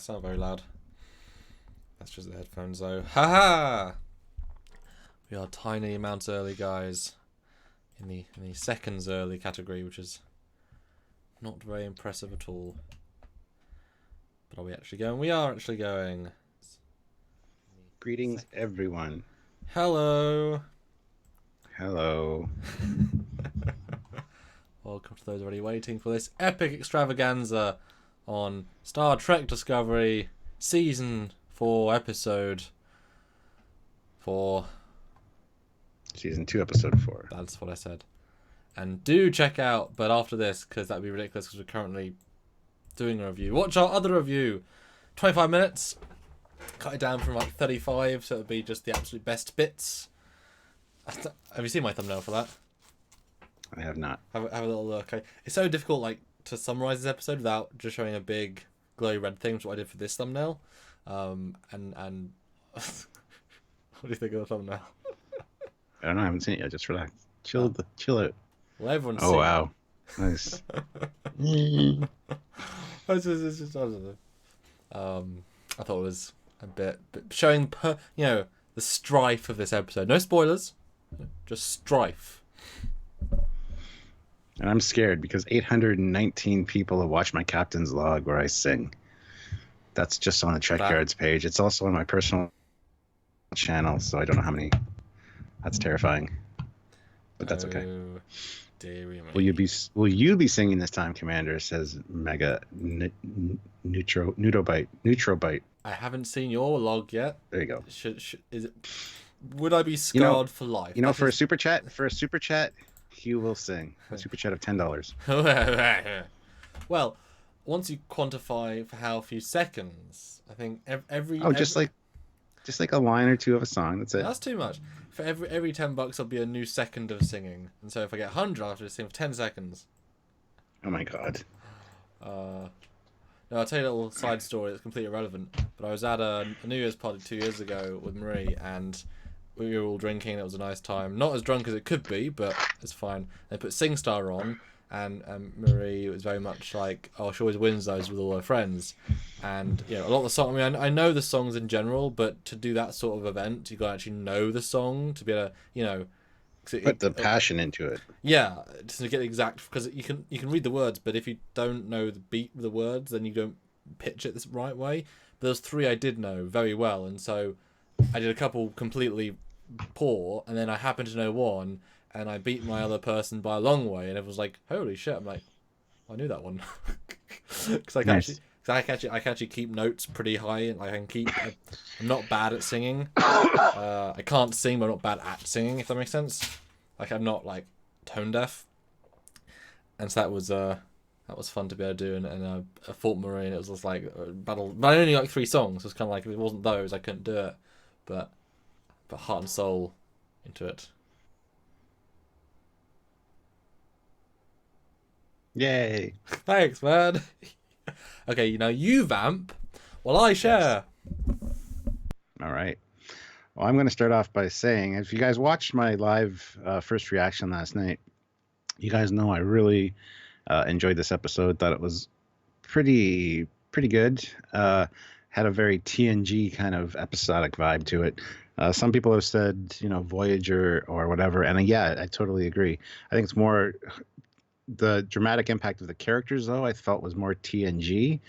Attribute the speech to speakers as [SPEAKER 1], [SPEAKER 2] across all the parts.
[SPEAKER 1] sound very loud. That's just the headphones though. Haha! We are tiny amounts early, guys. In the seconds early category, which is not very impressive at all. But are we actually going? We are actually going.
[SPEAKER 2] Greetings, everyone.
[SPEAKER 1] Hello.
[SPEAKER 2] Hello.
[SPEAKER 1] Welcome to those already waiting for this epic extravaganza on Star Trek Discovery Season 4, Episode 4.
[SPEAKER 2] Season 2, Episode 4.
[SPEAKER 1] That's what I said. And do check out, but after this, because that'd be ridiculous, because we're currently doing a review. Watch our other review. 25 minutes. Cut it down from like 35, so it'll be just the absolute best bits. Have you seen my thumbnail for that?
[SPEAKER 2] I have not.
[SPEAKER 1] Have a little look. Okay. It's so difficult, like, to summarize this episode without just showing a big glowy red thing, which is what I did for this thumbnail. And what do you think of the thumbnail?
[SPEAKER 2] I don't know. I haven't seen it yet. Just relax. Chill out.
[SPEAKER 1] Well, everyone's
[SPEAKER 2] Oh,
[SPEAKER 1] seen
[SPEAKER 2] wow. Nice.
[SPEAKER 1] I thought it was a bit showing, the strife of this episode. No spoilers, just strife.
[SPEAKER 2] And I'm scared because 819 people have watched my captain's log where I sing. That's just on the Trekyards page. It's also on my personal channel, so I don't know how many. That's terrifying. But that's okay.
[SPEAKER 1] Dearie me.
[SPEAKER 2] Will you be singing this time, Commander? Says Mega Neutrobite.
[SPEAKER 1] I haven't seen your log yet.
[SPEAKER 2] There you go.
[SPEAKER 1] Would I be scarred for life?
[SPEAKER 2] For a super chat, he will sing. A super chat of $10.
[SPEAKER 1] Well, once you quantify for how few seconds, I think every
[SPEAKER 2] just like a line or two of a song. That's it.
[SPEAKER 1] That's too much. For every $10, there'll be a new second of singing, and so if I get 100, I'll have to sing for 10 seconds.
[SPEAKER 2] Oh my god.
[SPEAKER 1] No, I'll tell you a little side story that's completely irrelevant. But I was at a New Year's party 2 years ago with Marie, and we were all drinking. It was a nice time. Not as drunk as it could be, but it's fine. They put SingStar on, and Marie was very much like, oh, she always wins those with all her friends. And a lot of the songs. I mean, I know the songs in general, but to do that sort of event, you got to actually know the song to be able to,
[SPEAKER 2] put the passion into it.
[SPEAKER 1] Yeah, to get the exact, because you can read the words, but if you don't know the beat of the words, then you don't pitch it the right way. But those 3 I did know very well, and so I did a couple completely poor, and then I happened to know one, and I beat my other person by a long way, and it was like, holy shit! I'm like, I knew that one because I can actually keep notes pretty high, and I can keep. I'm not bad at singing. I can't sing, but I'm not bad at singing. If that makes sense. Like I'm not like tone deaf, and so that was fun to be able to do. And I fought Marie, and it was just like a battle. But I only like 3 songs. So it's kind of like if it wasn't those, I couldn't do it. But heart and soul into it.
[SPEAKER 2] Yay!
[SPEAKER 1] Thanks, man. Okay, now you vamp while I share.
[SPEAKER 2] Yes. All right. Well, I'm going to start off by saying, if you guys watched my live first reaction last night, you guys know I really enjoyed this episode. Thought it was pretty good. Had a very TNG kind of episodic vibe to it. Some people have said, Voyager or whatever, and yeah, I totally agree. I think it's more the dramatic impact of the characters, though, I felt was more TNG.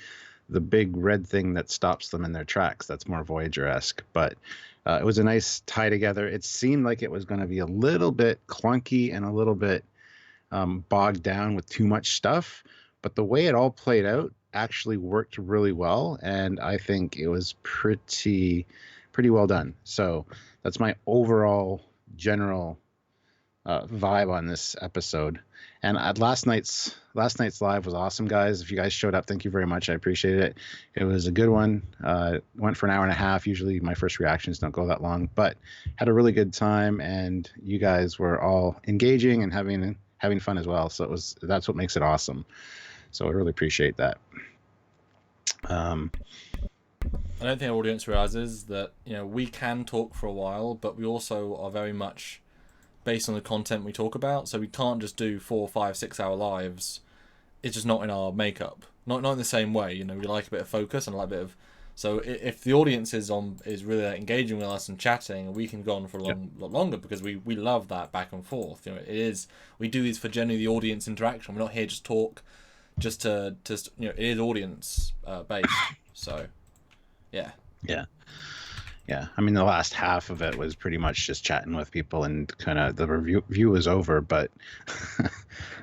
[SPEAKER 2] The big red thing that stops them in their tracks, that's more Voyager-esque. But it was a nice tie together. It seemed like it was going to be a little bit clunky and a little bit bogged down with too much stuff. But the way it all played out actually worked really well, and I think it was pretty well done. So that's my overall general vibe on this episode. And last night's live was awesome, guys. If you guys showed up, thank you very much. I appreciate it. It was a good one. Went for an hour and a half. Usually my first reactions don't go that long, but had a really good time, and you guys were all engaging and having fun as well. So that's what makes it awesome. So I really appreciate that.
[SPEAKER 1] I don't think our audience realizes that we can talk for a while, but we also are very much based on the content we talk about. So we can't just do 4, 5, 6 hour lives it's just not in our makeup. Not in the same way. You know, we like a bit of focus and like a bit of. So if the audience is really engaging with us and chatting, we can go on for a lot longer because we love that back and forth. You know, we do these for generally the audience interaction. We're not here just talk, just to you know, it is audience based. So, yeah.
[SPEAKER 2] Yeah. Yeah, I mean, the last half of it was pretty much just chatting with people, and kind of the review was over, but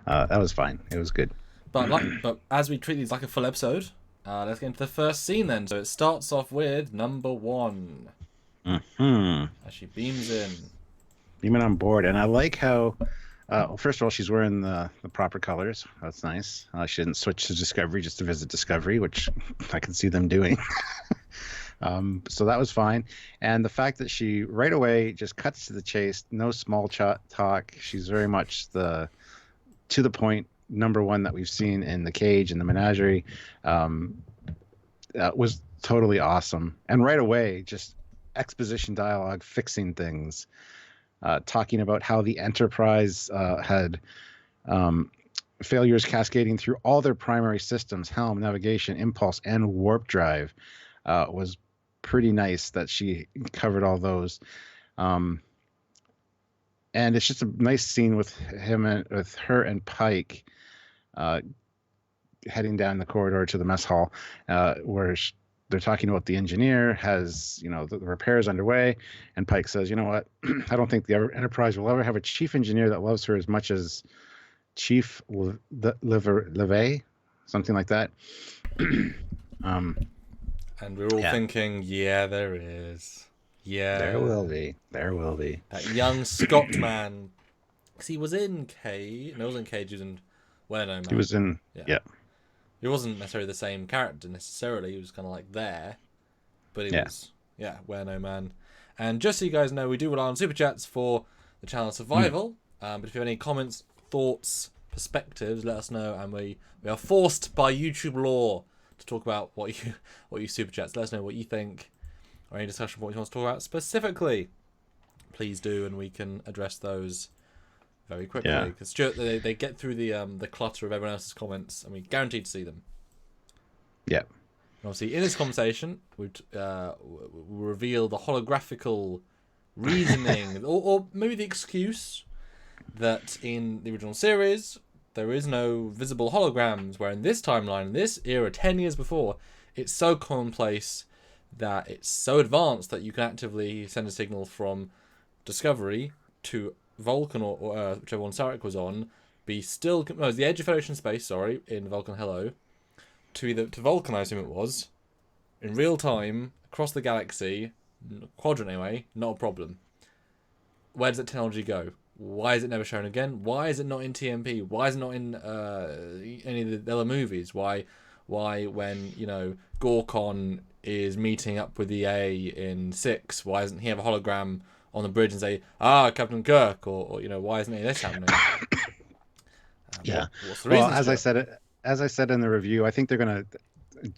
[SPEAKER 2] that was fine. It was good.
[SPEAKER 1] But as we treat these like a full episode, let's get into the first scene then. So it starts off with number 1. As she beams in.
[SPEAKER 2] Beaming on board, and I like how. Well, first of all, she's wearing the proper colors. That's nice. She didn't switch to Discovery just to visit Discovery, which I can see them doing. So that was fine. And the fact that she right away just cuts to the chase, no small talk. She's very much to the point number 1 that we've seen in the cage and the menagerie. That was totally awesome. And right away, just exposition dialogue, fixing things, talking about how the Enterprise had failures cascading through all their primary systems, helm, navigation, impulse, and warp drive. Was pretty nice that she covered all those. And it's just a nice scene with her and Pike heading down the corridor to the mess hall, where they're talking about the engineer has, you know, the repairs underway, and Pike says, you know what, I don't think the Enterprise will ever have a chief engineer that loves her as much as Chief Levay, something like that.
[SPEAKER 1] And we're all thinking, yeah, there is. Yeah.
[SPEAKER 2] There will be.
[SPEAKER 1] That young Scott man. Because he was in Cage. No, he wasn't in Cage, he was in Where No Man.
[SPEAKER 2] He was in, yeah.
[SPEAKER 1] He wasn't necessarily the same character, necessarily. He was kind of like there. But he was, Where No Man. And just so you guys know, we do rely on Super Chats for the channel Survival. But if you have any comments, thoughts, perspectives, let us know. And we are forced by YouTube law to talk about what you Super Chats. Let us know what you think, or any discussion what you want to talk about specifically. Please do, and we can address those very quickly. Because they get through the clutter of everyone else's comments, and we guaranteed to see them.
[SPEAKER 2] Yeah.
[SPEAKER 1] And obviously, in this conversation, we reveal the holographical reasoning, or maybe the excuse that in the original series there is no visible holograms, where in this timeline, in this era, 10 years before, it's so commonplace that it's so advanced that you can actively send a signal from Discovery to Vulcan or Earth, whichever one Sarek was on, it's the edge of Federation space, in Vulcan Hello, to Vulcan, I assume it was, in real time, across the galaxy, quadrant anyway, not a problem. Where does that technology go? Why is it never shown again? Why is it not in TMP? Why is it not in any of the other movies? Why when, you know, Gorkon is meeting up with EA in 6, why doesn't he have a hologram on the bridge and say, Captain Kirk, or you know, why isn't any of this happening? What's the reason?
[SPEAKER 2] Well, as I said in the review, I think they're gonna,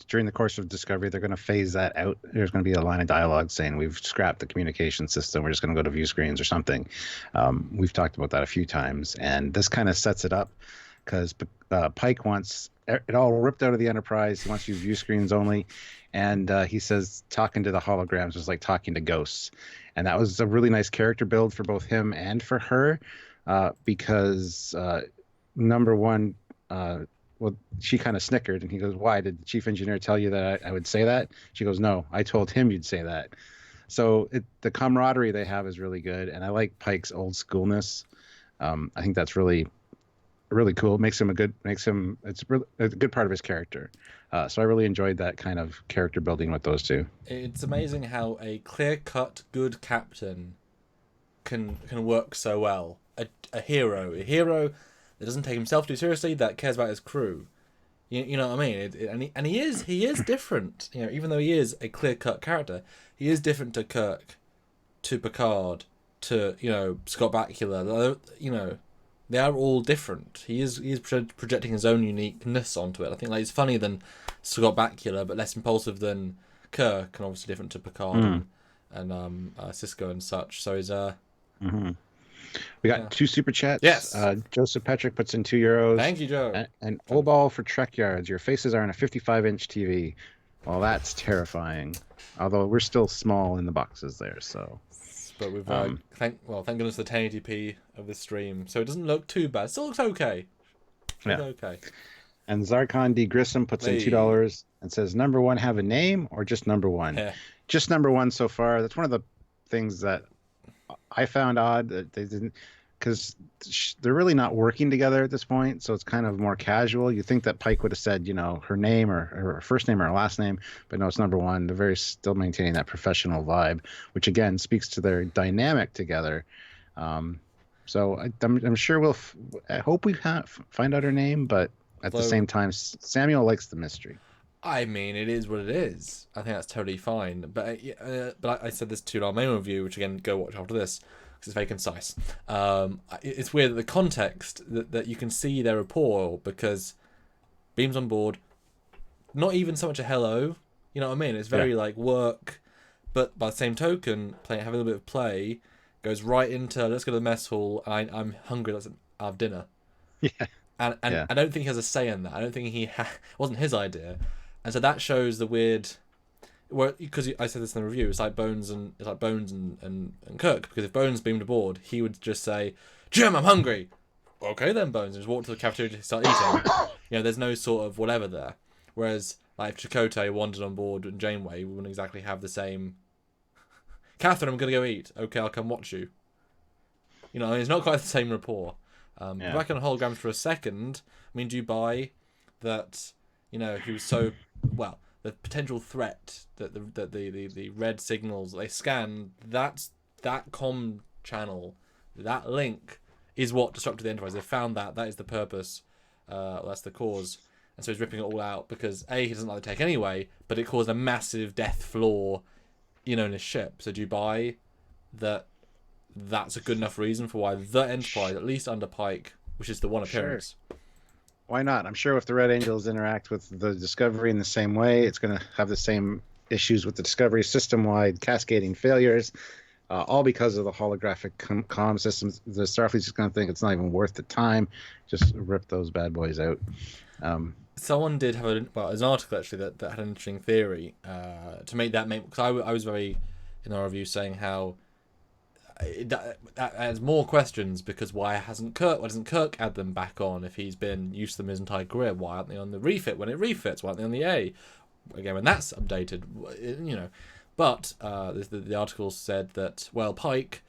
[SPEAKER 2] during the course of Discovery, they're going to phase that out. There's going to be a line of dialogue saying we've scrapped the communication system. We're just going to go to view screens or something. We've talked about that a few times, and this kind of sets it up because Pike wants it all ripped out of the Enterprise. He wants to use view screens only, and he says talking to the holograms was like talking to ghosts, and that was a really nice character build for both him and for her, because number one. Well, she kind of snickered, and he goes, why? Did the chief engineer tell you that I would say that? She goes, no, I told him you'd say that. So the camaraderie they have is really good, and I like Pike's old schoolness. I think that's really, really cool. It's a good part of his character. So I really enjoyed that kind of character building with those two.
[SPEAKER 1] It's amazing how a clear-cut, good captain can work so well. A hero that doesn't take himself too seriously, that cares about his crew. You know what I mean? And he is different. You know, even though he is a clear-cut character, he is different to Kirk, to Picard, to, you know, Scott Bakula. You know, they are all different. He is projecting his own uniqueness onto it. I think he's funnier than Scott Bakula, but less impulsive than Kirk, and obviously different to Picard and Cisco and such. So he's
[SPEAKER 2] We got
[SPEAKER 1] Yeah.
[SPEAKER 2] 2 super chats.
[SPEAKER 1] Yes.
[SPEAKER 2] Joseph Patrick puts in €2.
[SPEAKER 1] Thank you, Joe.
[SPEAKER 2] And Obol for Trekyards. Your faces are on a 55-inch TV. Well, that's terrifying. Although we're still small in the boxes there, so.
[SPEAKER 1] But we've thank goodness for the 1080p of this stream, so it doesn't look too bad. It still looks okay.
[SPEAKER 2] Yeah.
[SPEAKER 1] Okay.
[SPEAKER 2] And Zarkon D. Grissom puts in $2 and says, "Number one have a name or just number one?"
[SPEAKER 1] Yeah.
[SPEAKER 2] Just number one so far. That's one of the things that I found odd that they didn't, because they're really not working together at this point, so it's kind of more casual. You think that Pike would have said, her name or her first name or her last name, but no, it's number one. They're still maintaining that professional vibe, which again speaks to their dynamic together. So I'm sure I hope we find out her name, but at the same time, Samuel likes the mystery.
[SPEAKER 1] I mean, it is what it is. I think that's totally fine. But I said this to our main review, which again, go watch after this, because it's very concise. It's weird that the context, that you can see their rapport, because Beam's on board, not even so much a hello, you know what I mean? It's very like work, but by the same token, having a little bit of play, goes right into, let's go to the mess hall, I'm hungry, let's have dinner.
[SPEAKER 2] Yeah.
[SPEAKER 1] And I don't think he has a say in that. I don't think it wasn't his idea. And so that shows the weird, because I said this in the review, it's like Bones and Kirk. Because if Bones beamed aboard, he would just say, "Jim, I'm hungry." Okay then, Bones, and just walk to the cafeteria to start eating. There's no sort of whatever there. Whereas like if Chakotay wandered on board and Janeway, we wouldn't exactly have the same. Catherine, I'm gonna go eat. Okay, I'll come watch you. It's not quite the same rapport. Back on holograms for a second. I mean, do you buy that? He was so the potential threat that the red signals they scan, that comm channel, that link is what disrupted the Enterprise. They found that is the purpose, that's the cause, and so he's ripping it all out because he doesn't like the tech anyway, but it caused a massive death flaw, in his ship. So do you buy that? That's a good enough reason for why the Enterprise, at least under Pike, which is the one appearance.
[SPEAKER 2] Sure. Why not? I'm sure if the Red Angels interact with the Discovery in the same way, it's going to have the same issues with the Discovery system-wide cascading failures, all because of the holographic comm systems. The Starfleet's just going to think it's not even worth the time. Just rip those bad boys out.
[SPEAKER 1] Someone did have there's an article actually that had an interesting theory to make that because I was very in our review saying how that adds more questions, because why doesn't Kirk add them back on if he's been used to them his entire career? Why aren't they on the refit when it refits? Why aren't they on the A again when that's updated? But the article said that Pike,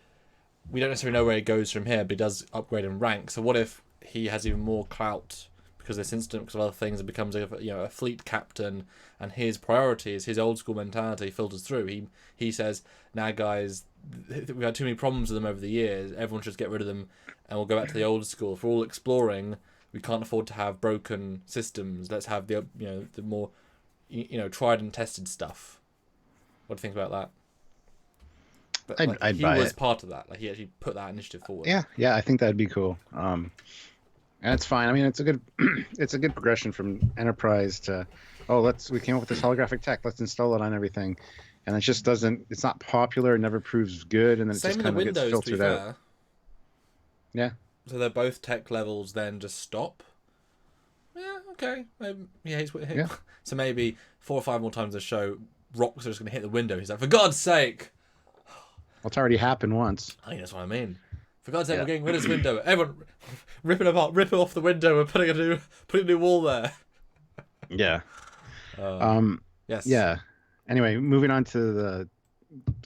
[SPEAKER 1] we don't necessarily know where he goes from here, but he does upgrade in rank. So what if he has even more clout because of this incident, because of other things, and becomes a fleet captain, and his priorities, his old school mentality filters through. He says, "Now guys, we've had too many problems with them over the years. Everyone should get rid of them, and we'll go back to the old school. For all exploring, we can't afford to have broken systems. Let's have the more tried and tested stuff." What do you think about that? But he was part of that. Like he actually put that initiative forward.
[SPEAKER 2] Yeah, I think that'd be cool. And it's fine. I mean, it's a good progression from Enterprise to, we came up with this holographic tech. Let's install it on everything, and it just doesn't. It's not popular. It never proves good, and then it just kind of gets filtered out. Yeah.
[SPEAKER 1] So they're both tech levels. Then just stop. Yeah. Okay. Yeah. So maybe 4 or 5 more times the show, rocks are just going to hit the window. He's like, for God's sake.
[SPEAKER 2] Well, it's already happened once.
[SPEAKER 1] I think that's what I mean. For God's sake, we're getting rid of this window. Everyone, rip it apart, rip it off the window, and putting a new wall there.
[SPEAKER 2] Yeah.
[SPEAKER 1] Yes.
[SPEAKER 2] Yeah. Anyway, moving on to the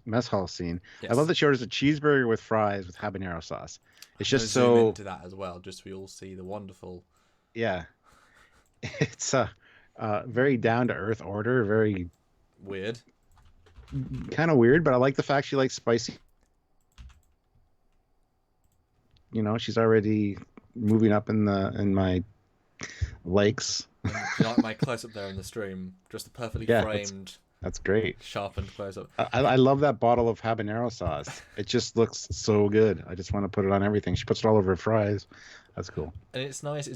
[SPEAKER 2] mess hall scene. Yes. I love that she orders a cheeseburger with fries with habanero sauce. It's just so
[SPEAKER 1] zoom into that as well, just so we all see the wonderful.
[SPEAKER 2] Yeah. It's a very down to earth order. Very
[SPEAKER 1] weird.
[SPEAKER 2] Kind of weird, but I like the fact she likes spicy. She's already moving up in my likes.
[SPEAKER 1] You like my close up there in the stream, just a perfectly framed.
[SPEAKER 2] That's great.
[SPEAKER 1] Sharpened close up.
[SPEAKER 2] I love that bottle of habanero sauce. It just looks so good. I just want to put it on everything. She puts it all over her fries. That's cool.
[SPEAKER 1] And it's nice.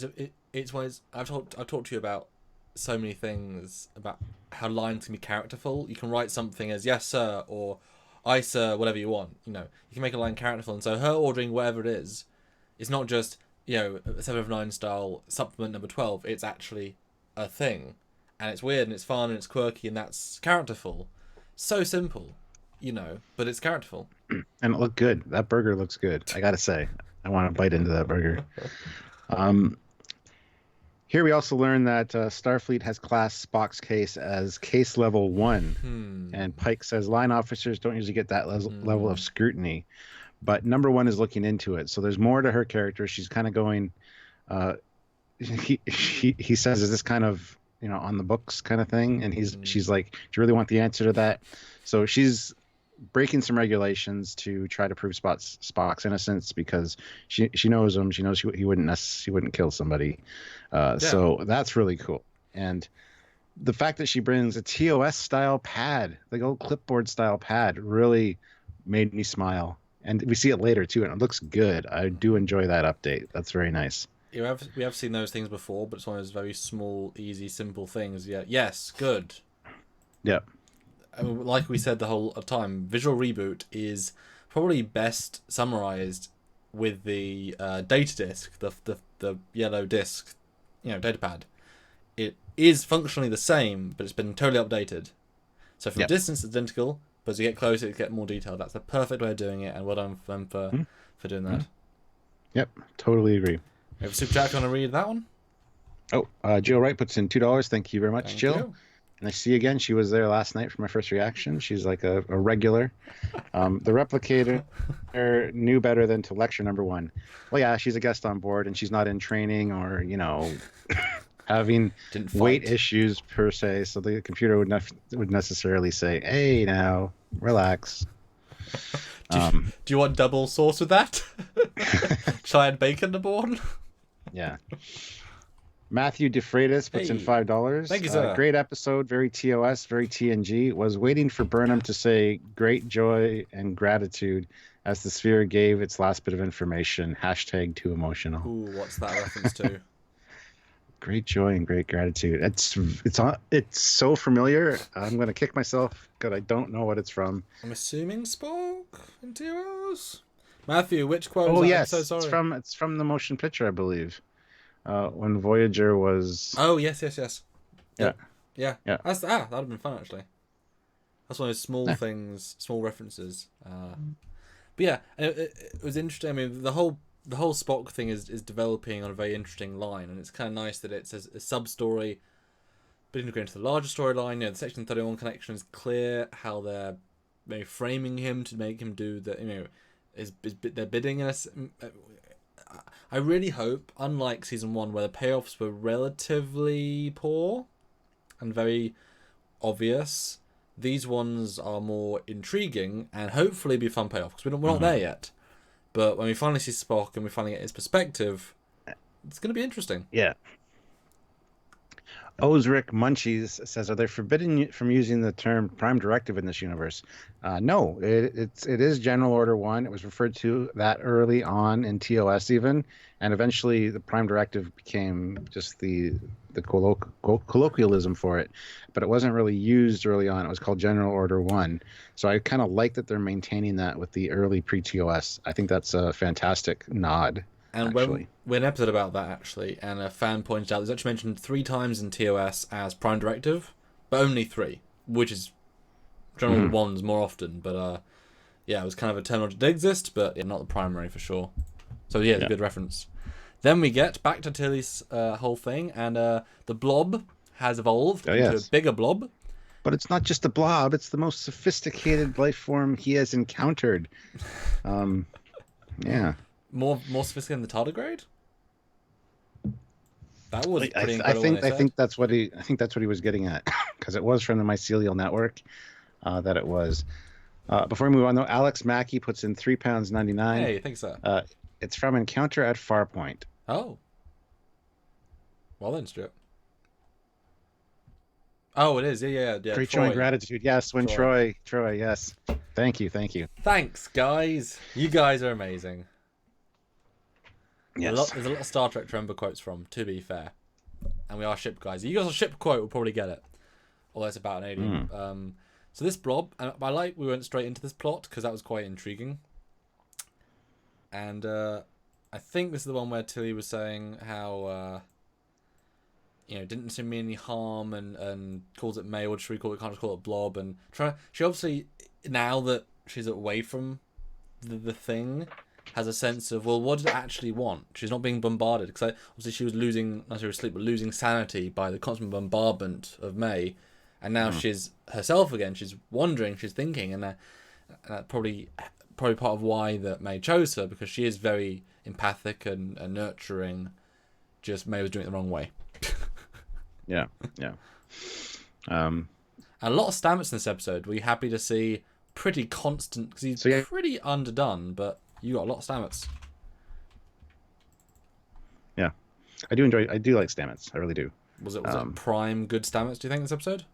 [SPEAKER 1] It's one. I've talked to you about so many things about how lines can be characterful. You can write something as "yes sir" or Isa, whatever you want. You can make a line characterful, and so her ordering whatever it is, it's not just a 7 of 9 style supplement number 12. It's actually a thing, and it's weird and it's fun and it's quirky and that's characterful. So simple, but it's characterful.
[SPEAKER 2] And it looked good. That burger looks good. I gotta say, I want to bite into that burger. Here we also learn that Starfleet has classed Spock's case as case level 1. And Pike says line officers don't usually get that level of scrutiny. But number 1 is looking into it. So there's more to her character. She's kind of going, he says, is this kind of, on the books kind of thing? And she's like, do you really want the answer to that? So she's breaking some regulations to try to prove Spock's innocence because she knows him. She knows he wouldn't kill somebody. So that's really cool. And the fact that she brings a TOS style pad, like old clipboard style pad, really made me smile. And we see it later too, and it looks good. I do enjoy that update. That's very nice.
[SPEAKER 1] We have seen those things before, but it's one of those very small, easy, simple things. Yeah. Yes. Good.
[SPEAKER 2] Yeah.
[SPEAKER 1] Like we said the whole time, Visual Reboot is probably best summarized with the data disk, the yellow disk, data pad. It is functionally the same, but it's been totally updated. So from distance, it's identical, but as you get closer, it gets more detailed. That's the perfect way of doing it, and well done for them for doing that.
[SPEAKER 2] Yep, totally agree.
[SPEAKER 1] We have a super chat. Want to read that one?
[SPEAKER 2] Oh, Jill Wright puts in $2. Thank you very much,
[SPEAKER 1] Thank
[SPEAKER 2] Jill.
[SPEAKER 1] you.
[SPEAKER 2] And I see again, she was there last night for my first reaction. She's like a regular. The replicator knew better than to lecture number 1. Well, yeah, she's a guest on board, and she's not in training or, having weight issues per se. So the computer would necessarily say, hey, now, relax.
[SPEAKER 1] Do you want double sauce with that? Giant bacon aboard?
[SPEAKER 2] Yeah. Matthew DeFreitas puts in $5.
[SPEAKER 1] Thank you, sir.
[SPEAKER 2] Great episode, very TOS, very TNG. Was waiting for Burnham to say great joy and gratitude as the sphere gave its last bit of information. # too emotional.
[SPEAKER 1] Ooh, what's that reference to?
[SPEAKER 2] Great joy and great gratitude. It's so familiar. I'm gonna kick myself because I don't know what it's from.
[SPEAKER 1] I'm assuming Spock in TOS. Matthew, which quote?
[SPEAKER 2] Oh yes,
[SPEAKER 1] I'm so sorry.
[SPEAKER 2] it's from the motion picture, I believe. When Voyager was...
[SPEAKER 1] Oh, yes.
[SPEAKER 2] Yeah.
[SPEAKER 1] That'd have been fun, actually. That's one of those small things, small references. But yeah, it was interesting. I mean, the whole Spock thing is developing on a very interesting line, and it's kind of nice that it's a sub-story, but integrated into the larger storyline. The Section 31 connection is clear, how they're maybe framing him to make him do the, is their bidding in a... I really hope, unlike season 1, where the payoffs were relatively poor and very obvious, these ones are more intriguing and hopefully be fun payoffs, because we're not there yet. But when we finally see Spock and we finally get his perspective, it's going to be interesting.
[SPEAKER 2] Yeah. Ozric Munchies says, are they forbidden from using the term prime directive in this universe? No, it is General Order 1. It was referred to that early on in TOS even, and eventually the prime directive became just the colloquialism for it, but it wasn't really used early on. It was called General Order 1. So I kind of like that they're maintaining that with the early pre-TOS. I think that's a fantastic nod.
[SPEAKER 1] And when an episode about that, actually, and a fan pointed out, there's actually mentioned 3 times in TOS as Prime Directive, but only 3, which is General Ones more often. But it was kind of a terminology that did exist, but not the primary for sure. So it's a good reference. Then we get back to Tilly's whole thing, and the blob has evolved into a bigger blob.
[SPEAKER 2] But it's not just a blob; it's the most sophisticated life form he has encountered.
[SPEAKER 1] More sophisticated than the tardigrade? That was pretty
[SPEAKER 2] I
[SPEAKER 1] incredible.
[SPEAKER 2] think that's what he was getting at, because it was from the mycelial network that it was. Before we move on, though, Alex Mackey puts in £3.99.
[SPEAKER 1] Hey, thanks, sir.
[SPEAKER 2] It's from Encounter at Farpoint.
[SPEAKER 1] Oh. Well then, Stuart. Oh, it is. Yeah.
[SPEAKER 2] Great joy and gratitude. Yes, when Troy, yes. Thank you.
[SPEAKER 1] Thanks, guys. You guys are amazing.
[SPEAKER 2] Yes.
[SPEAKER 1] There's a lot of Star Trek to remember quotes from, to be fair. And we are ship guys. You guys are ship quote will probably get it. Although it's about an alien. So this blob, and I like we went straight into this plot because that was quite intriguing. And I think this is the one where Tilly was saying how didn't seem any harm and calls it May, or should we call it? Can't just call it blob. And she obviously, now that she's away from the thing, has a sense of, well, what does it actually want? She's not being bombarded because obviously she was losing, not necessarily sleep, but losing sanity by the constant bombardment of May, and now she's herself again. She's wondering, she's thinking, and that probably part of why that May chose her, because she is very empathic and nurturing. Just May was doing it the wrong way.
[SPEAKER 2] Yeah.
[SPEAKER 1] And a lot of Stamets in this episode. Were you happy to see pretty constant, because he's pretty underdone, but you got a lot of Stamets.
[SPEAKER 2] Yeah, I do like Stamets. I really do.
[SPEAKER 1] Was it prime good Stamets, do you think, this episode?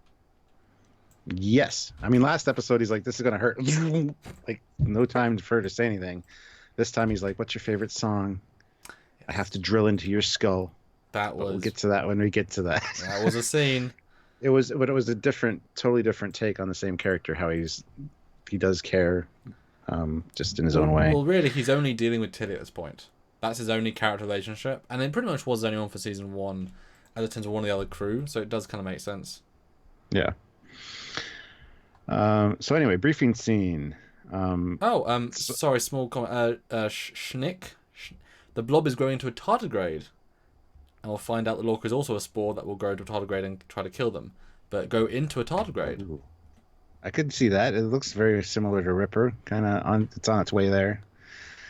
[SPEAKER 2] Yes. I mean, last episode he's like, this is gonna hurt. Like, no time for her to say anything. This time he's like, what's your favorite song? I have to drill into your skull. We'll get to that when we get to that.
[SPEAKER 1] That was a scene.
[SPEAKER 2] It was a totally different take on the same character. How he does care, just in his own way.
[SPEAKER 1] Well, really, he's only dealing with Tilly at this point. That's his only character relationship, and it pretty much was the only one for season 1, as it turns to one of the other crew. So it does kind of make sense.
[SPEAKER 2] Yeah. So anyway, briefing scene.
[SPEAKER 1] Sorry, small comment. Schnick. The blob is growing into a tardigrade. And we'll find out that Lorca is also a spore that will grow to a tardigrade and try to kill them. But go into a tardigrade.
[SPEAKER 2] Ooh. I could see that. It looks very similar to Ripper. It's on its way there.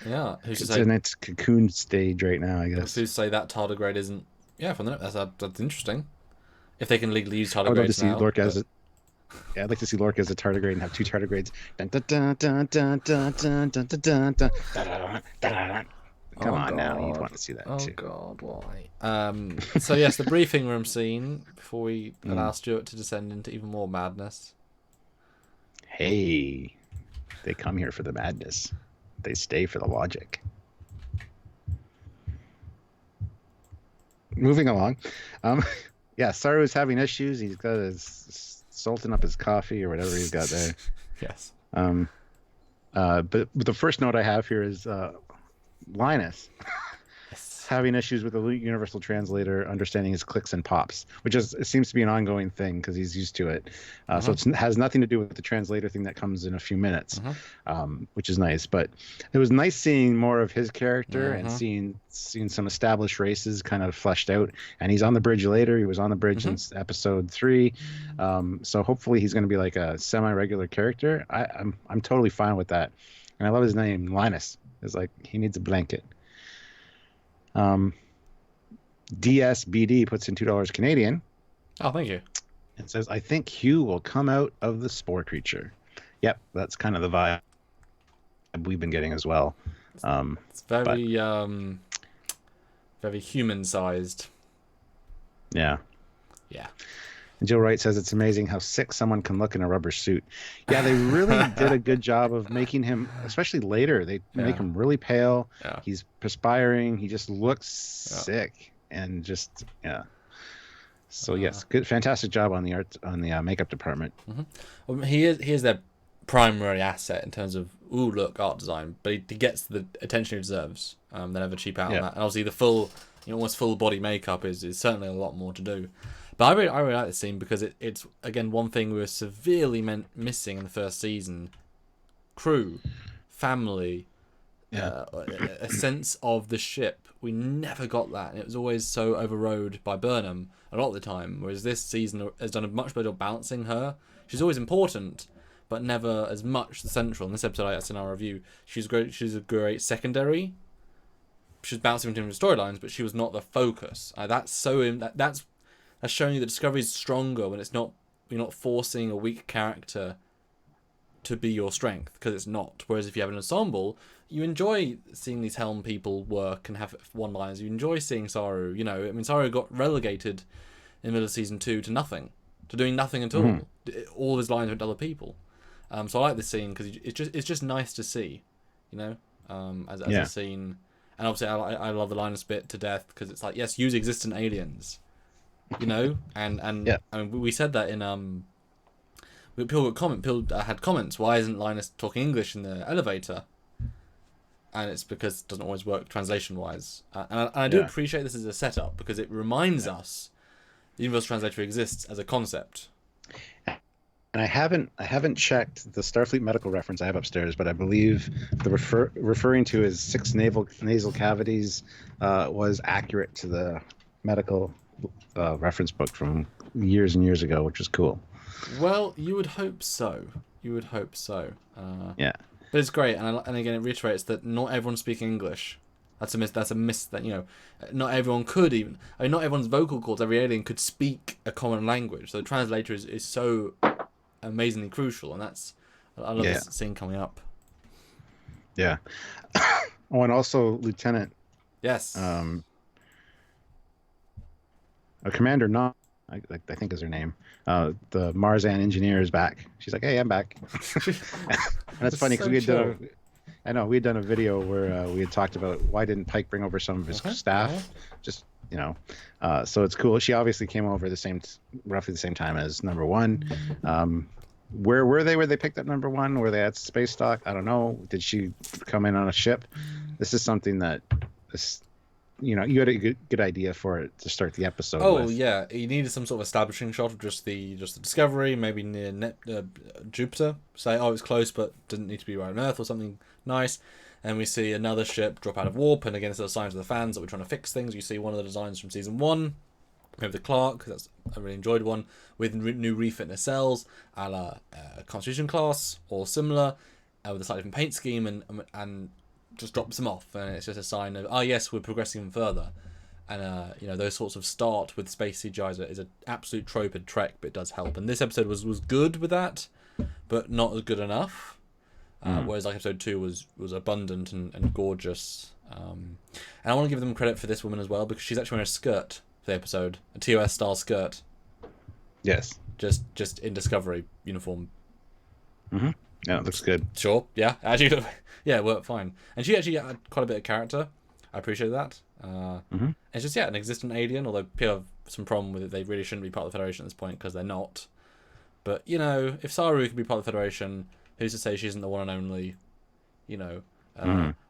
[SPEAKER 1] Yeah.
[SPEAKER 2] It's in its cocoon stage right now, I guess.
[SPEAKER 1] Who's to say that tardigrade isn't... Yeah, from the that's interesting. If they can legally use tardigrades
[SPEAKER 2] I'd love to see
[SPEAKER 1] now,
[SPEAKER 2] Lorca as a... Yeah, I'd like to see Lorca as a tardigrade and have 2 tardigrades. Dun, dun, dun, dun, dun, dun, dun, dun, dun, dun, dun, dun. Come on now, you'd want to see that too.
[SPEAKER 1] Oh God, why? So yes, the briefing room scene before we allow Stuart to descend into even more madness.
[SPEAKER 2] Hey, they come here for the madness. They stay for the logic. Moving along. Yeah, Saru's having issues. He's got his salting up his coffee or whatever he's got there.
[SPEAKER 1] Yes.
[SPEAKER 2] But the first note I have here is Linus having issues with the universal translator understanding his clicks and pops, which it seems to be an ongoing thing because he's used to it. So it has nothing to do with the translator thing that comes in a few minutes, which is nice. But it was nice seeing more of his character and seeing some established races kind of fleshed out. And he's on the bridge later. He was on the bridge in episode 3. So hopefully he's going to be like a semi-regular character. I'm totally fine with that. And I love his name, Linus. It's like he needs a blanket. DSBD puts in $2 Canadian.
[SPEAKER 1] Oh, thank you.
[SPEAKER 2] It says, I think Hugh will come out of the spore creature. Yep, that's kind of the vibe we've been getting as well.
[SPEAKER 1] It's very very human-sized.
[SPEAKER 2] Yeah.
[SPEAKER 1] Yeah.
[SPEAKER 2] And Jill Wright says it's amazing how sick someone can look in a rubber suit. Yeah, they really did a good job of making him, especially later, they make him really pale.
[SPEAKER 1] Yeah.
[SPEAKER 2] He's perspiring. He just looks sick and just, So yes, good, fantastic job on the makeup department.
[SPEAKER 1] Well, he is their primary asset in terms of art design, but he gets the attention he deserves. They never cheap out on that. And obviously the full, almost full body makeup is certainly a lot more to do. But I really like this scene because it's again one thing we were severely missing in the first season: crew, family, a sense of the ship. We never got that, and it was always so overrode by Burnham a lot of the time. Whereas this season has done a much better job balancing her. She's always important, but never as much the central. In this episode, that's in our review. She's great. She's a great secondary. She was bouncing between the storylines, but she was not the focus. That's showing you that Discovery is stronger when you're not forcing a weak character to be your strength, because it's not. Whereas if you have an ensemble, you enjoy seeing these helm people work and have one-liners. You enjoy seeing Saru. Saru got relegated in the middle of season 2 to nothing, to doing nothing at all. All his lines went to other people. So I like this scene because it's just nice to see, as a scene. And obviously I love the Linus bit to death because it's like, yes, use existent aliens. And I mean, we said that in People had comments. Why isn't Linus talking English in the elevator? And it's because it doesn't always work translation-wise. And I do appreciate this as a setup because it reminds us the Universal Translator exists as a concept.
[SPEAKER 2] And I haven't checked the Starfleet medical reference I have upstairs, but I believe the referring to as 6 nasal cavities was accurate to the medical reference book from years and years ago, which was cool.
[SPEAKER 1] Well, you would hope so.
[SPEAKER 2] Yeah.
[SPEAKER 1] But it's great, and again, it reiterates that not everyone's speaking English. That's a miss that, not everyone could even. I mean, not everyone's vocal cords, every alien could speak a common language. So the translator is so amazingly crucial, and I love this scene coming up.
[SPEAKER 2] Yeah. Oh, and also Lieutenant.
[SPEAKER 1] Yes.
[SPEAKER 2] Commander Not, I think is her name. The Marzan engineer is back. She's like, "Hey, I'm back." And that's funny because we had done a video where we had talked about why didn't Pike bring over some of his staff, just so it's cool. She obviously came over roughly the same time as number 1. Where were they? Where they picked up number 1? Were they at space dock? I don't know. Did she come in on a ship? This is something that you had a good idea for it to start the episode.
[SPEAKER 1] Oh yeah, you needed some sort of establishing shot of just the Discovery, maybe near Jupiter. Say, it's close, but didn't need to be right on Earth or something nice. And we see another ship drop out of warp, and again, it's the signs of the fans that we're trying to fix things. You see one of the designs from season 1, maybe the Clark. That's I really enjoyed one with new refit nacelles, a la Constitution class or similar, with a slightly different paint scheme, and just drops them off, and it's just a sign of yes, we're progressing them further. And those sorts of start with space CGI is an absolute trope in Trek, but it does help. And this episode was good with that, but not as good enough. Whereas episode 2 was abundant and gorgeous. And I want to give them credit for this woman as well, because she's actually wearing a skirt for the episode, a TOS style skirt.
[SPEAKER 2] Yes.
[SPEAKER 1] Just in Discovery uniform.
[SPEAKER 2] Mm-hmm. Yeah, it looks good.
[SPEAKER 1] Sure. Yeah. Actually, yeah, it worked fine. And she actually had quite a bit of character. I appreciate that. It's just an existent alien, although people have some problem with it. They really shouldn't be part of the Federation at this point because they're not. But if Saru can be part of the Federation, who's to say she isn't the one and only?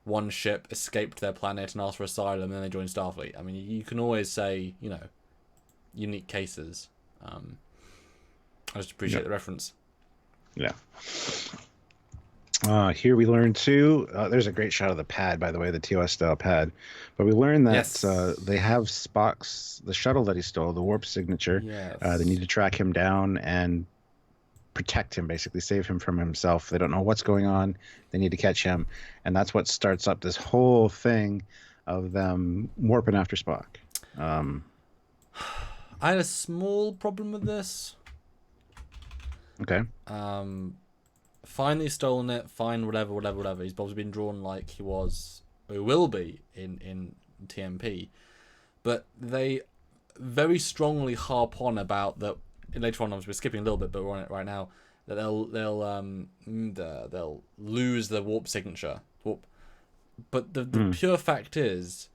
[SPEAKER 1] One ship escaped their planet and asked for asylum, and then they joined Starfleet. I mean, you can always say unique cases. I just appreciate the reference.
[SPEAKER 2] Yeah. Here we learn too. There's a great shot of the pad, by the way, the TOS style pad. But we learn that they have the shuttle that he stole, the warp signature.
[SPEAKER 1] Yes.
[SPEAKER 2] They need to track him down and protect him, basically save him from himself. They don't know what's going on. They need to catch him, and that's what starts up this whole thing of them warping after Spock.
[SPEAKER 1] I had a small problem with this.
[SPEAKER 2] Okay.
[SPEAKER 1] Fine that he's stolen it, fine, whatever. He's probably been drawn like he will be in TMP. But they very strongly harp on about that. Later on, we're skipping a little bit, but we're on it right now. That they'll lose the warp signature. But the pure fact is,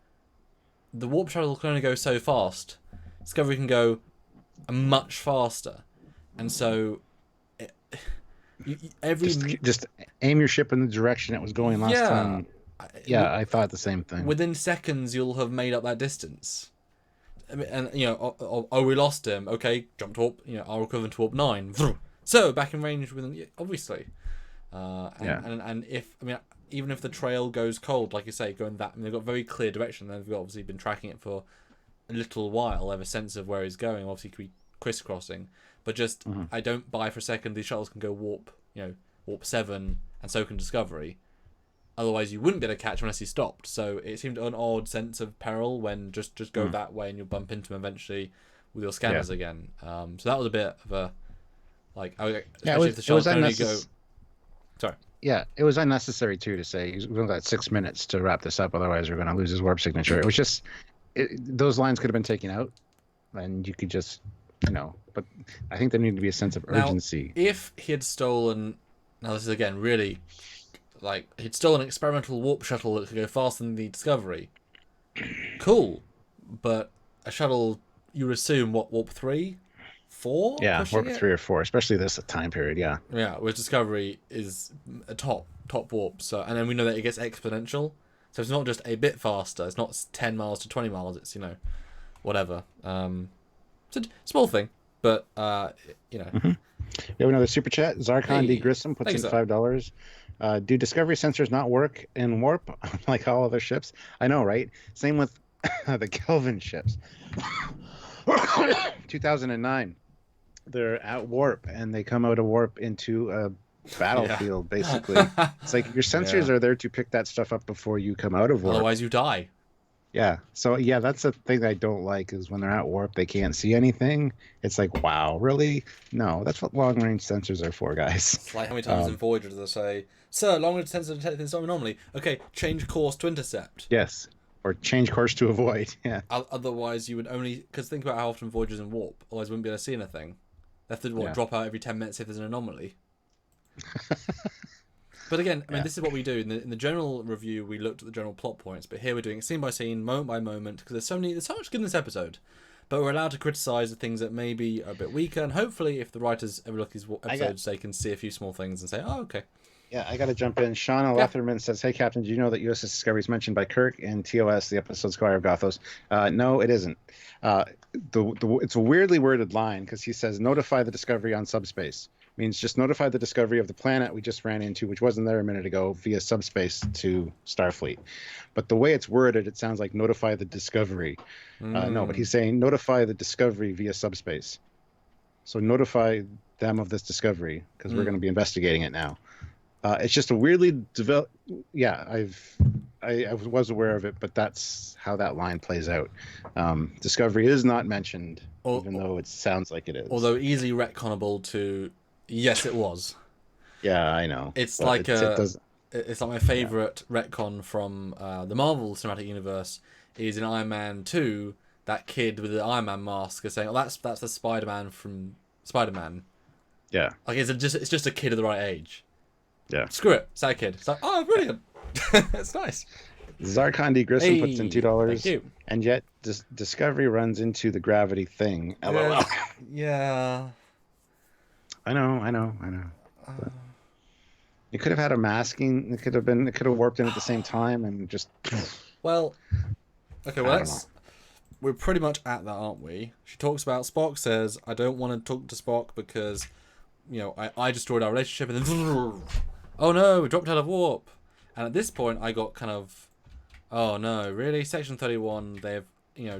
[SPEAKER 1] the warp shuttle can only go so fast. Discovery can go much faster, and so
[SPEAKER 2] just aim your ship in the direction it was going last time. Yeah, I thought the same thing.
[SPEAKER 1] Within seconds, you'll have made up that distance. I mean, and we lost him. Okay, jumped warp. Our equivalent to warp 9. So back in range within, obviously. And even if the trail goes cold, like you say, going that, they've got very clear direction. They've obviously been tracking it for a little while. They have a sense of where he's going. Obviously, could be crisscrossing, but just I don't buy for a second these shuttles can go warp 7, and so can Discovery. Otherwise, you wouldn't be able to catch him unless he stopped. So it seemed an odd sense of peril when just go that way and you'll bump into him eventually with your scanners again. So that was a bit of a especially if the shuttle can only go. Sorry.
[SPEAKER 2] Yeah, it was unnecessary too to say we've only got 6 minutes to wrap this up. Otherwise, we're going to lose his warp signature. It was just those lines could have been taken out, and you could just But I think there needed to be a sense of urgency.
[SPEAKER 1] Now, if he had stolen, this is again really. He'd stolen an experimental warp shuttle that could go faster than the Discovery. Cool. But a shuttle, you would assume, warp 3? 4
[SPEAKER 2] Yeah,
[SPEAKER 1] pushing
[SPEAKER 2] warp
[SPEAKER 1] it.
[SPEAKER 2] 3 or 4, especially this time period. Yeah.
[SPEAKER 1] Yeah, whereas Discovery is a top warp. So, and then we know that it gets exponential. So it's not just a bit faster. It's not 10 miles to 20 miles. It's, whatever. It's a small thing, but
[SPEAKER 2] We have another super chat. Zarkon D.
[SPEAKER 1] Hey,
[SPEAKER 2] Grissom puts
[SPEAKER 1] thanks,
[SPEAKER 2] in
[SPEAKER 1] sir.
[SPEAKER 2] $5. Do Discovery sensors not work in warp like all other ships? I know, right? Same with the Kelvin ships. 2009. They're at warp and they come out of warp into a battlefield, basically. It's like your sensors
[SPEAKER 1] Yeah.
[SPEAKER 2] are there to pick that stuff up before you come out of warp.
[SPEAKER 1] Otherwise, you die.
[SPEAKER 2] Yeah. So yeah, that's the thing I don't like is when they're at warp, they can't see anything. It's like, wow, really? No, that's what long range sensors are for, guys.
[SPEAKER 1] It's like how many times in Voyager do they say, "Sir, long range sensor detecting some anomaly. Okay, change course to intercept."
[SPEAKER 2] Yes. Or change course to avoid. Yeah.
[SPEAKER 1] Otherwise, you would only because think about how often Voyager's in warp. Otherwise, wouldn't be able to see anything. They have to drop out every 10 minutes if there's an anomaly. But again, I mean, this is what we do in the general review. We looked at the general plot points, but here we're doing it scene by scene, moment by moment, because there's so much good in this episode. But we're allowed to criticize the things that maybe are a bit weaker, and hopefully, if the writers ever look at these episodes, they can see a few small things and say, "Oh, okay."
[SPEAKER 2] Yeah, I got to jump in. Shauna Letherman says, "Hey, Captain, do you know that USS Discovery is mentioned by Kirk in TOS, the episode Squire of Gothos?" No, it isn't. It's a weirdly worded line because he says, "Notify the Discovery on subspace." Means just notify the Discovery of the planet we just ran into, which wasn't there a minute ago, via subspace to Starfleet. But the way it's worded, it sounds like notify the Discovery. No, but he's saying notify the Discovery via subspace. So notify them of this discovery because we're going to be investigating it now. It's just a weirdly developed. Yeah, I was aware of it, but that's how that line plays out. Discovery is not mentioned, even though it sounds like it is.
[SPEAKER 1] Although easily retconnable to, yes, it was.
[SPEAKER 2] Yeah, I know.
[SPEAKER 1] It's like it's like my favorite retcon from the Marvel Cinematic Universe is in Iron Man 2. That kid with the Iron Man mask is saying, "Oh, that's the Spider-Man from Spider-Man."
[SPEAKER 2] Yeah,
[SPEAKER 1] like it's just a kid of the right age.
[SPEAKER 2] Yeah.
[SPEAKER 1] Screw it, it's that kid. It's like, oh, brilliant. It's nice.
[SPEAKER 2] Zarkon D. Grissom puts in $2.
[SPEAKER 1] Thank you.
[SPEAKER 2] And yet Discovery runs into the gravity thing. LOL.
[SPEAKER 1] Yeah.
[SPEAKER 2] I know. But you could have had a masking. It could have warped in at the same time and just.
[SPEAKER 1] Well, okay. Well, we're pretty much at that, aren't we? She talks about Spock. Says, "I don't want to talk to Spock because, I destroyed our relationship." And then, oh no, we dropped out of warp. And at this point, I got kind of, oh no, really? Section 31, they're,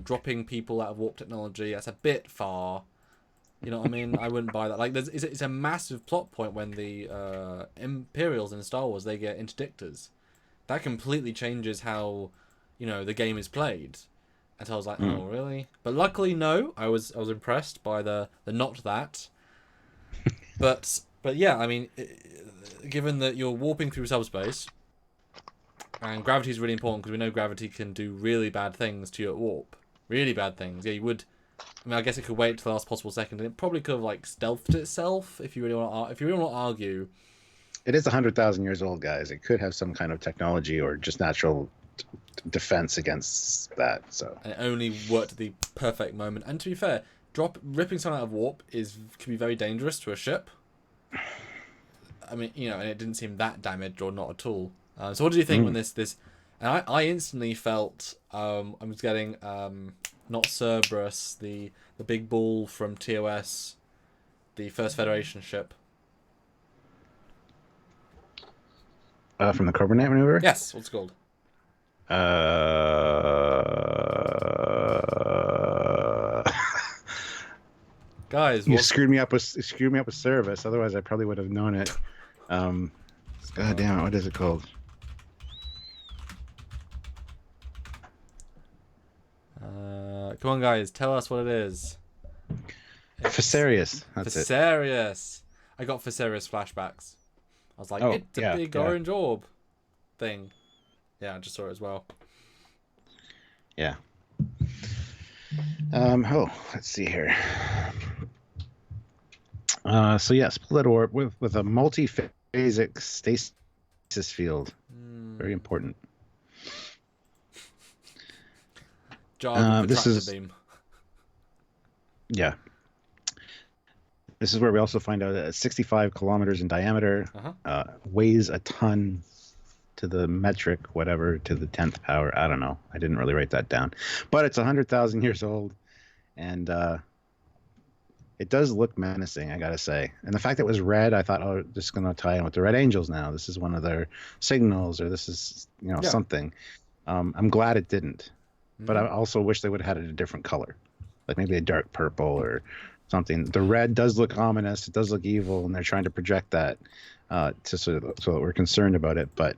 [SPEAKER 1] dropping people out of warp technology. That's a bit far. You know what I mean? I wouldn't buy that. Like, it's a massive plot point when the Imperials in Star Wars, they get interdictors. That completely changes how, the game is played. And so I was like, oh, really? But luckily, no. I was impressed by the not that. But yeah, I mean, given that you're warping through subspace, and gravity is really important because we know gravity can do really bad things to you at warp. Really bad things. Yeah, you would. I mean, I guess it could wait to the last possible second, and it probably could have stealthed itself if you really want to argue.
[SPEAKER 2] It is 100,000 years old, guys. It could have some kind of technology or just natural defense against that. So. And
[SPEAKER 1] it only worked at the perfect moment. And to be fair, ripping someone out of warp can be very dangerous to a ship. I mean, and it didn't seem that damaged or not at all. So what did you think when this? And I instantly felt I was getting not Cerberus, the big ball from TOS, the First Federation ship.
[SPEAKER 2] From the Cobra-Knight maneuver?
[SPEAKER 1] Yes, what's it called? Guys,
[SPEAKER 2] you screwed me up with Cerberus. Otherwise, I probably would have known it. God damn it! What is it called?
[SPEAKER 1] Come on, guys, tell us what it is.
[SPEAKER 2] Fisarius. That's
[SPEAKER 1] Fisarius. I got Fisarius flashbacks. I was like, it's a big orange orb thing. Yeah, I just saw it as well.
[SPEAKER 2] Yeah. Let's see here. So yeah, split orb with a multi-phasic stasis field. Very important.
[SPEAKER 1] This is beam.
[SPEAKER 2] Yeah. This is where we also find out that it's 65 kilometers in diameter,
[SPEAKER 1] Uh-huh.
[SPEAKER 2] weighs a ton to the metric, whatever, to the 10th power. I don't know. I didn't really write that down. But it's 100,000 years old, and it does look menacing, I gotta say. And the fact that it was red, I thought, oh, this is going to tie in with the Red Angels now. This is one of their signals, or this is,
[SPEAKER 1] Yeah.
[SPEAKER 2] something. I'm glad it didn't. But I
[SPEAKER 1] Mhm.
[SPEAKER 2] also wish they would have had it a different color, like maybe a dark purple or something. The red does look ominous. It does look evil, and they're trying to project that so that we're concerned about it. But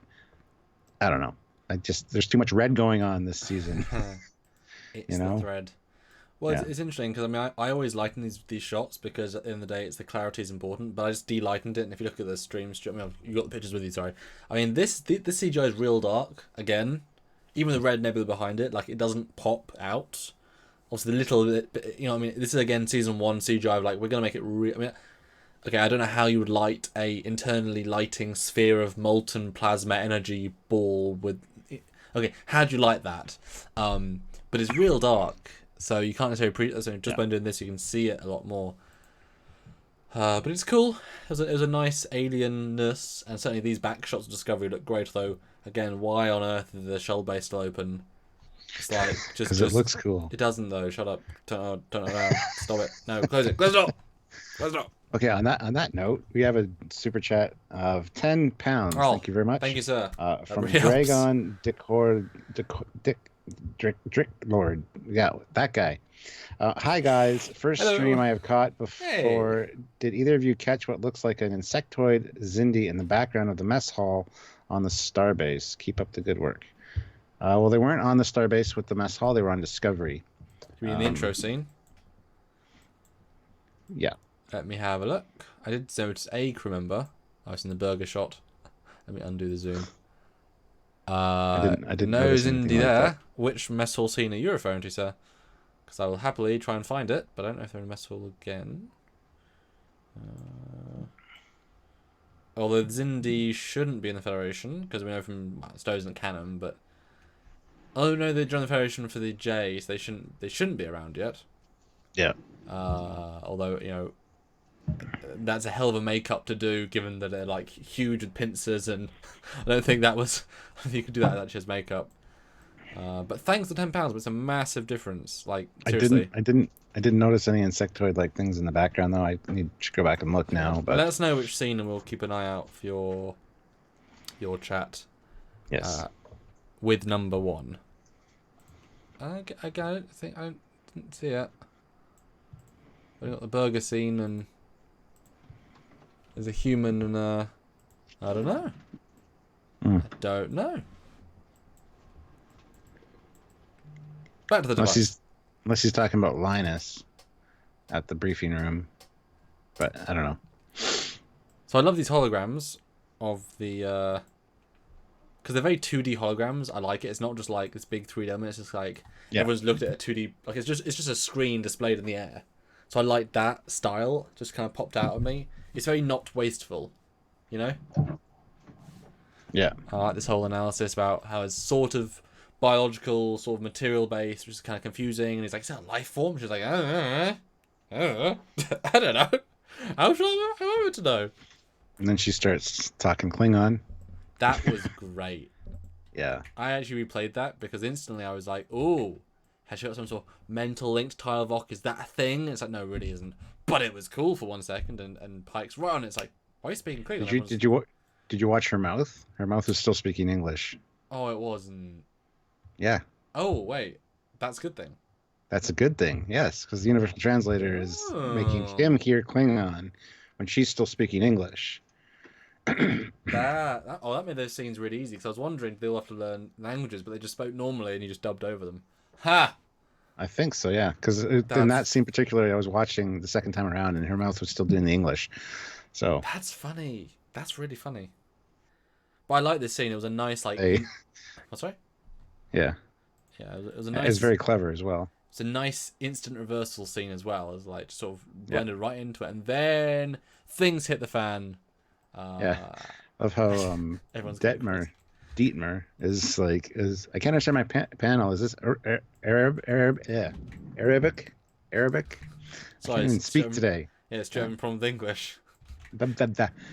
[SPEAKER 2] I don't know. There's too much red going on this season.
[SPEAKER 1] It's the thread. Well,
[SPEAKER 2] Yeah.
[SPEAKER 1] it's interesting because I mean I always lighten these shots because at the end of the day it's the clarity is important. But I just de-lightened it, and if you look at the stream, I mean, you got the pictures with you. Sorry, I mean this CGI is real dark again. Even the red nebula behind it, like it doesn't pop out. Also, the little bit, I mean, this is again season 1 CGI. Like we're gonna make it real. I mean, okay, I don't know how you would light a internally lighting sphere of molten plasma energy ball with. Okay, how do you light that? But it's real dark, so you can't necessarily so just by doing this you can see it a lot more. But it's cool. It was a nice alienness, and certainly these back shots of Discovery look great. Though again, why on earth is the shell bay still open? It's like
[SPEAKER 2] Because it looks cool.
[SPEAKER 1] It doesn't though. Shut up. Turn it around. Stop it. No, close it. Close it up. Close it up.
[SPEAKER 2] Okay, on that note, we have a super chat of £10.
[SPEAKER 1] Oh,
[SPEAKER 2] Thank you very much.
[SPEAKER 1] Thank you, sir.
[SPEAKER 2] From
[SPEAKER 1] really helps.
[SPEAKER 2] Dragon Drick Lord. Yeah, that guy. Hi guys, first
[SPEAKER 1] Hello.
[SPEAKER 2] stream I have caught before.
[SPEAKER 1] Hey.
[SPEAKER 2] Did either of you catch what looks like an insectoid Zindi in the background of the mess hall on the starbase? Keep up the good work. Well, they weren't on the starbase with the mess hall. They were on Discovery.
[SPEAKER 1] You mean the intro scene?
[SPEAKER 2] Yeah.
[SPEAKER 1] Let me have a look. I did notice a crew member. I was in the burger shot. Let me undo the zoom.
[SPEAKER 2] I didn't
[SPEAKER 1] no
[SPEAKER 2] notice
[SPEAKER 1] Zindi
[SPEAKER 2] anything like
[SPEAKER 1] there.
[SPEAKER 2] that.
[SPEAKER 1] Which mess hall scene are you referring to, sir? Because I will happily try and find it, but I don't know if they're in mess hall again. Although Zindi shouldn't be in the Federation, because we know from Stowe isn't canon, but oh no, they joined the Federation for the J, so they shouldn't be around yet.
[SPEAKER 2] Yeah.
[SPEAKER 1] Although that's a hell of a makeup to do, given that they're like huge with pincers, and I don't think that was you could do that actually as makeup. But thanks to £10, but it's a massive difference. Like seriously,
[SPEAKER 2] I didn't notice any insectoid like things in the background though. I need to go back and look now. But
[SPEAKER 1] let us know which scene, and we'll keep an eye out for your chat.
[SPEAKER 2] yes,
[SPEAKER 1] with number 1. I don't think I didn't see it. We got the burger scene, and there's a human, and I don't know. I don't know. Back to the device.
[SPEAKER 2] Unless he's talking about Linus at the briefing room, but I don't know.
[SPEAKER 1] So I love these holograms of the because they're very 2D holograms. I like it. It's not just like this big 3D element. It's just like everyone's looked at a 2D, like it's just a screen displayed in the air. So I like that style. Just kind of popped out at me. It's very not wasteful, you know.
[SPEAKER 2] Yeah.
[SPEAKER 1] I like this whole analysis about how it's sort of biological, sort of material based, which is kind of confusing. And he's like, "Is that a life form?" She's like, I don't know. I don't know. How should I meant to know?
[SPEAKER 2] And then she starts talking Klingon.
[SPEAKER 1] That was great.
[SPEAKER 2] Yeah.
[SPEAKER 1] I actually replayed that because instantly I was like, "Ooh, has she got some sort of mental link to Tyler? Is that a thing?" It's like, no, it really isn't. But it was cool for 1 second, and Pike's right on it. It's like, why are you speaking Klingon?
[SPEAKER 2] Did you watch her mouth? Her mouth is still speaking English.
[SPEAKER 1] Oh, it wasn't.
[SPEAKER 2] Yeah.
[SPEAKER 1] Oh, wait. That's a good thing.
[SPEAKER 2] That a good thing, yes, because the universal translator is making him hear Klingon when she's still speaking English.
[SPEAKER 1] That made those scenes really easy, because I was wondering if they'll have to learn languages, but they just spoke normally and you just dubbed over them. Ha!
[SPEAKER 2] I think so, yeah, because in that scene particularly, I was watching the second time around and her mouth was still doing the English. So
[SPEAKER 1] that's funny. That's really funny. But I like this scene. It was a nice like. Oh, sorry.
[SPEAKER 2] Yeah.
[SPEAKER 1] Yeah, it was a nice.
[SPEAKER 2] It's very clever as well.
[SPEAKER 1] It's a nice instant reversal scene as well, as like sort of blended right into it, and then things hit the fan.
[SPEAKER 2] Yeah, of how Dietmar is like I can't understand my panel. Is this Arabic? I can't even speak today.
[SPEAKER 1] Yeah, it's German problem with English.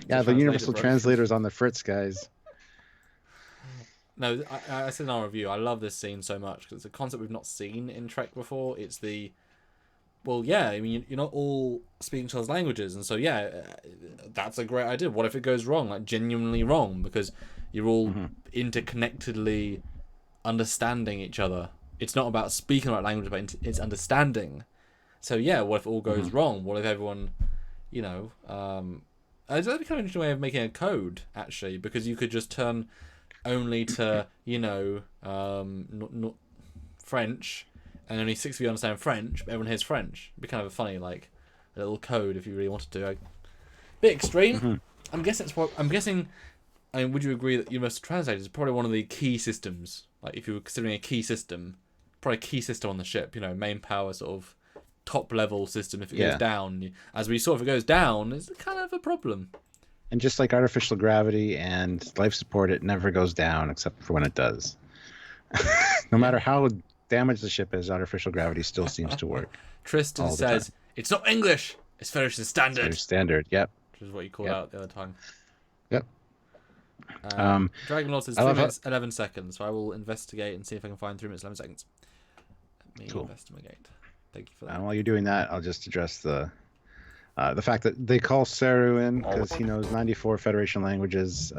[SPEAKER 2] Yeah, the universal translator's on the fritz, guys.
[SPEAKER 1] No, I said in our review, I love this scene so much because it's a concept we've not seen in Trek before. It's the, well, yeah, I mean, you're not all speaking each other's languages, and so yeah, that's a great idea. What if it goes wrong, like genuinely wrong, because you're all interconnectedly understanding each other. It's not about speaking the right language, but it's understanding. So yeah, what if it all goes wrong? What if everyone, you know, it's a kind of interesting way of making a code actually, because you could just turn only to, you know, not French, and only 6 of you understand French, but everyone hears French. It'd be kind of a funny, like, a little code if you really wanted to. Bit extreme. I'm guessing it's what I'm guessing. I mean, would you agree that Universal Translator is probably one of the key systems? Like, if you were considering a key system, probably a key system on the ship. You know, main power sort of top level system. If it goes down, as we saw, if it goes down, it's kind of a problem.
[SPEAKER 2] And just like artificial gravity and life support, it never goes down except for when it does. No matter how damaged the ship is, artificial gravity still seems to work.
[SPEAKER 1] Tristan says, it's not English, it's Federation Standard.
[SPEAKER 2] It's standard, yep.
[SPEAKER 1] Which is what you called out the other time.
[SPEAKER 2] Yep.
[SPEAKER 1] Dragon Lord says 3 minutes 11 seconds, so I will investigate and see if I can find 3 minutes 11 seconds. Let me investigate. Thank you for that.
[SPEAKER 2] And while you're doing that, I'll just address the fact that they call Saru in because he knows 94 Federation languages,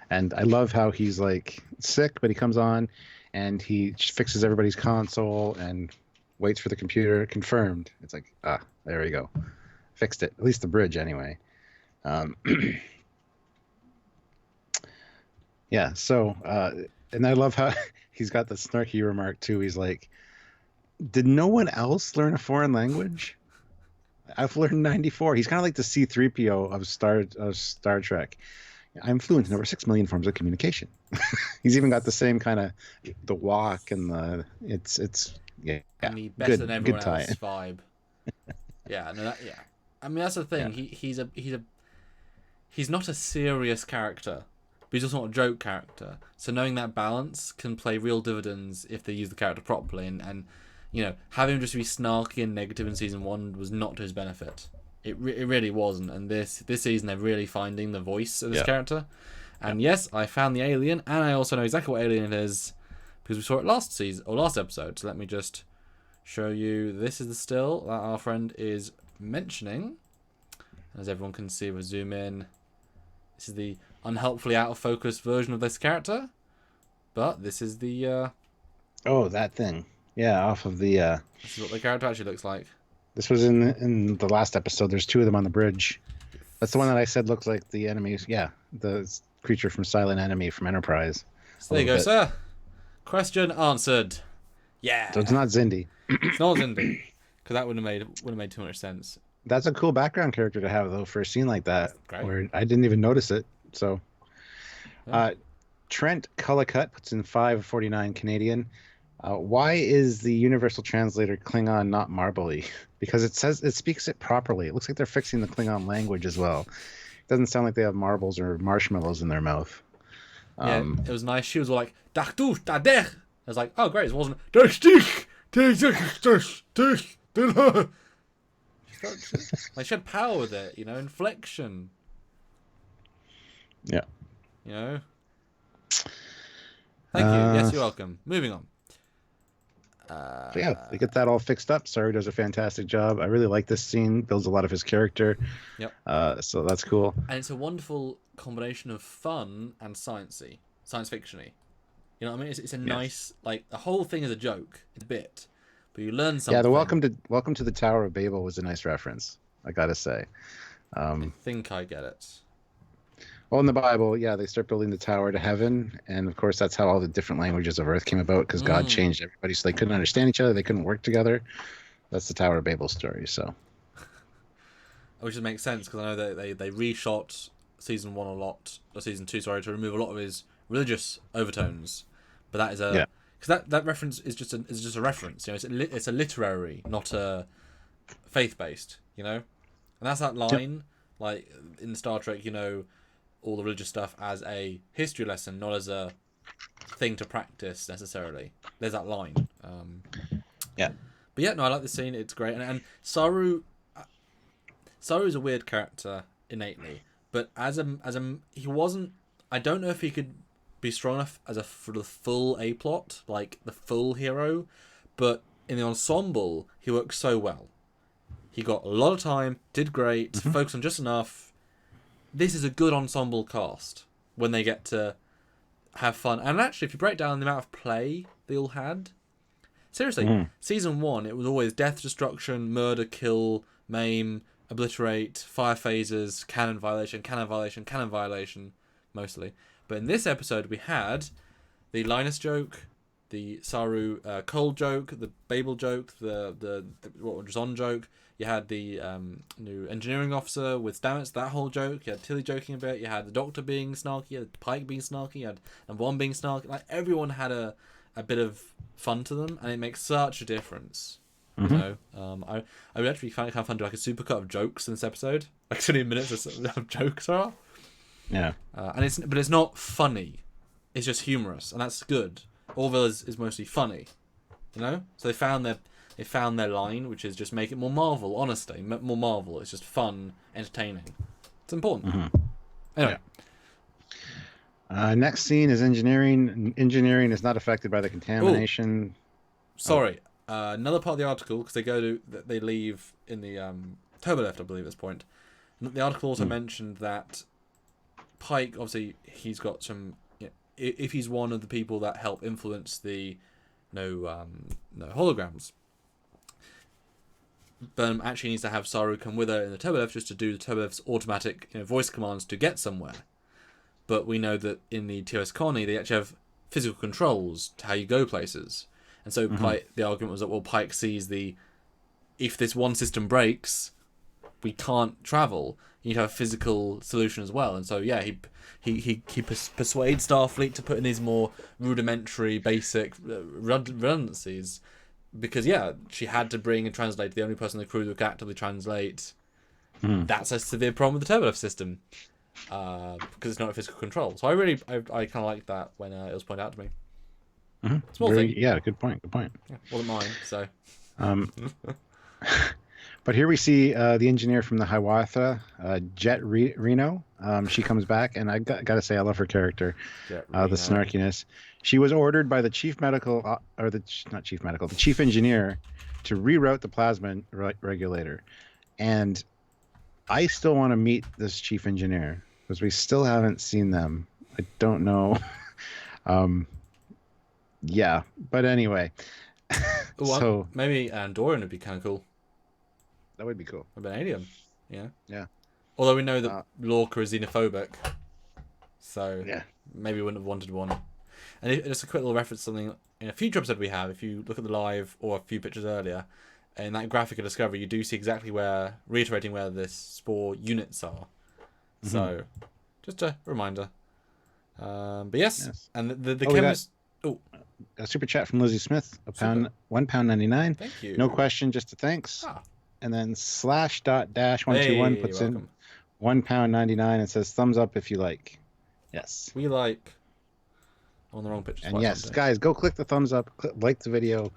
[SPEAKER 2] and I love how he's like sick, but he comes on and he fixes everybody's console and waits for the computer. Confirmed. It's like, there we go, fixed it. At least the bridge, anyway. Yeah. So, and I love how he's got the snarky remark too. He's like, "Did no one else learn a foreign language? I've learned 94. He's kind of like the C-3PO of Star Trek. I'm fluent in over 6 million forms of communication. He's even got the same kind of the walk and the it's
[SPEAKER 1] and the better than everyone else vibe. I mean, that's the thing. Yeah. He's not a serious character, but he's also not a joke character. So knowing that balance can play real dividends if they use the character properly. And you know, having him just be snarky and negative in season 1 was not to his benefit. It really wasn't. And this season they're really finding the voice of this character. And yes, I found the alien, and I also know exactly what alien it is because we saw it last season or last episode. So let me just show you. This is the still that our friend is mentioning. As everyone can see, we'll zoom in. This is the unhelpfully out of focus version of this character, but this is the
[SPEAKER 2] that thing. Yeah, off of the.
[SPEAKER 1] This is what the character actually looks like.
[SPEAKER 2] This was in the last episode. There's 2 of them on the bridge. That's the one that I said looks like the enemies. Yeah, the creature from Silent Enemy from Enterprise.
[SPEAKER 1] So there you go, sir. Question answered. Yeah.
[SPEAKER 2] So it's not Xindi.
[SPEAKER 1] It's not Xindi, because that wouldn't have made too much sense.
[SPEAKER 2] That's a cool background character to have though for a scene like that,
[SPEAKER 1] great.
[SPEAKER 2] Where I didn't even notice it. So, Trent Cullicut puts in 5.49 Canadian. Why is the Universal Translator Klingon not marbly? Because it speaks it properly. It looks like they're fixing the Klingon language as well. It doesn't sound like they have marbles or marshmallows in their mouth.
[SPEAKER 1] It was nice. She was all like, "Dach du, da dech." I was like, "Oh, great!" It wasn't. Like she had power with it, you know, inflection.
[SPEAKER 2] Yeah.
[SPEAKER 1] You know. Thank you. Yes, you're welcome. Moving on.
[SPEAKER 2] They get that all fixed up. Saru does a fantastic job. I really like this scene. Builds a lot of his character.
[SPEAKER 1] Yep.
[SPEAKER 2] So that's cool.
[SPEAKER 1] And it's a wonderful combination of fun and science fiction-y. You know what I mean? It's a nice, like, the whole thing is a joke. It's a bit. But you learn something.
[SPEAKER 2] Yeah, the Welcome to the Tower of Babel was a nice reference, I gotta say.
[SPEAKER 1] I think I get it.
[SPEAKER 2] Well, in the Bible, they start building the tower to heaven, and of course that's how all the different languages of Earth came about, because God changed everybody so they couldn't understand each other, they couldn't work together. That's the Tower of Babel story. So,
[SPEAKER 1] which makes sense because I know that they reshot season 1 a lot, or season 2, sorry, to remove a lot of his religious overtones. But that is because that reference is just a reference. You know, it's a literary, not a faith-based. You know, and that's that line, like in Star Trek. You know, all the religious stuff as a history lesson, not as a thing to practice necessarily. There's that line.
[SPEAKER 2] Yeah.
[SPEAKER 1] But yeah, no, I like the scene. It's great, and Saru Saru's a weird character innately, but he wasn't. I don't know if he could be strong enough for the full A plot, like the full hero, but in the ensemble he worked so well. He got a lot of time, did great, focused on just enough. This is a good ensemble cast when they get to have fun. And actually, if you break down the amount of play they all had, seriously, season 1, it was always death, destruction, murder, kill, maim, obliterate, fire phases, cannon violation, mostly. But in this episode, we had the Linus joke, the Saru Cole joke, the Babel joke, the what was on joke. You had the new engineering officer with Stamets, that whole joke. You had Tilly joking a bit. You had the Doctor being snarky. You had Pike being snarky. You had number 1 being snarky. Like, everyone had a bit of fun to them, and it makes such a difference. You know, I would actually find it kind of fun to do like a supercut of jokes in this episode, like 20 minutes of jokes are.
[SPEAKER 2] Yeah.
[SPEAKER 1] And it's not funny. It's just humorous, and that's good. Orville is mostly funny, you know. So they found their line, which is just make it more Marvel. Honestly, more Marvel. It's just fun, entertaining. It's important. Anyway.
[SPEAKER 2] Yeah. Next scene is engineering. Engineering is not affected by the contamination.
[SPEAKER 1] Ooh. Sorry. Another part of the article, because they leave in the turbolift, I believe, at this point. The article also mentioned that Pike, obviously, he's got some. You know, if he's one of the people that help influence the no holograms, Burnham actually needs to have Saru come with her in the turbolift just to do the turbolift's automatic voice commands to get somewhere. But we know that in the TOS colony, they actually have physical controls to how you go places. And so Pike, the argument was that, well, Pike sees if this one system breaks, we can't travel. You need to have a physical solution as well. And so, yeah, he persuades Starfleet to put in these more rudimentary, basic redundancies. Because, yeah, she had to bring a translator, the only person in the crew that could actively translate. That's a severe problem with the turbolift system. Because it's not a physical control. So I kind of liked that when it was pointed out to me. Small thing.
[SPEAKER 2] Yeah, good point.
[SPEAKER 1] Yeah, wasn't mine, so.
[SPEAKER 2] But here we see the engineer from the Hiawatha, Jet Reno. She comes back, and I got to say, I love her character, the snarkiness. She was ordered by the chief engineer to reroute the plasma regulator. And I still want to meet this chief engineer because we still haven't seen them. I don't know. Yeah, but anyway.
[SPEAKER 1] So maybe Andorian would be kind of cool.
[SPEAKER 2] That would be cool.
[SPEAKER 1] Or Vanadium, yeah.
[SPEAKER 2] Yeah.
[SPEAKER 1] Although we know that Lorca is xenophobic, so
[SPEAKER 2] yeah,
[SPEAKER 1] maybe we wouldn't have wanted one. And just a quick little reference to something in a future episode we have. If you look at the live or a few pictures earlier, in that graphic of Discovery, you do see exactly reiterating where the spore units are. So, just a reminder. But yes. And the chemist.
[SPEAKER 2] A super chat from Lizzie Smith, £1.99.
[SPEAKER 1] Thank you.
[SPEAKER 2] No question, just a thanks. And then /.-121 puts in £1.99 and says thumbs up if you like. Yes.
[SPEAKER 1] We like on the wrong picture.
[SPEAKER 2] And yes, guys, go click the thumbs up, like the video.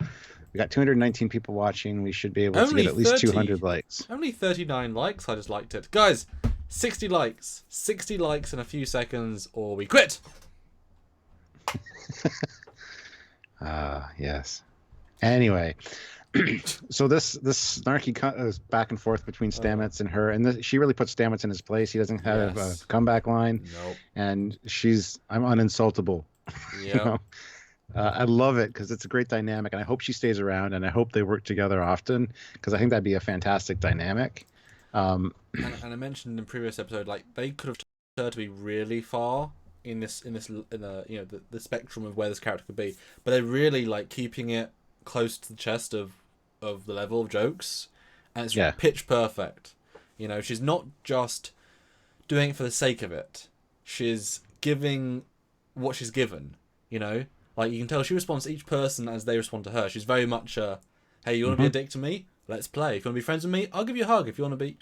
[SPEAKER 2] We got 219 people watching. We should be able to get at least 200 likes.
[SPEAKER 1] Only 39 likes. I just liked it. Guys, 60 likes. 60 likes in a few seconds or we quit.
[SPEAKER 2] Yes. Anyway, so this snarky back and forth between Stamets and her, and she really puts Stamets in his place. He doesn't have a comeback line.
[SPEAKER 1] Nope.
[SPEAKER 2] And I'm uninsultable.
[SPEAKER 1] Yeah.
[SPEAKER 2] I love it because it's a great dynamic, and I hope she stays around, and I hope they work together often because I think that'd be a fantastic dynamic.
[SPEAKER 1] And I mentioned in the previous episode, like they could have turned her to be really far in the spectrum of where this character could be, but they're really like keeping it close to the chest of the level of jokes, and it's pitch perfect. You know, she's not just doing it for the sake of it. She's giving what she's given. You know, like you can tell she responds to each person as they respond to her. She's very much hey, you want to be a dick to me? Let's play. If you want to be friends with me, I'll give you a hug. If you want to be,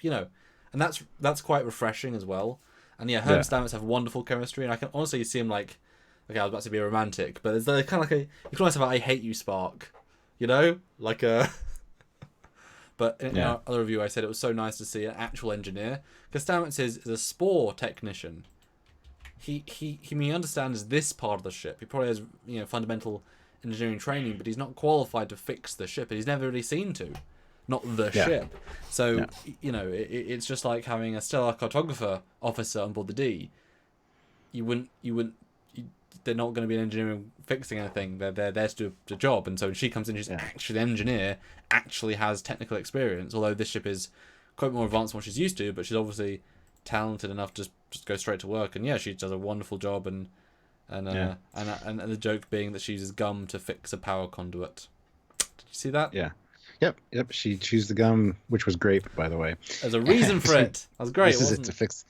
[SPEAKER 1] and that's quite refreshing as well. And her and Stamets have wonderful chemistry, and I can honestly see him like, okay, I was about to be a romantic, but there's kind of like you can almost have I hate you spark, like a But in our other review, I said it was so nice to see an actual engineer, because Stamets is a spore technician. He understands this part of the ship. He probably has fundamental engineering training, but he's not qualified to fix the ship, and he's never really seen to. Not the ship. So, it's just like having a stellar cartographer officer on board the D. They're not going to be an engineer fixing anything. They're there to do the job. And so when she comes in, she's actually an engineer, actually has technical experience, although this ship is quite more advanced than what she's used to, but she's obviously talented enough to just go straight to work. And she does a wonderful job. And the joke being that she uses gum to fix a power conduit. Did you see that?
[SPEAKER 2] Yeah. Yep. She used the gum, which was grape, by the way.
[SPEAKER 1] There's a reason for it. That was great.
[SPEAKER 2] This is it to fix.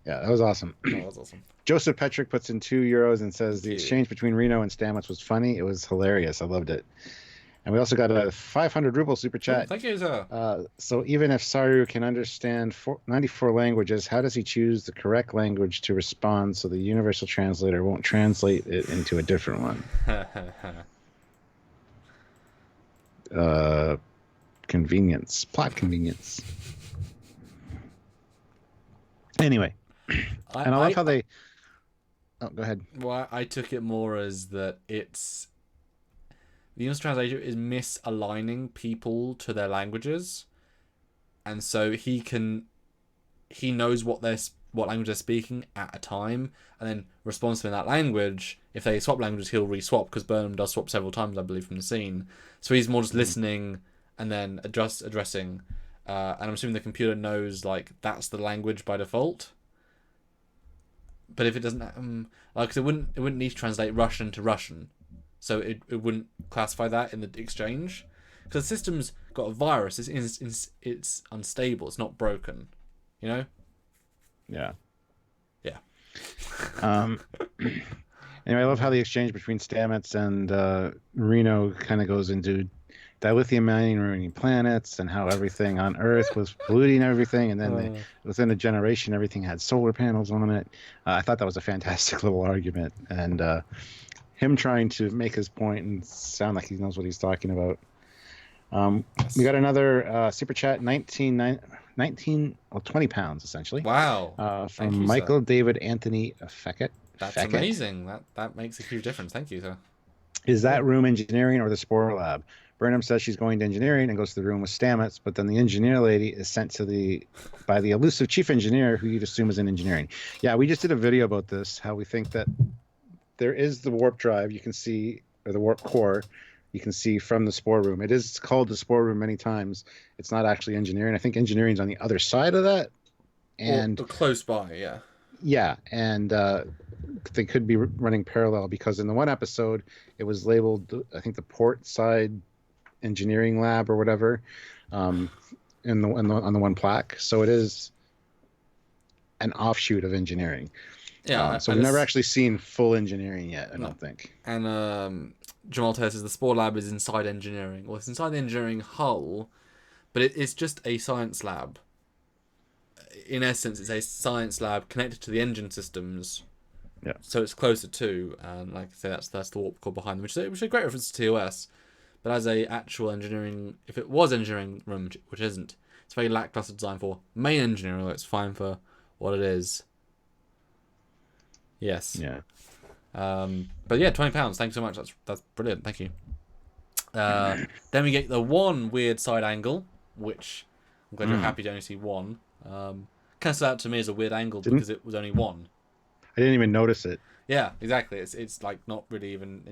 [SPEAKER 2] Yeah, that was awesome.
[SPEAKER 1] That was awesome.
[SPEAKER 2] Joseph Petrick puts in €2 and says the exchange between Reno and Stamets was funny. It was hilarious. I loved it. And we also got a 500 ruble super chat.
[SPEAKER 1] Oh, thank you, sir.
[SPEAKER 2] So even if Saru can understand 94 languages, how does he choose the correct language to respond so the universal translator won't translate it into a different one? Convenience. Plot convenience. Anyway. I love how they... Oh, go ahead.
[SPEAKER 1] Well, I took it more as that it's... The English translator is misaligning people to their languages. And so he knows what language they're speaking at a time, and then responds to them in that language. If they swap languages, he'll re-swap, because Burnham does swap several times, I believe, from the scene. So he's more just listening and then addressing. And I'm assuming the computer knows, that's the language by default. But if it doesn't, because it wouldn't need to translate Russian to Russian, so it wouldn't classify that in the exchange, because the system's got a virus. It's unstable. It's not broken, Yeah.
[SPEAKER 2] Yeah. Anyway, I love how the exchange between Stamets and Reno kind of goes into dilithium mining ruining planets, and how everything on Earth was polluting everything, and then within a generation everything had solar panels on it. I thought that was a fantastic little argument, and him trying to make his point and sound like he knows what he's talking about. We got another super chat, 20 pounds essentially.
[SPEAKER 1] Wow.
[SPEAKER 2] From you, Michael David Anthony Feckett.
[SPEAKER 1] That's amazing. That makes a huge difference. Thank you, sir.
[SPEAKER 2] Is that room engineering or the Spore Lab? Burnham says she's going to engineering and goes to the room with Stamets, but then the engineer lady is sent by the elusive chief engineer, who you'd assume is in engineering. Yeah, we just did a video about this, how we think that there is the warp drive you can see, or the warp core you can see from the Spore room. It is called the Spore room many times. It's not actually engineering. I think engineering's on the other side of that. And
[SPEAKER 1] or close by, yeah.
[SPEAKER 2] Yeah, and they could be running parallel, because in the one episode it was labeled, I think, the port side engineering lab or whatever, on the one plaque. So it is an offshoot of engineering. Yeah. So we've never actually seen full engineering yet, I don't think.
[SPEAKER 1] And Jamal says the Spore Lab is inside engineering. Well, it's inside the engineering hull, but it's just a science lab. In essence, it's a science lab connected to the engine systems.
[SPEAKER 2] Yeah.
[SPEAKER 1] So it's closer to, and like I say, that's the warp core behind them, which is a great reference to TOS. But as a actual engineering, if it was engineering room, which isn't, it's very lackluster design for main engineering, although it's fine for what it is. Yes.
[SPEAKER 2] Yeah.
[SPEAKER 1] But yeah, £20. Thanks so much. That's brilliant. Thank you. Then we get the one weird side angle, which I'm glad you're happy to only see one. Kind of stood out to me as a weird angle because it was only one.
[SPEAKER 2] I didn't even notice it.
[SPEAKER 1] Yeah, exactly. It's like not really even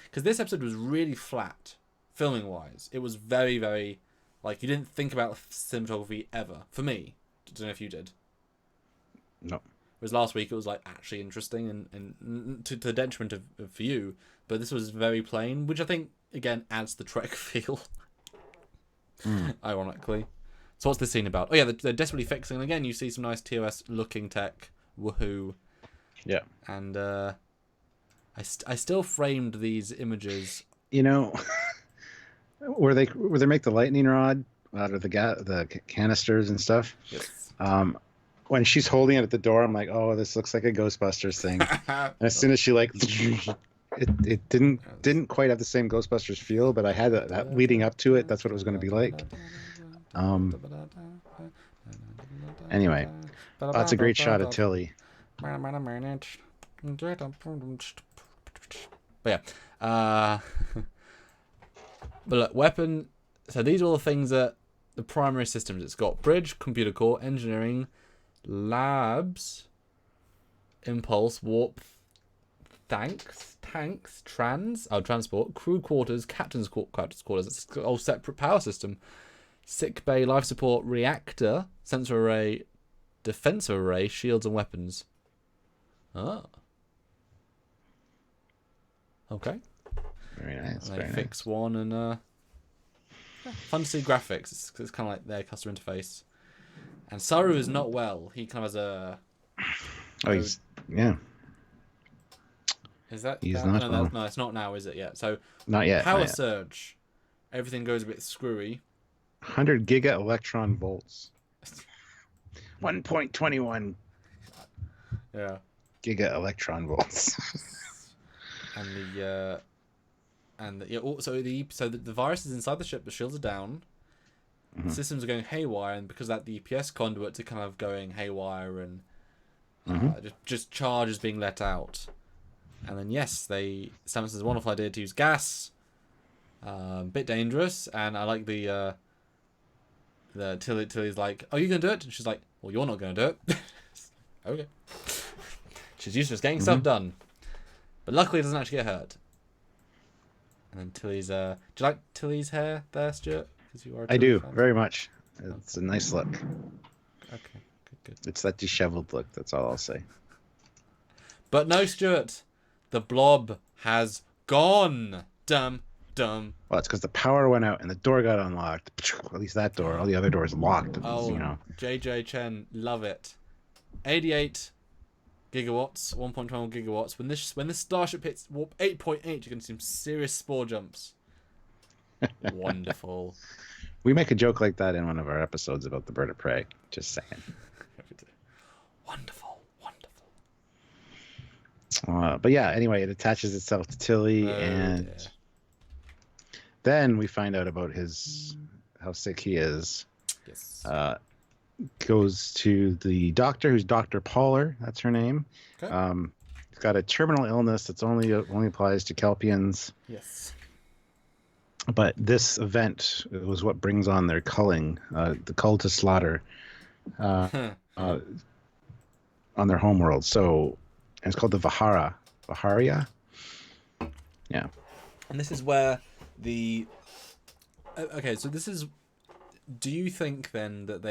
[SPEAKER 1] because this episode was really flat, filming wise. It was very, very you didn't think about cinematography ever. For me, I don't know if you did.
[SPEAKER 2] No.
[SPEAKER 1] Whereas last week it was actually interesting and to the detriment for you, but this was very plain, which I think again adds the Trek feel. Ironically. So what's this scene about? Oh yeah, they're desperately fixing. And again, you see some nice TOS looking tech. Woohoo!
[SPEAKER 2] Yeah.
[SPEAKER 1] And I still framed these images.
[SPEAKER 2] Where they make the lightning rod out of the canisters and stuff.
[SPEAKER 1] Yes.
[SPEAKER 2] When she's holding it at the door, I'm like, oh, this looks like a Ghostbusters thing. And as soon as she It didn't quite have the same Ghostbusters feel, but I had that leading up to it. That's what it was going to be like. Anyway, that's a great shot of Tilly.
[SPEAKER 1] But yeah, but look, weapon. So these are all the things that the primary systems. It's got bridge, computer core, engineering, labs, impulse, warp, tanks, transport, crew quarters, captain's quarters. It's a whole separate power system. Sick bay, life support, reactor, sensor array, defensive array, shields and weapons. Ah. Okay.
[SPEAKER 2] Very nice.
[SPEAKER 1] And they fix one and fun to see graphics. It's kind of like their customer interface. And Saru is not well. He kind of has a.
[SPEAKER 2] Oh, he's yeah.
[SPEAKER 1] Is that?
[SPEAKER 2] He's not well.
[SPEAKER 1] No, it's not now, is it yet? So
[SPEAKER 2] not yet.
[SPEAKER 1] Power
[SPEAKER 2] not yet.
[SPEAKER 1] surge. Everything goes a bit screwy.
[SPEAKER 2] 100 giga electron volts. 1.21.
[SPEAKER 1] Yeah.
[SPEAKER 2] Giga electron volts.
[SPEAKER 1] So the virus is inside the ship. The shields are down.
[SPEAKER 2] Mm-hmm.
[SPEAKER 1] The systems are going haywire, and because of that, the EPS conduits are kind of going haywire, and just charge is being let out. And then Samus has a wonderful idea to use gas. Bit dangerous, and I like the Tilly's like, "Oh, you gonna do it?" And she's like, "Well, you're not gonna do it." Okay. She's used to just getting stuff done, but luckily it doesn't actually get hurt. And then Tilly's do you like Tilly's hair there, Stuart? Because you are.
[SPEAKER 2] I do very much. It's a nice look.
[SPEAKER 1] Okay, good.
[SPEAKER 2] It's that disheveled look. That's all I'll say.
[SPEAKER 1] But no, Stuart, the blob has gone. Dumb.
[SPEAKER 2] Well, it's because the power went out and the door got unlocked. At least that door. All the other doors locked.
[SPEAKER 1] Oh, JJ Chen, love it. 88 gigawatts, 1.12 gigawatts. When this starship hits warp 8.8, you're going to see some serious spore jumps. Wonderful.
[SPEAKER 2] We make a joke like that in one of our episodes about the bird of prey. Just saying.
[SPEAKER 1] Wonderful.
[SPEAKER 2] But yeah, anyway, it attaches itself to Tilly, then we find out about how sick he is.
[SPEAKER 1] Yes.
[SPEAKER 2] Goes to the doctor, who's Dr. Poller. That's her name.
[SPEAKER 1] Okay.
[SPEAKER 2] He's got a terminal illness that's only applies to Kelpians.
[SPEAKER 1] Yes.
[SPEAKER 2] But this event was what brings on their culling, the cull to slaughter, on their homeworld. So it's called the Vaharia. Yeah.
[SPEAKER 1] And this is where so this is. Do you think then that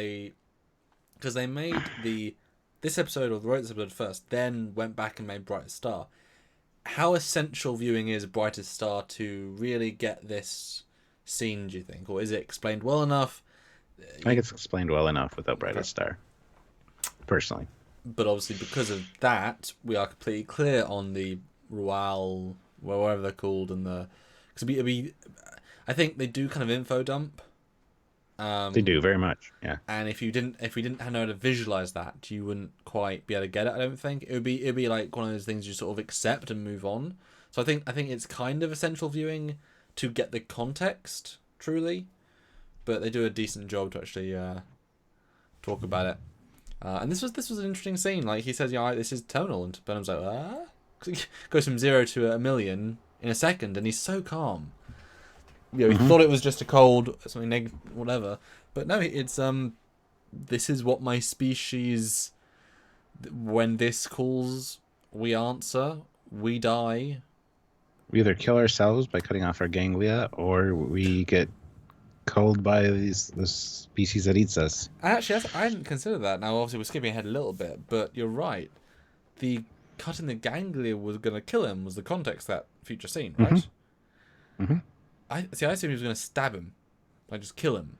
[SPEAKER 1] because they made this episode, or wrote this episode first, then went back and made Brightest Star? How essential viewing is Brightest Star to really get this scene, do you think? Or is it explained well enough?
[SPEAKER 2] I think it's explained well enough without Brightest Star, personally.
[SPEAKER 1] But obviously, because of that, we are completely clear on the Rual, whatever they're called, and because I think they do kind of info dump.
[SPEAKER 2] They do very much, yeah.
[SPEAKER 1] And if we didn't know how to visualize that, you wouldn't quite be able to get it. I don't think it'd be like one of those things you sort of accept and move on. So I think it's kind of essential viewing to get the context truly, but they do a decent job to actually talk about it. And this was an interesting scene. Like he says, "Yeah, this is tonal," and Burnham's like, "Ah," he goes from 0 to 1,000,000 in a second, and he's so calm. You know, he thought it was just a cold, something whatever, but no, it's this is what my species. When this calls, we answer. We die.
[SPEAKER 2] We either kill ourselves by cutting off our ganglia, or we get culled by this species that eats us.
[SPEAKER 1] Actually, I hadn't considered that. Now, obviously, we're skipping ahead a little bit, but you're right. The cutting the ganglia was going to kill him was the context of that future scene, right?
[SPEAKER 2] Mm-hmm.
[SPEAKER 1] I assumed he was going to stab him, like just kill him.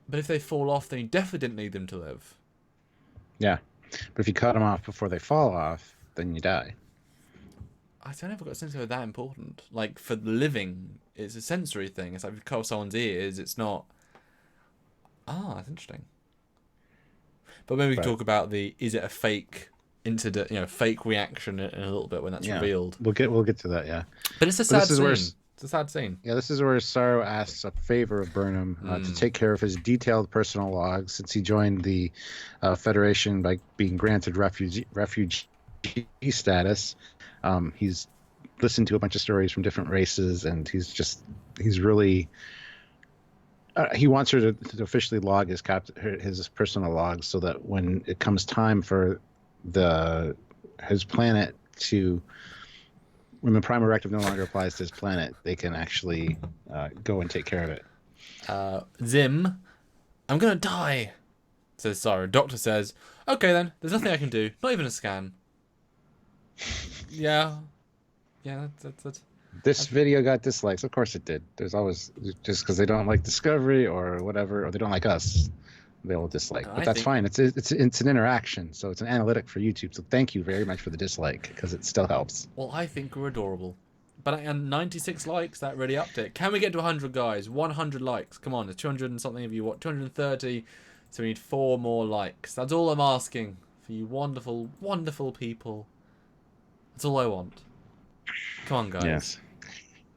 [SPEAKER 1] But if they fall off, then you definitely didn't need them to live.
[SPEAKER 2] Yeah, but if you cut them off before they fall off, then you die.
[SPEAKER 1] I never got a sense of that important. Like for the living, it's a sensory thing. It's like if you cut off someone's ears, it's not. That's interesting. But maybe we can talk about is it a fake incident, fake reaction in a little bit when that's revealed.
[SPEAKER 2] We'll get to that. Yeah,
[SPEAKER 1] but it's a sad scene. It's a sad scene.
[SPEAKER 2] Yeah, this is where Sorrow asks a favor of Burnham to take care of his detailed personal logs since he joined the Federation by being granted refugee status. He's listened to a bunch of stories from different races, and he's really he wants her to officially log his personal logs so that when it comes time for his planet when the Prime Directive no longer applies to his planet, they can actually go and take care of it.
[SPEAKER 1] Zim, I'm gonna die, says Sarah. Doctor says, okay then, there's nothing I can do, not even a scan. Yeah, that's
[SPEAKER 2] This video got dislikes. Of course it did. There's always, just because they don't like Discovery or whatever, or they don't like us, they will dislike. But that's fine. It's an interaction, so it's an analytic for YouTube. So thank you very much for the dislike, because it still helps.
[SPEAKER 1] Well, I think we're adorable. But 96 likes, that really upped it. Can we get to 100, guys? 100 likes. Come on, there's 200 and something of you. 230. So we need 4 more likes. That's all I'm asking for you wonderful, wonderful people. That's all I want. Come on, guys.
[SPEAKER 2] Yes.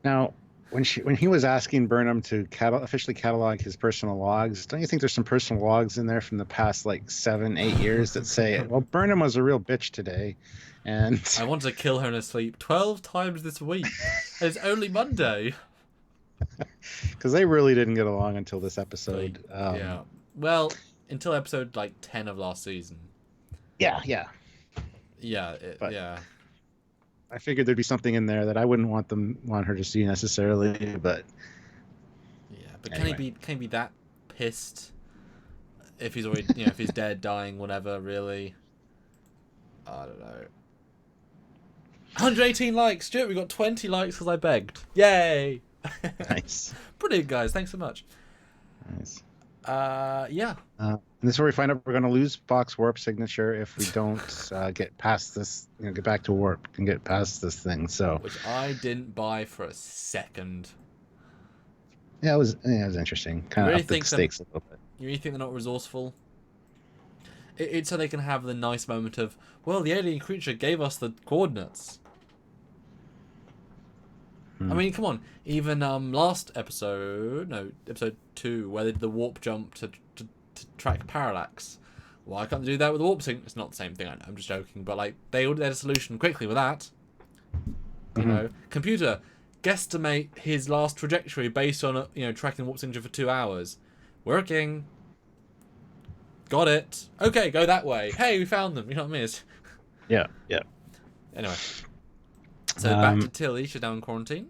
[SPEAKER 2] Now, when he was asking Burnham to officially catalog his personal logs, don't you think there's some personal logs in there from the past 7-8 years that say, well, Burnham was a real bitch today, and
[SPEAKER 1] I wanted to kill her in her sleep 12 times this week. And it's only Monday.
[SPEAKER 2] Because they really didn't get along until this episode.
[SPEAKER 1] Yeah. Well, until episode 10 of last season.
[SPEAKER 2] Yeah.
[SPEAKER 1] Yeah.
[SPEAKER 2] Yeah. I figured there'd be something in there that I wouldn't want her to see necessarily, but
[SPEAKER 1] yeah. But
[SPEAKER 2] anyway.
[SPEAKER 1] Can he be that pissed if he's already if he's dead, dying, whatever? Really, I don't know. 118 likes, Stuart. We got 20 likes because I begged. Yay!
[SPEAKER 2] Nice.
[SPEAKER 1] Brilliant, guys. Thanks so much.
[SPEAKER 2] Nice.
[SPEAKER 1] Yeah.
[SPEAKER 2] And this is where we find out we're going to lose Spock's warp signature if we don't get past this, get back to warp and get past this thing. So,
[SPEAKER 1] which I didn't buy for a second.
[SPEAKER 2] Yeah, it was interesting. Kind of upped the stakes a little bit.
[SPEAKER 1] You really think they're not resourceful? It's so they can have the nice moment of, well, the alien creature gave us the coordinates. I mean, come on. Even last episode 2, where they did the warp jump to track parallax. Why can't they do that with the warp sync? It's not the same thing. I know, I'm just joking. But they had a solution quickly with that. You know, computer, guesstimate his last trajectory based on tracking the warp signature for 2 hours. Working. Got it. Okay, go that way. Hey, we found them. You know what I mean?
[SPEAKER 2] Yeah.
[SPEAKER 1] Anyway. So back to Tilly. She's now in quarantine.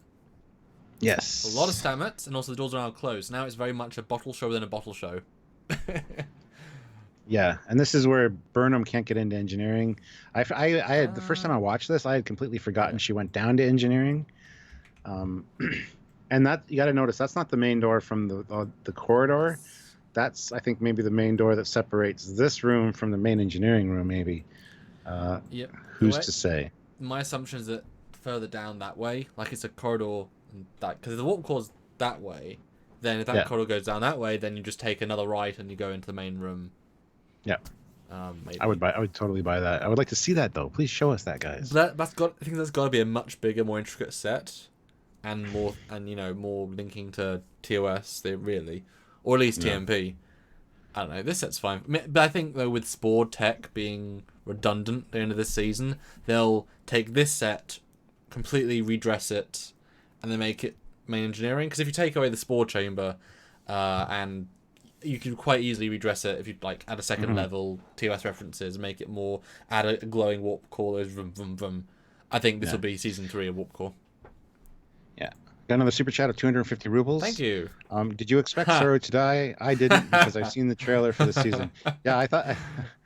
[SPEAKER 2] Yes.
[SPEAKER 1] A lot of stamets, and also the doors are now closed. Now it's very much a bottle show within a bottle show.
[SPEAKER 2] Yeah, and this is where Burnham can't get into engineering. I had the first time I watched this, I had completely forgotten she went down to engineering. And that, you got to notice, that's not the main door from the corridor. That's, I think, maybe the main door that separates this room from the main engineering room, maybe.
[SPEAKER 1] Yep.
[SPEAKER 2] Who's to say?
[SPEAKER 1] My assumption is that further down that way, it's a corridor, because if the warp core's that way, then if that corridor goes down that way, then you just take another right and you go into the main room.
[SPEAKER 2] Yeah.
[SPEAKER 1] Maybe.
[SPEAKER 2] I would totally buy that. I would like to see that though. Please show us that, guys.
[SPEAKER 1] I think that's got to be a much bigger, more intricate set, and more linking to TOS. Or at least TMP. I don't know. This set's fine, but I think though with Spore Tech being redundant at the end of this season, they'll take this set, completely redress it, and then make it main engineering. Because if you take away the Spore Chamber, and you can quite easily redress it if you add a second level TOS references, make it more, add a glowing warp core, those vroom vroom vroom. I think this will be season 3 of Warp Core.
[SPEAKER 2] Yeah. Got another super chat of 250 rubles.
[SPEAKER 1] Thank you.
[SPEAKER 2] Did you expect Zoro to die? I didn't, because I've seen the trailer for the season. Yeah, I thought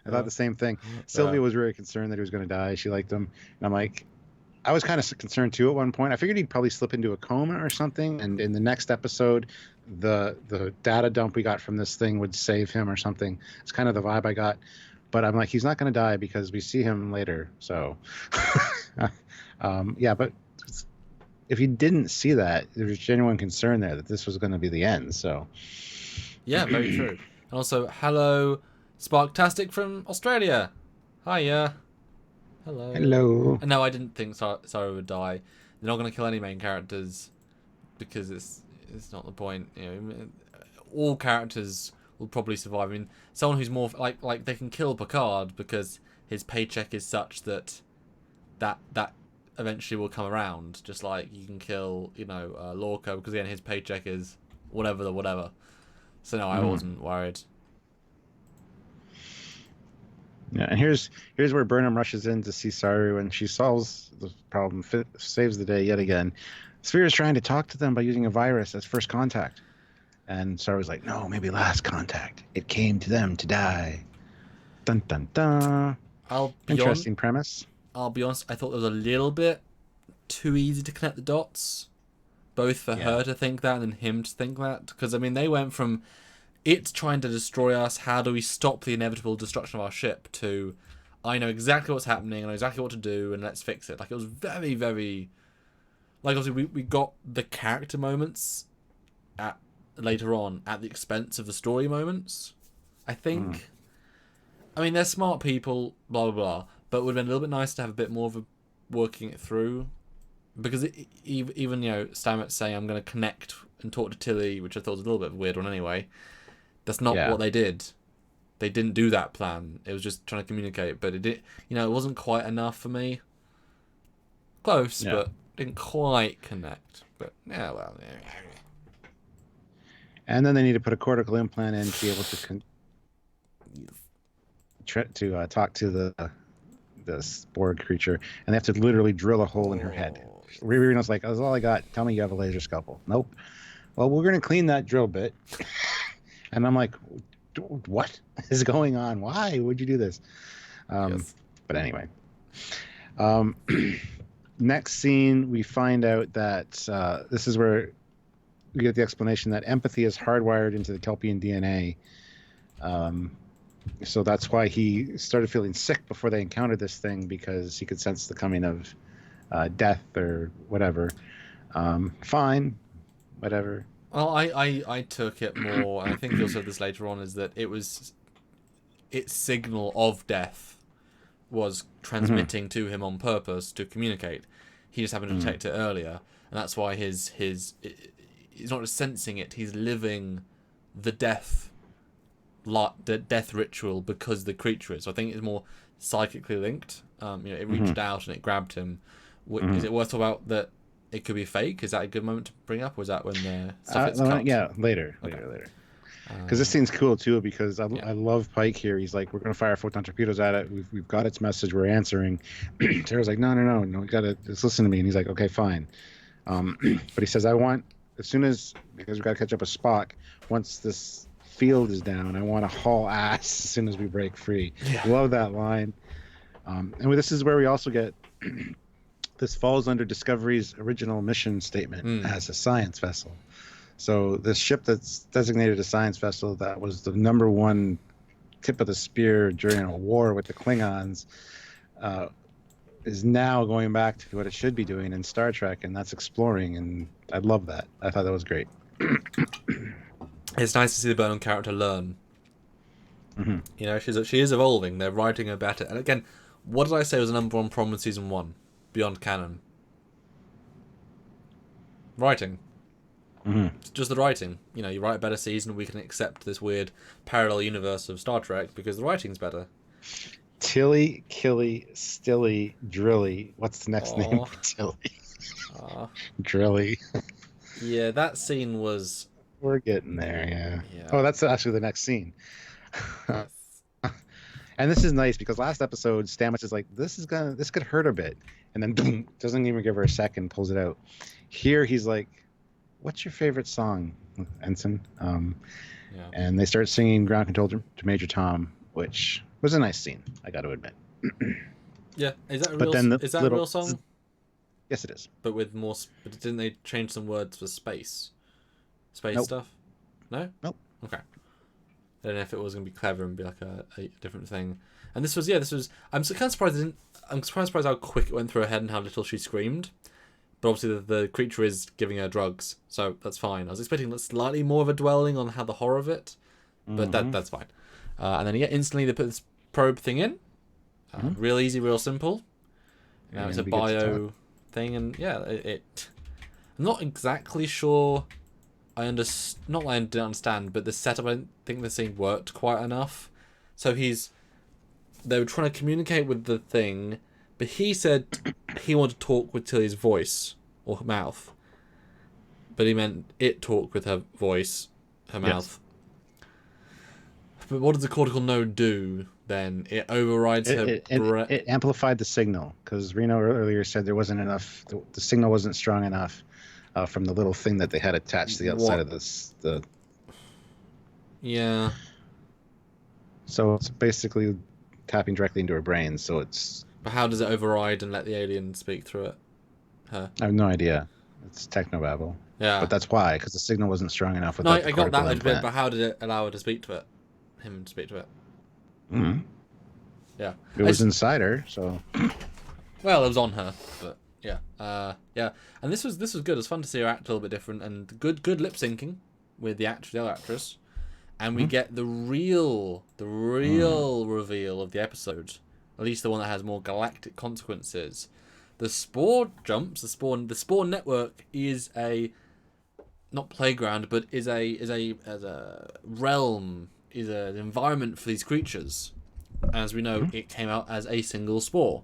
[SPEAKER 2] the same thing. Sylvia was very concerned that he was going to die. She liked him, and I'm like, I was kind of concerned too at one point. I figured he'd probably slip into a coma or something, and in the next episode, the data dump we got from this thing would save him or something. It's kind of the vibe I got, but I'm like, he's not going to die because we see him later. So, yeah, but if you didn't see that, there was genuine concern there that this was going to be the end. So,
[SPEAKER 1] yeah, very true. And also, hello, Sparktastic from Australia. Hiya. Hello.
[SPEAKER 2] Hello.
[SPEAKER 1] And no, I didn't think Sarah would die. They're not going to kill any main characters because it's not the point. You know, all characters will probably survive. I mean, someone who's more like they can kill Picard because his paycheck is such that eventually will come around. Just like you can kill, Lorca because again his paycheck is whatever the whatever. So no, I wasn't worried.
[SPEAKER 2] Yeah, and here's where Burnham rushes in to see Saru, and she solves the problem, saves the day yet again. Sphere is trying to talk to them by using a virus as first contact, and Saru's like, "No, maybe last contact. It came to them to die." Dun dun dun. Interesting premise.
[SPEAKER 1] I'll be honest. I thought it was a little bit too easy to connect the dots, both for her to think that and then him to think that. Because I mean, they went from it's trying to destroy us. How do we stop the inevitable destruction of our ship? To I know exactly what's happening. I know exactly what to do, and let's fix it. Like it was very, very. Like obviously we got the character moments later on at the expense of the story moments. I think. I mean, they're smart people, blah blah blah. But it would have been a little bit nice to have a bit more of a working it through, because even Stamets saying I'm going to connect and talk to Tilly, which I thought was a little bit of a weird one anyway. That's not what they did. They didn't do that plan. It was just trying to communicate, but it did. It wasn't quite enough for me. Close, but didn't quite connect. But yeah, well. Yeah.
[SPEAKER 2] And then they need to put a cortical implant in to be able to talk to the Borg creature, and they have to literally drill a hole in her head. Reno's like, "That's all I got. Tell me you have a laser scalpel." Nope. Well, we're going to clean that drill bit. And I'm like, what is going on? Why would you do this? But anyway. Next scene, we find out that this is where we get the explanation that empathy is hardwired into the Kelpian DNA. So that's why he started feeling sick before they encountered this thing, because he could sense the coming of death or whatever. Fine, whatever.
[SPEAKER 1] Well, I took it more, and I think you'll say this later on, is that its signal of death was transmitting to him on purpose to communicate. He just happened to detect it earlier, and that's why he's not just sensing it; he's living the death ritual because the creature is. So I think it's more psychically linked. It reached out and it grabbed him. Is it worth talking about that? It could be fake. Is that a good moment to bring up? Or is that when the stuff gets cut?
[SPEAKER 2] Yeah, later. Because this scene's cool too, because I love Pike here. He's like, we're going to fire photon torpedoes at it. We've got its message. We're answering. Sarah's like, no, you got to just listen to me. And he's like, okay, fine. But he says, because we got to catch up with Spock, once this field is down, I want to haul ass as soon as we break free. Yeah. Love that line. And this is where we also get... This falls under Discovery's original mission statement as a science vessel. So this ship that's designated a science vessel, that was the number one tip of the spear during a war with the Klingons, is now going back to what it should be doing in Star Trek, and that's exploring, and I love that. I thought that was great.
[SPEAKER 1] It's nice to see the Burnham character learn. She is evolving. They're writing her better. And again, what did I say was the number one problem in season 1? Beyond canon. Writing. It's just the writing. You write a better season, we can accept this weird parallel universe of Star Trek because the writing's better.
[SPEAKER 2] Tilly, Killy, Stilly, Drilly. What's the next name for Tilly? Drilly.
[SPEAKER 1] Yeah, that scene was...
[SPEAKER 2] We're getting there, yeah. Oh, that's actually the next scene. And this is nice because last episode, Stamets is like, this could hurt a bit. And then boom, doesn't even give her a second, pulls it out. Here he's like, what's your favorite song, Ensign? And they start singing Ground Control to Major Tom, which was a nice scene, I got to admit.
[SPEAKER 1] Yeah, is that a real song?
[SPEAKER 2] Yes, it is.
[SPEAKER 1] But with more... But didn't they change some words for space?
[SPEAKER 2] Nope.
[SPEAKER 1] Stuff? No?
[SPEAKER 2] Nope.
[SPEAKER 1] Okay. I don't know if it was going to be clever and be like a different thing. And this was... I'm kind of surprised I'm surprised how quick it went through her head and how little she screamed. But obviously the creature is giving her drugs, so that's fine. I was expecting slightly more of a dwelling on how the horror of it, but that's fine. And then instantly they put this probe thing in. Real easy, real simple. Now it's
[SPEAKER 2] And
[SPEAKER 1] a
[SPEAKER 2] we get to
[SPEAKER 1] bio
[SPEAKER 2] talk.
[SPEAKER 1] thing, and yeah, I'm not exactly sure. Not that I didn't understand, but the setup, I don't think the scene worked quite enough. So they were trying to communicate with the thing, but he said he wanted to talk with Tilly's voice or her mouth, but he meant it talk with her voice, her mouth. But what does the cortical node do then? It overrides her
[SPEAKER 2] It amplified the signal because Reno earlier said there wasn't enough. The signal wasn't strong enough from the little thing that they had attached to the outside of this.
[SPEAKER 1] Yeah.
[SPEAKER 2] So it's basically tapping directly into her brain. So it's.
[SPEAKER 1] But how does it override and let the alien speak through it? Her.
[SPEAKER 2] I have no idea. It's technobabble.
[SPEAKER 1] Yeah.
[SPEAKER 2] But that's why, because the signal wasn't strong enough.
[SPEAKER 1] No, I got that a bit, but how did it allow her to speak to it? Him to speak to it?
[SPEAKER 2] Mm-hmm.
[SPEAKER 1] Yeah.
[SPEAKER 2] It was inside her, so.
[SPEAKER 1] Well, it was on her, but yeah, yeah. And this was good. It was fun to see her act a little bit different, and good lip syncing with the other actress, and we get the real reveal of the episode, at least the one that has more galactic consequences. The spore jumps, the spawn network is a not playground, but is a realm, is an environment for these creatures. As we know, it came out as a single spore.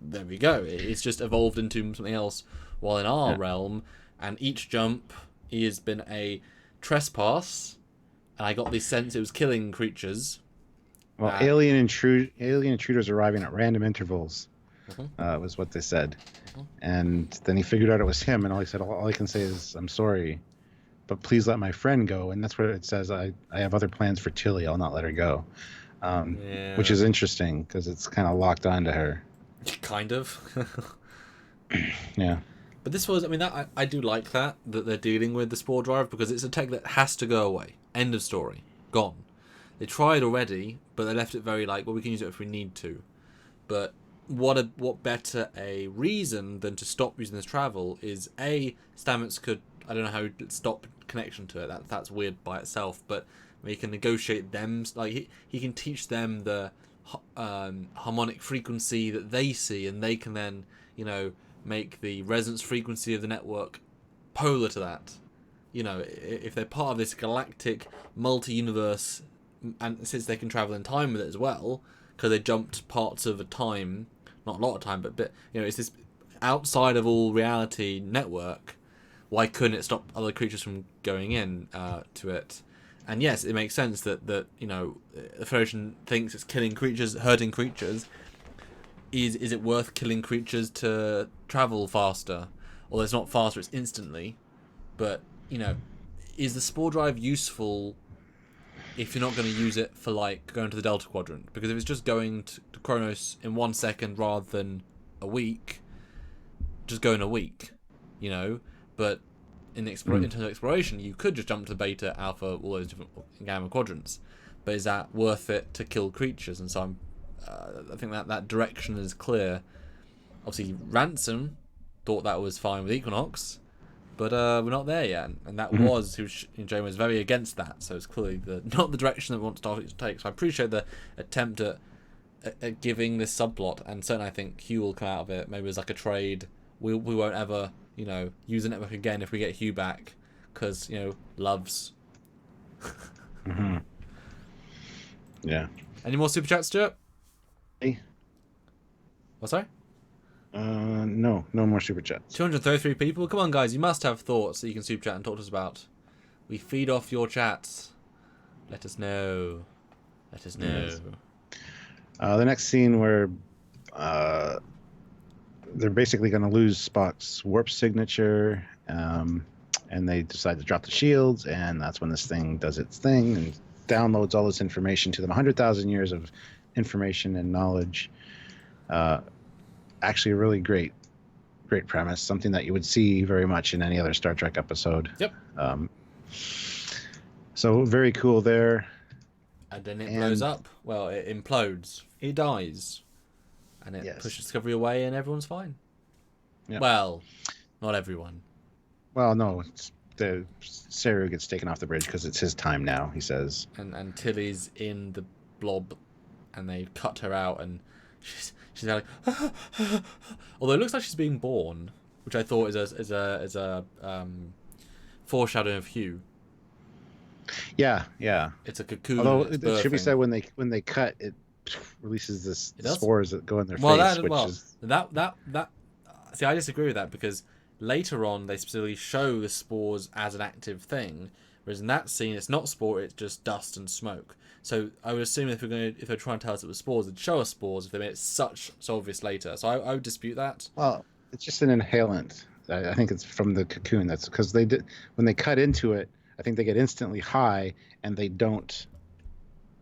[SPEAKER 1] There we go. It's just evolved into something else while in our realm, and each jump has been a trespass, and I got the sense it was killing creatures.
[SPEAKER 2] Well, alien intruders arriving at random intervals was what they said. And then he figured out it was him, and all he can say is, "I'm sorry, but please let my friend go." And that's what it says. I have other plans for Tilly. I'll not let her go. Which is interesting because it's kind of locked onto her.
[SPEAKER 1] Kind of.
[SPEAKER 2] Yeah.
[SPEAKER 1] But this was, I mean, that I do like that they're dealing with the spore drive, because it's a tech that has to go away. End of story. Gone. They tried already, but they left it very like, well, we can use it if we need to. But what better a reason than to stop using this travel is Stamets could, I don't know how he'd stop connection to it. That's weird by itself, but he can negotiate them, like he can teach them the harmonic frequency that they see, and they can then, make the resonance frequency of the network polar to that. If they're part of this galactic multi-universe, and since they can travel in time with it as well, because they jumped parts of a time, not a lot of time, but it's this outside of all reality network. Why couldn't it stop other creatures from going in to it? And yes, it makes sense that the Federation thinks it's killing creatures, hurting creatures. Is it worth killing creatures to travel faster? Or it's not faster, it's instantly. But, is the spore drive useful if you're not going to use it for, going to the Delta Quadrant? Because if it's just going to Kronos in 1 second rather than a week, just go in a week, But in terms of exploration, you could just jump to Beta, Alpha, all those different Gamma quadrants. But is that worth it to kill creatures? And so I think that direction is clear. Obviously, Ransom thought that was fine with Equinox, but we're not there yet. And that was Jane was very against that. So it's clearly not the direction that we want Starfleet to take. So I appreciate the attempt at giving this subplot, and certainly I think Hugh will come out of it. Maybe it's like a trade. We won't ever use the network again if we get Hugh back, because loves.
[SPEAKER 2] Yeah.
[SPEAKER 1] Any more super chats, Stuart?
[SPEAKER 2] Hey.
[SPEAKER 1] What, sorry?
[SPEAKER 2] No more super chats.
[SPEAKER 1] 233 people. Come on, guys, you must have thoughts that you can super chat and talk to us about. We feed off your chats. Let us know. Yes.
[SPEAKER 2] The next scene where they're basically going to lose Spock's warp signature, and they decide to drop the shields, and that's when this thing does its thing and downloads all this information to them. 100,000 years of information and knowledge. Actually, a really great premise, something that you would see very much in any other Star Trek episode.
[SPEAKER 1] Yep.
[SPEAKER 2] So very cool there.
[SPEAKER 1] And then it blows up. Well, it implodes. It dies. And it pushes Discovery away, and everyone's fine. Yep. Well, not everyone.
[SPEAKER 2] Well, no. The Saru gets taken off the bridge because it's his time now, he says.
[SPEAKER 1] And Tilly's in the blob, and they cut her out, and she's she's like, although it looks like she's being born, which I thought is a foreshadowing of Hugh.
[SPEAKER 2] Yeah.
[SPEAKER 1] It's a cocoon.
[SPEAKER 2] Although
[SPEAKER 1] It's
[SPEAKER 2] it should be
[SPEAKER 1] birthing.
[SPEAKER 2] said when they cut it releases this
[SPEAKER 1] It does?
[SPEAKER 2] spores that go in their face,
[SPEAKER 1] that see, I disagree with that, because later on they specifically show the spores as an active thing, whereas in that scene it's not spore, it's just dust and smoke. So I would assume if they're trying to tell us it was spores, they'd show us spores if they made it so obvious later. So I would dispute that.
[SPEAKER 2] well, it's just an inhalant. I think it's from the cocoon. That's because they did when they cut into it. I think they get instantly high and they don't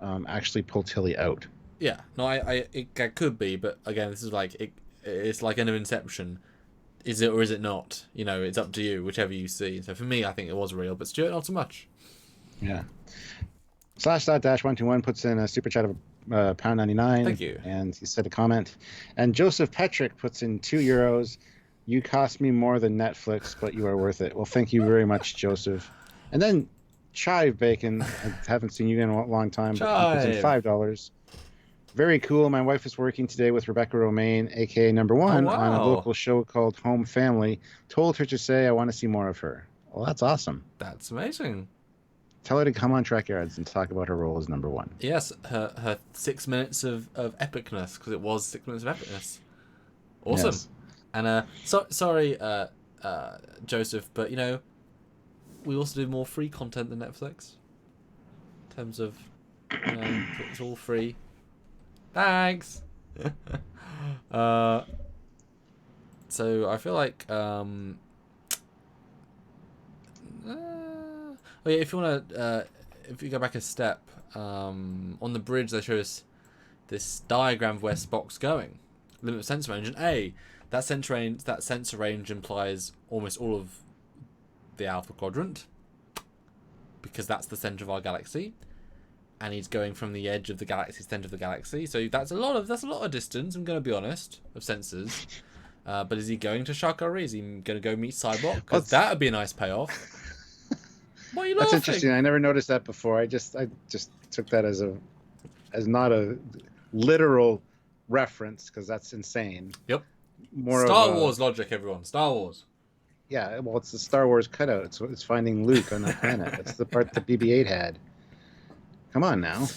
[SPEAKER 2] actually pull Tilly out.
[SPEAKER 1] Yeah, no, it could be, but again, this is like it's like end of Inception. Is it or is it not? You know, it's up to you, whichever you see. So for me, I think it was real, but Stuart, not so much.
[SPEAKER 2] Yeah. /.-121 puts in a super chat of £1.99.
[SPEAKER 1] Thank you.
[SPEAKER 2] And he said a comment. And Joseph Petrick puts in €2. You cost me more than Netflix, but you are worth it. Well, thank you very much, Joseph. And then Chive Bacon, I haven't seen you in a long time, but he puts in $5. Very cool. My wife is working today with Rebecca Romaine, aka Number One, on a local show called Home Family. Told her to say I want to see more of her. Well, that's awesome.
[SPEAKER 1] That's amazing.
[SPEAKER 2] Tell her to come on Trekyards and talk about her role as Number One.
[SPEAKER 1] Yes, her 6 minutes of epicness, because it was 6 minutes of epicness. Awesome. Yes. And sorry, Joseph, but you know, we also do more free content than Netflix. In terms of, you know, it's all free. Thanks. So I feel like oh yeah, if you want to if you go back a step, on the bridge they show us this diagram of where Spock's going, limit of sensor range, and that sensor range implies almost all of the Alpha Quadrant, because that's the center of our galaxy, and he's going from the edge of the galaxy, center of the galaxy. So that's a lot of distance. I'm going to be honest, of sensors. But is he going to Shakari? Is he going to go meet Cybok? Because that would be a nice payoff. What are you laughing?
[SPEAKER 2] That's interesting. I never noticed that before. I just took that as not a literal reference, because that's insane.
[SPEAKER 1] Yep.
[SPEAKER 2] More
[SPEAKER 1] Star Wars logic, everyone. Star Wars.
[SPEAKER 2] Yeah, well, it's the Star Wars cutout. It's finding Luke on that planet. That's the part that BB-8 had. Come on now.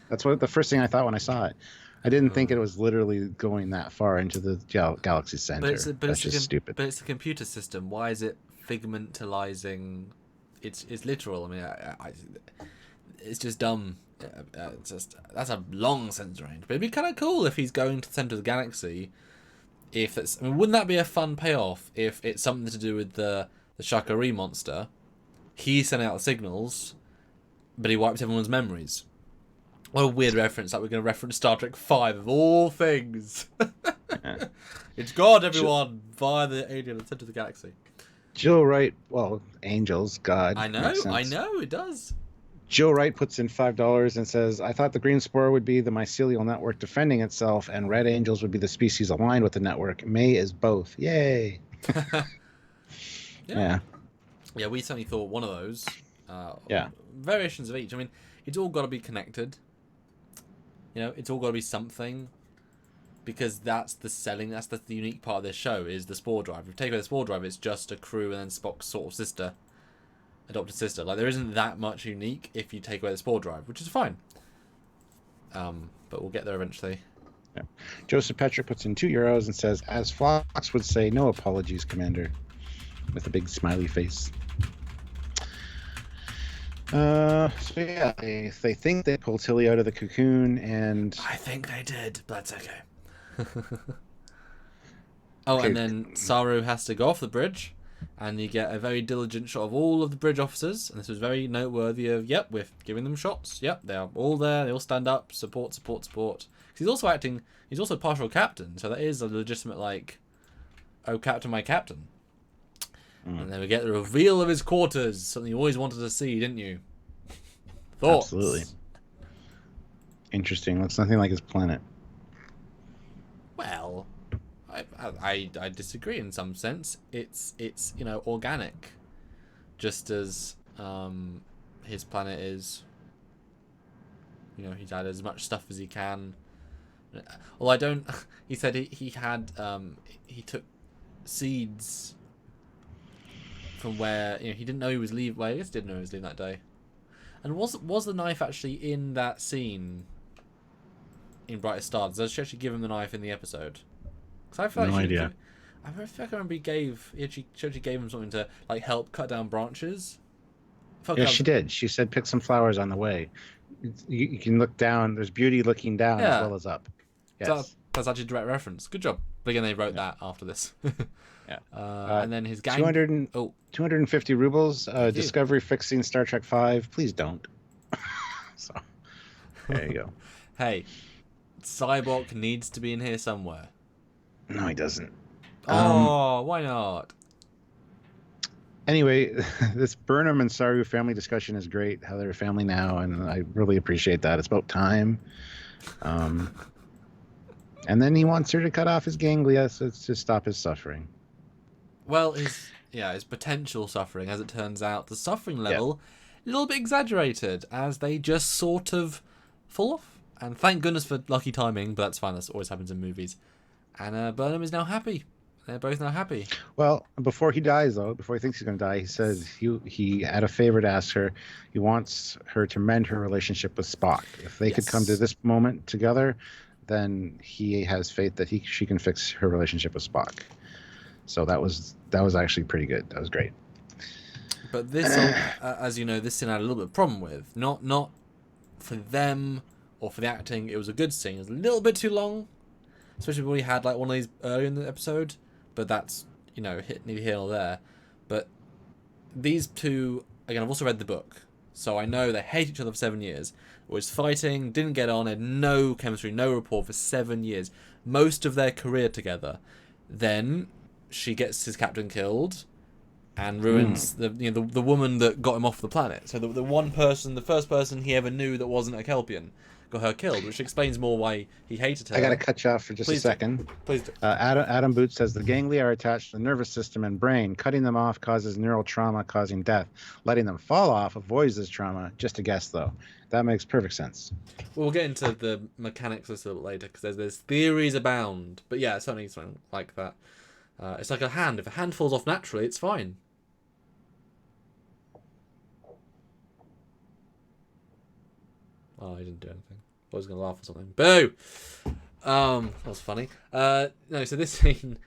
[SPEAKER 2] That's what the first thing I thought when I saw it. I didn't think it was literally going that far into the galaxy center. That's just stupid.
[SPEAKER 1] But it's a computer system. Why is it figmentalizing? It's literal. I mean, it's just dumb. That's a long sensor range. But it'd be kind of cool if he's going to the center of the galaxy. Wouldn't that be a fun payoff if it's something to do with the Shakari monster? He's sending out the signals, but he wipes everyone's memories. What a weird reference. Like we're going to reference Star Trek 5 of all things. It's God, everyone, via the alien at the center of the galaxy.
[SPEAKER 2] Joe Wright, well, angels, God.
[SPEAKER 1] I know, it does.
[SPEAKER 2] Joe Wright puts in $5 and says, I thought the green spore would be the mycelial network defending itself, and red angels would be the species aligned with the network. May is both. Yay. Yeah, we certainly thought one of those. Variations of each. I mean, it's all got to be connected. You know, it's all got to be something. Because that's the unique part of this show, is the spore drive. If you take away the spore drive, it's just a crew and then Spock's sort of sister. Adopted sister. Like, there isn't that much unique if you take away the spore drive, which is fine. But we'll get there eventually. Yeah. Joseph Petrick puts in €2 and says, as Fox would say, no apologies, Commander. With a big smiley face. So yeah, they think they pulled Tilly out of the cocoon, and I think they did, but that's okay. Okay. And then Saru has to go off the bridge, and you get a very diligent shot of all of the bridge officers, and this was very noteworthy of, yep, we're giving them shots, yep, they are all there, they all stand up, support. Because he's also partial captain, so that is a legitimate, like, oh, captain, my captain. And then we get the reveal of his quarters, something you always wanted to see, didn't you? Thoughts? Absolutely. Interesting. Looks nothing like his planet. Well, I disagree in some sense. It's you know, organic, just as his planet is. You know, he's had as much stuff as he can
[SPEAKER 1] Well, I don't. He said he had he took seeds from where he didn't know he was leaving. Well, I guess he didn't know he was leaving that day. And was the knife actually in that scene in Brightest Stars? Does she actually give him the knife in the episode? Because I feel like
[SPEAKER 2] No idea.
[SPEAKER 1] I feel like I remember she actually gave him something to like help cut down branches.
[SPEAKER 2] Yeah, she did. She said pick some flowers on the way. You can look down. There's beauty looking down as well as up. Yes.
[SPEAKER 1] So that's actually a direct reference. Good job. But again, they wrote that after this.
[SPEAKER 2] Yeah.
[SPEAKER 1] And then his gang.
[SPEAKER 2] 250 rubles. Discovery fixing Star Trek 5. Please don't. So, there you go.
[SPEAKER 1] Hey, Cyborg needs to be in here somewhere.
[SPEAKER 2] No, he doesn't.
[SPEAKER 1] Oh, why not?
[SPEAKER 2] Anyway, this Burnham and Saru family discussion is great. How they're a family now, and I really appreciate that. It's about time. And then he wants her to cut off his ganglia to stop his suffering.
[SPEAKER 1] Well, his potential suffering, as it turns out, the suffering level, a little bit exaggerated, as they just sort of fall off. And thank goodness for lucky timing, but that's fine. That always happens in movies. And Burnham is now happy. They're both now happy.
[SPEAKER 2] Well, before he dies, though, before he thinks he's going to die, he says he had a favor to ask her. He wants her to mend her relationship with Spock. If they could come to this moment together, then he has faith that she can fix her relationship with Spock. So that was actually pretty good. That was great.
[SPEAKER 1] But this, as you know, this scene I had a little bit of problem with. Not for them or for the acting. It was a good scene. It was a little bit too long, especially when we had like one of these earlier in the episode. But that's neither here nor there. But these two, again, I've also read the book, so I know they hate each other for 7 years. Was fighting, didn't get on, had no chemistry, no rapport for 7 years. Most of their career together. Then she gets his captain killed, and ruins the woman that got him off the planet. So the first person he ever knew that wasn't a Kelpian, got her killed, which explains more why he hated her.
[SPEAKER 2] I got to cut you off for just a second.
[SPEAKER 1] Please do.
[SPEAKER 2] Adam Boots says the ganglia are attached to the nervous system and brain. Cutting them off causes neural trauma, causing death. Letting them fall off avoids this trauma. Just a guess, though. That makes perfect sense.
[SPEAKER 1] Well, we'll get into the mechanics of this a little later, because there's theories abound. But yeah, certainly something like that. It's like a hand. If a hand falls off naturally, it's fine. Oh, I didn't do anything. I was going to laugh or something. Boo! That was funny. No, so this scene,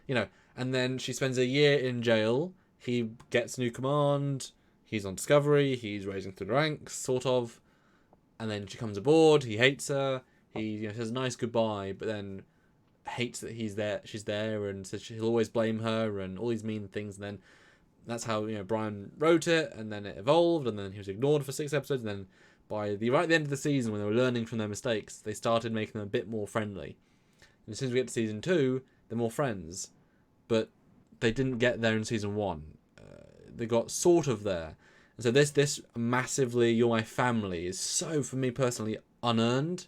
[SPEAKER 1] and then she spends a year in jail. He gets new command. He's on Discovery. He's raising through the ranks, sort of. And then she comes aboard. He hates her. He says a nice goodbye, but then hates that she's there, and says he'll always blame her and all these mean things. And then that's how Brian wrote it, and then it evolved, and then he was ignored for 6 episodes, and then right at the end of the season, when they were learning from their mistakes, they started making them a bit more friendly. And as soon as we get to season 2, they're more friends, but they didn't get there in season 1. They got sort of there. And so this massively "you're my family" is so, for me personally, unearned.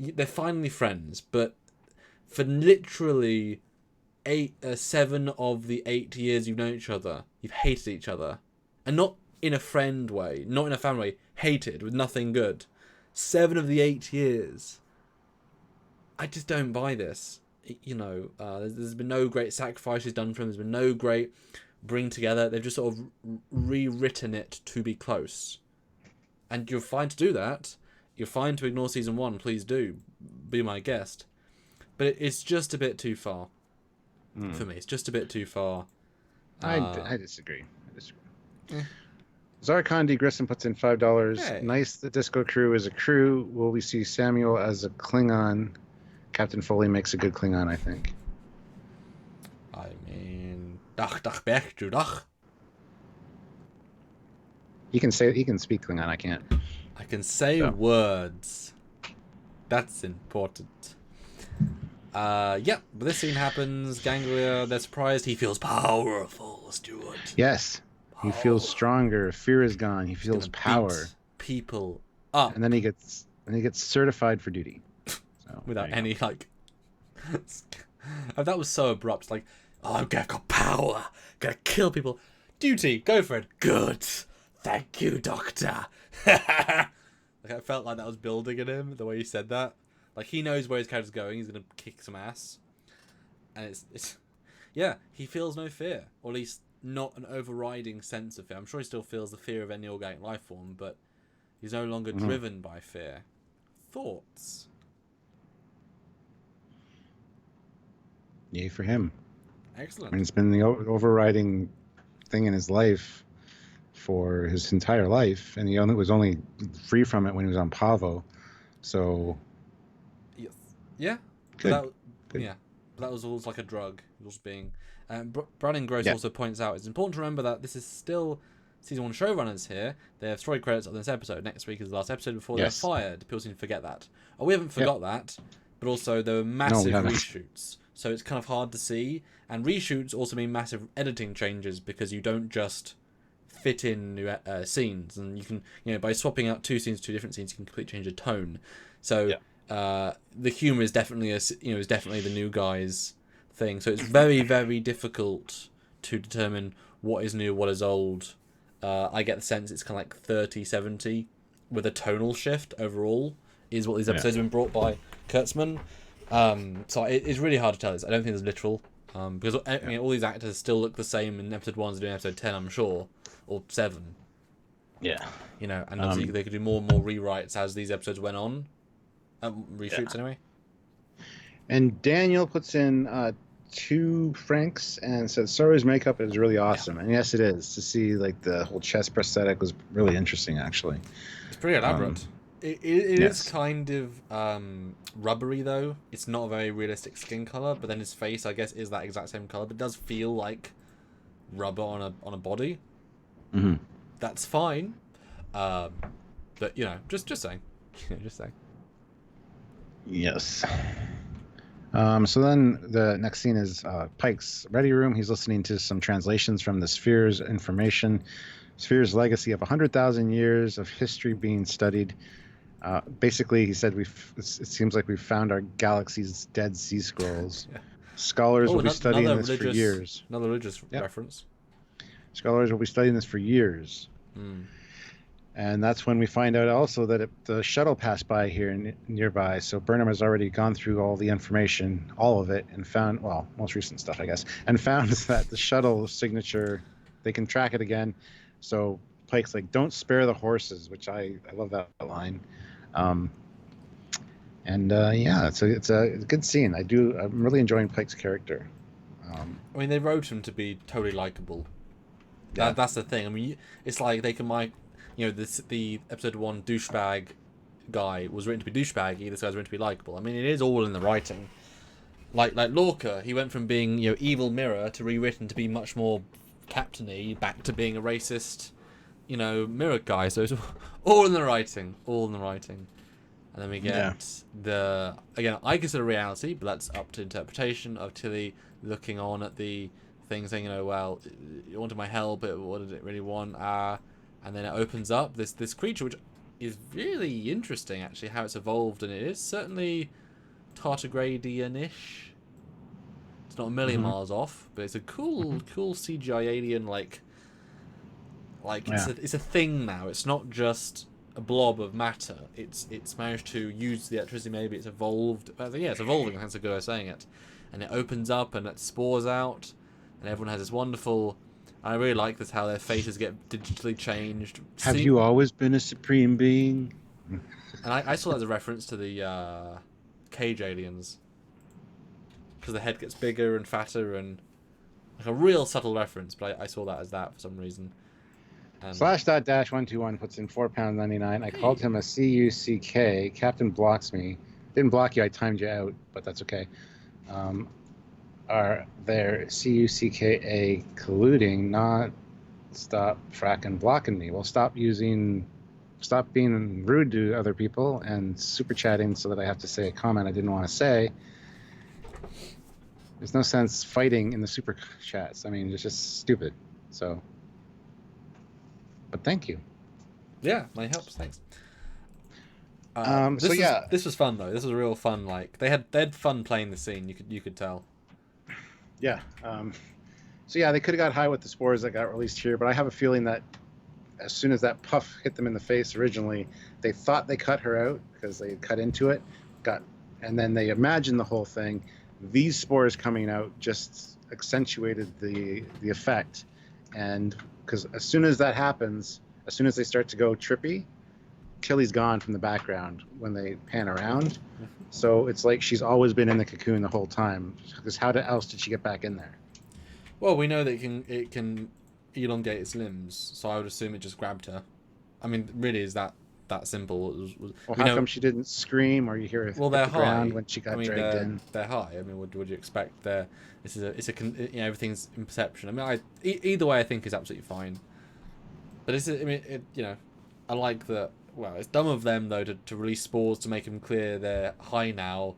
[SPEAKER 1] They're finally friends, but for literally 7 of the 8 years you've known each other, you've hated each other. And not in a friend way, not in a family way, hated with nothing good. 7 of the 8 years. I just don't buy this. There's been no great sacrifices done for him. There's been no great bring together. They've just sort of rewritten it to be close. And you're fine to do that. You're fine to ignore season 1. Please do. Be my guest. But it's just a bit too far. For me. It's just a bit too far.
[SPEAKER 2] I disagree. Zarkon D. Grissom puts in $5.
[SPEAKER 1] Hey.
[SPEAKER 2] Nice. The Disco crew is a crew. Will we see Samuel as a Klingon? Captain Foley makes a good Klingon, I think.
[SPEAKER 1] I mean, Dach Bech du Dach.
[SPEAKER 2] He can speak Klingon. I can't.
[SPEAKER 1] I can say words. That's important. But this scene happens. Ganglia, they're surprised. He feels powerful, Stuart.
[SPEAKER 2] Yes. He feels stronger. Fear is gone. He feels power.
[SPEAKER 1] People up.
[SPEAKER 2] And then he gets certified for duty. So,
[SPEAKER 1] without any that was so abrupt. Like, I've got power. Gonna kill people. Duty. Go for it. Good. Thank you, Doctor. Like, I felt like that was building in him, the way he said that. Like, he knows where his character's going. He's gonna kick some ass, and it's yeah. He feels no fear, or at least not an overriding sense of fear. I'm sure he still feels the fear of any organic life form, but he's no longer driven by fear. Thoughts?
[SPEAKER 2] Yay for him.
[SPEAKER 1] Excellent.
[SPEAKER 2] I mean, it's been the overriding thing in his life for his entire life, and he was only free from it when he was on Pavo. So,
[SPEAKER 1] Yes. Yeah.
[SPEAKER 2] Good.
[SPEAKER 1] Yeah. But that was always like a drug. It was being. Brandon Gross
[SPEAKER 2] Yeah.
[SPEAKER 1] also points out it's important to remember that this is still season 1 showrunners here. They have story credits on this episode. Next week is the last episode before they're fired. People seem to forget that. Oh, we haven't forgot that, but also there were massive reshoots. So it's kind of hard to see. And reshoots also mean massive editing changes because you don't just fit in new scenes, and you can, by swapping out 2 scenes to 2 different scenes, you can completely change a tone. So the humor is definitely is definitely the new guys thing. So it's very, very difficult to determine what is new, what is old. I get the sense it's kind of like 30-70 with a tonal shift overall is what these episodes have been brought by Kurtzman. So it's really hard to tell. I don't think it's literal. Because all these actors still look the same in episode 1 as they do in episode 10, I'm sure, or 7.
[SPEAKER 2] Yeah.
[SPEAKER 1] And obviously they could do more and more rewrites as these episodes went on. Reshoots anyway. And
[SPEAKER 2] Daniel puts in 2 francs and says Sora's makeup is really awesome. And yes, it is. To see like the whole chest prosthetic was really interesting, actually.
[SPEAKER 1] It's pretty elaborate. It is kind of rubbery, though. It's not a very realistic skin color, but then his face, I guess, is that exact same color. But it does feel like rubber on a body.
[SPEAKER 2] Mm-hmm.
[SPEAKER 1] That's fine. But just saying. Just saying.
[SPEAKER 2] Yes. So then the next scene is Pike's ready room. He's listening to some translations from the Sphere's information. Sphere's legacy of 100,000 years of history being studied. Basically, he said it seems like we've found our galaxy's Dead Sea Scrolls. Scholars will be studying this for years.
[SPEAKER 1] Another religious reference.
[SPEAKER 2] Scholars will be studying this for years. And that's when we find out also that the shuttle passed by here nearby. So Burnham has already gone through all the information, all of it, and found, most recent stuff, I guess, and found that the shuttle signature, they can track it again. So Pike's like, don't spare the horses, which I love that line. It's a good scene. I'm really enjoying Pike's character.
[SPEAKER 1] I mean, they wrote him to be totally likable. That's the thing. I mean, it's like they can the episode 1 douchebag guy was written to be douchebaggy. This guy's written to be likable. I mean, it is all in the writing. Like Lorca, he went from being evil mirror to rewritten to be much more captainy, back to being a racist, mirror guy. So it's all in the writing. And then we get again, I consider reality, but that's up to interpretation of Tilly looking on at the thing saying, well, you wanted my help, but what did it really want? And then it opens up this creature, which is really interesting, actually, how it's evolved, and it is certainly Tardigradian-ish. It's not a million miles off, but it's a cool CGI alien, it's a thing now. It's not just a blob of matter. It's managed to use the electricity. Maybe it's evolved. It's evolving. That's a good way of saying it. And it opens up and it spores out, and everyone has this wonderful. I really like this, how their faces get digitally changed.
[SPEAKER 2] Have you always been a supreme being?
[SPEAKER 1] And I saw that as a reference to the cage aliens, because the head gets bigger and fatter, and like a real subtle reference. But I saw that as that for some reason.
[SPEAKER 2] /.-121 puts in £4.99. I called him a CUCK. Captain blocks me. Didn't block you. I timed you out, but that's okay. Are there CUCKA colluding? Not stop fracking blocking me. Well, stop being rude to other people and super chatting so that I have to say a comment I didn't want to say. There's no sense fighting in the super chats. I mean, it's just stupid. So, but thank you.
[SPEAKER 1] Yeah, my helps. Thanks. This was fun though. This was a real fun. Like they had fun playing the scene. You could tell.
[SPEAKER 2] Yeah. They could have got high with the spores that got released here, but I have a feeling that as soon as that puff hit them in the face originally, they thought they cut her out because they cut into it, got and then they imagined the whole thing. These spores coming out just accentuated the effect, and because as soon as that happens, as soon as they start to go trippy, Tilly's gone from the background when they pan around. So it's like she's always been in the cocoon the whole time. Because how else did she get back in there?
[SPEAKER 1] Well, we know that it can elongate its limbs, so I would assume it just grabbed her. I mean, really, is that simple?
[SPEAKER 2] Well, how come she didn't scream or you hear her
[SPEAKER 1] well,
[SPEAKER 2] hit
[SPEAKER 1] they're
[SPEAKER 2] the
[SPEAKER 1] high.
[SPEAKER 2] ground when she got dragged
[SPEAKER 1] they're,
[SPEAKER 2] in?
[SPEAKER 1] They're high. I mean, what would you expect? Everything's in perception. I mean, either way, I think is absolutely fine. But I like that. Well, it's dumb of them though to release spores to make them clear they're high now,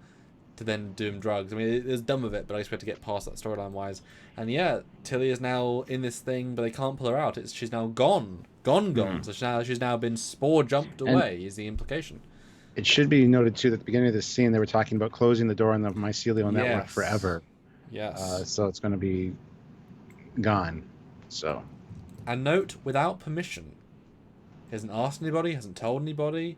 [SPEAKER 1] to then do them drugs. I mean, it's dumb of it, but I expect to get past that storyline wise. And yeah, Tilly is now in this thing, but they can't pull her out. She's now gone. So she's now been spore jumped away. Is the implication?
[SPEAKER 2] It should be noted too that at the beginning of this scene they were talking about closing the door on the mycelial network forever.
[SPEAKER 1] Yes.
[SPEAKER 2] So it's going to be gone. So.
[SPEAKER 1] And note, without permission. He hasn't asked anybody. Hasn't told anybody.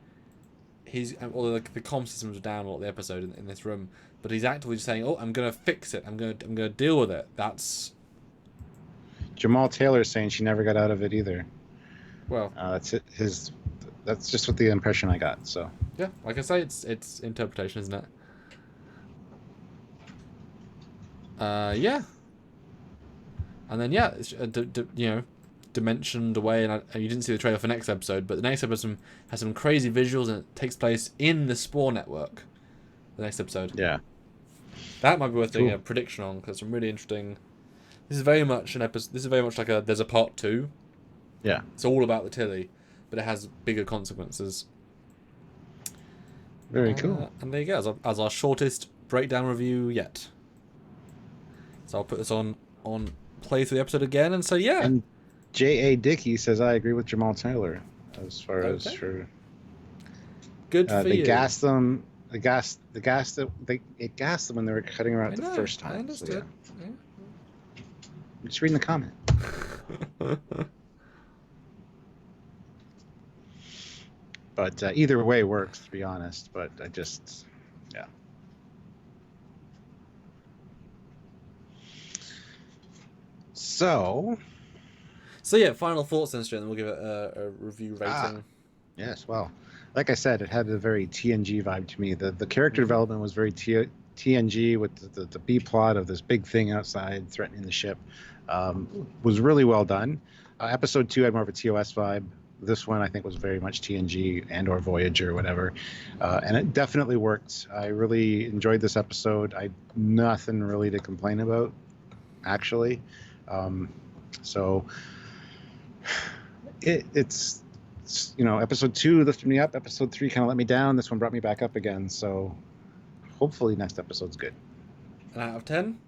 [SPEAKER 1] Although the comm systems are down a lot of the episode in this room, but he's actively saying, "Oh, I'm gonna fix it. I'm gonna deal with it." That's
[SPEAKER 2] Jamal Taylor's saying she never got out of it either.
[SPEAKER 1] Well,
[SPEAKER 2] that's it. That's just what the impression I got. So
[SPEAKER 1] yeah, like I say, it's interpretation, isn't it? Yeah. And then it's, dimensioned away, and you didn't see the trailer for next episode, but the next episode has some crazy visuals, and it takes place in the Spore network. The next episode, that might be worth doing a prediction on, because some really interesting. This is very much an episode. This is very much like there's a part 2.
[SPEAKER 2] Yeah,
[SPEAKER 1] it's all about the Tilly, but it has bigger consequences.
[SPEAKER 2] Very cool.
[SPEAKER 1] And there you go, as our shortest breakdown review yet. So I'll put this on play through the episode again, and so
[SPEAKER 2] And J.A. Dickey says, I agree with Jamal Taylor as far as for...
[SPEAKER 1] Good for
[SPEAKER 2] they
[SPEAKER 1] you.
[SPEAKER 2] gassed them. It gassed them when they were cutting her out the first time.
[SPEAKER 1] I understood.
[SPEAKER 2] So, yeah. I'm just reading the comment. But either way works, to be honest. But I just... So
[SPEAKER 1] final thoughts then, Stuart, and we'll give it a review rating.
[SPEAKER 2] Yes, well, like I said, it had a very TNG vibe to me. The character development was very TNG with the B plot of this big thing outside threatening the ship. Was really well done. Episode 2 had more of a TOS vibe. This one I think was very much TNG and or Voyager or whatever. And it definitely worked. I really enjoyed this episode. Nothing really to complain about, actually. So it's episode 2 lifted me up. Episode 3 kind of let me down. This one brought me back up again. So hopefully next episode's good.
[SPEAKER 1] An out of 10?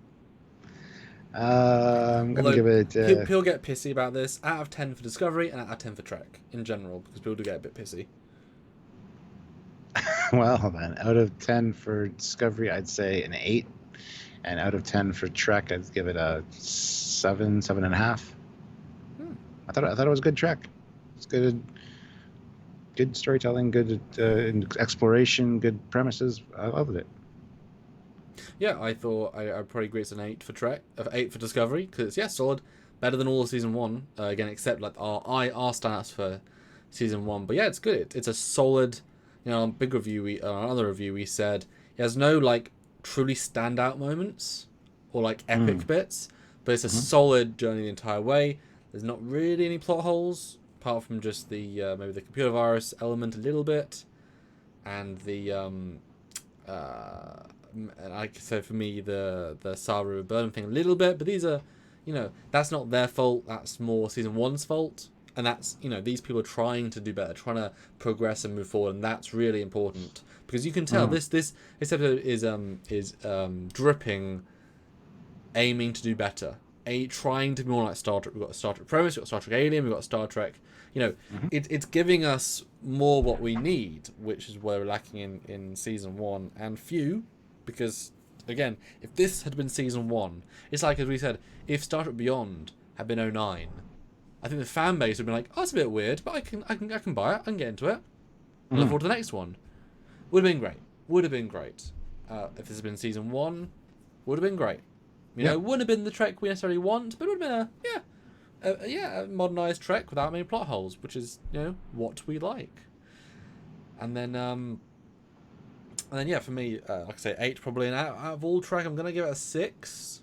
[SPEAKER 2] I'm going to give it...
[SPEAKER 1] People get pissy about this. Out of 10 for Discovery and out of 10 for Trek in general, because people do get a bit pissy.
[SPEAKER 2] Well, then, out of 10 for Discovery, I'd say an 8. And out of 10 for Trek, I'd give it a 7.5. I thought it was a good Trek. It's good storytelling, good exploration, good premises. I loved it.
[SPEAKER 1] Yeah, I thought I'd probably agree it's an 8 for Trek, 8 for Discovery, because it's solid, better than all of season 1. Again, except like our standouts for season 1. But yeah, it's good. It's a solid. On big review, another review, we said it has no like truly standout moments or like epic bits, but it's a solid journey the entire way. There's not really any plot holes apart from just the maybe the computer virus element a little bit, and the like I said, for me the Saru Burnham thing a little bit, but these are that's not their fault. That's more season 1's fault, and that's these people are trying to do better, trying to progress and move forward, and that's really important. Because you can tell this episode is dripping, aiming to do better, trying to be more like Star Trek. We've got Star Trek Premise, we've got Star Trek Alien, we've got Star Trek. It's giving us more what we need, which is what we're lacking in season 1 and few. Because again, if this had been season 1, it's like as we said, if Star Trek Beyond had been 09, I think the fan base would be like, "Oh, it's a bit weird, but I can buy it. I can get into it. I look forward to the next one." Would have been great. if this had been season 1, would have been great. You know, it wouldn't have been the Trek we necessarily want, but it would have been a modernised Trek without many plot holes, which is, you know, what we like. And then yeah, for me, like I say, 8 probably. And out of all Trek, I'm gonna give it a 6,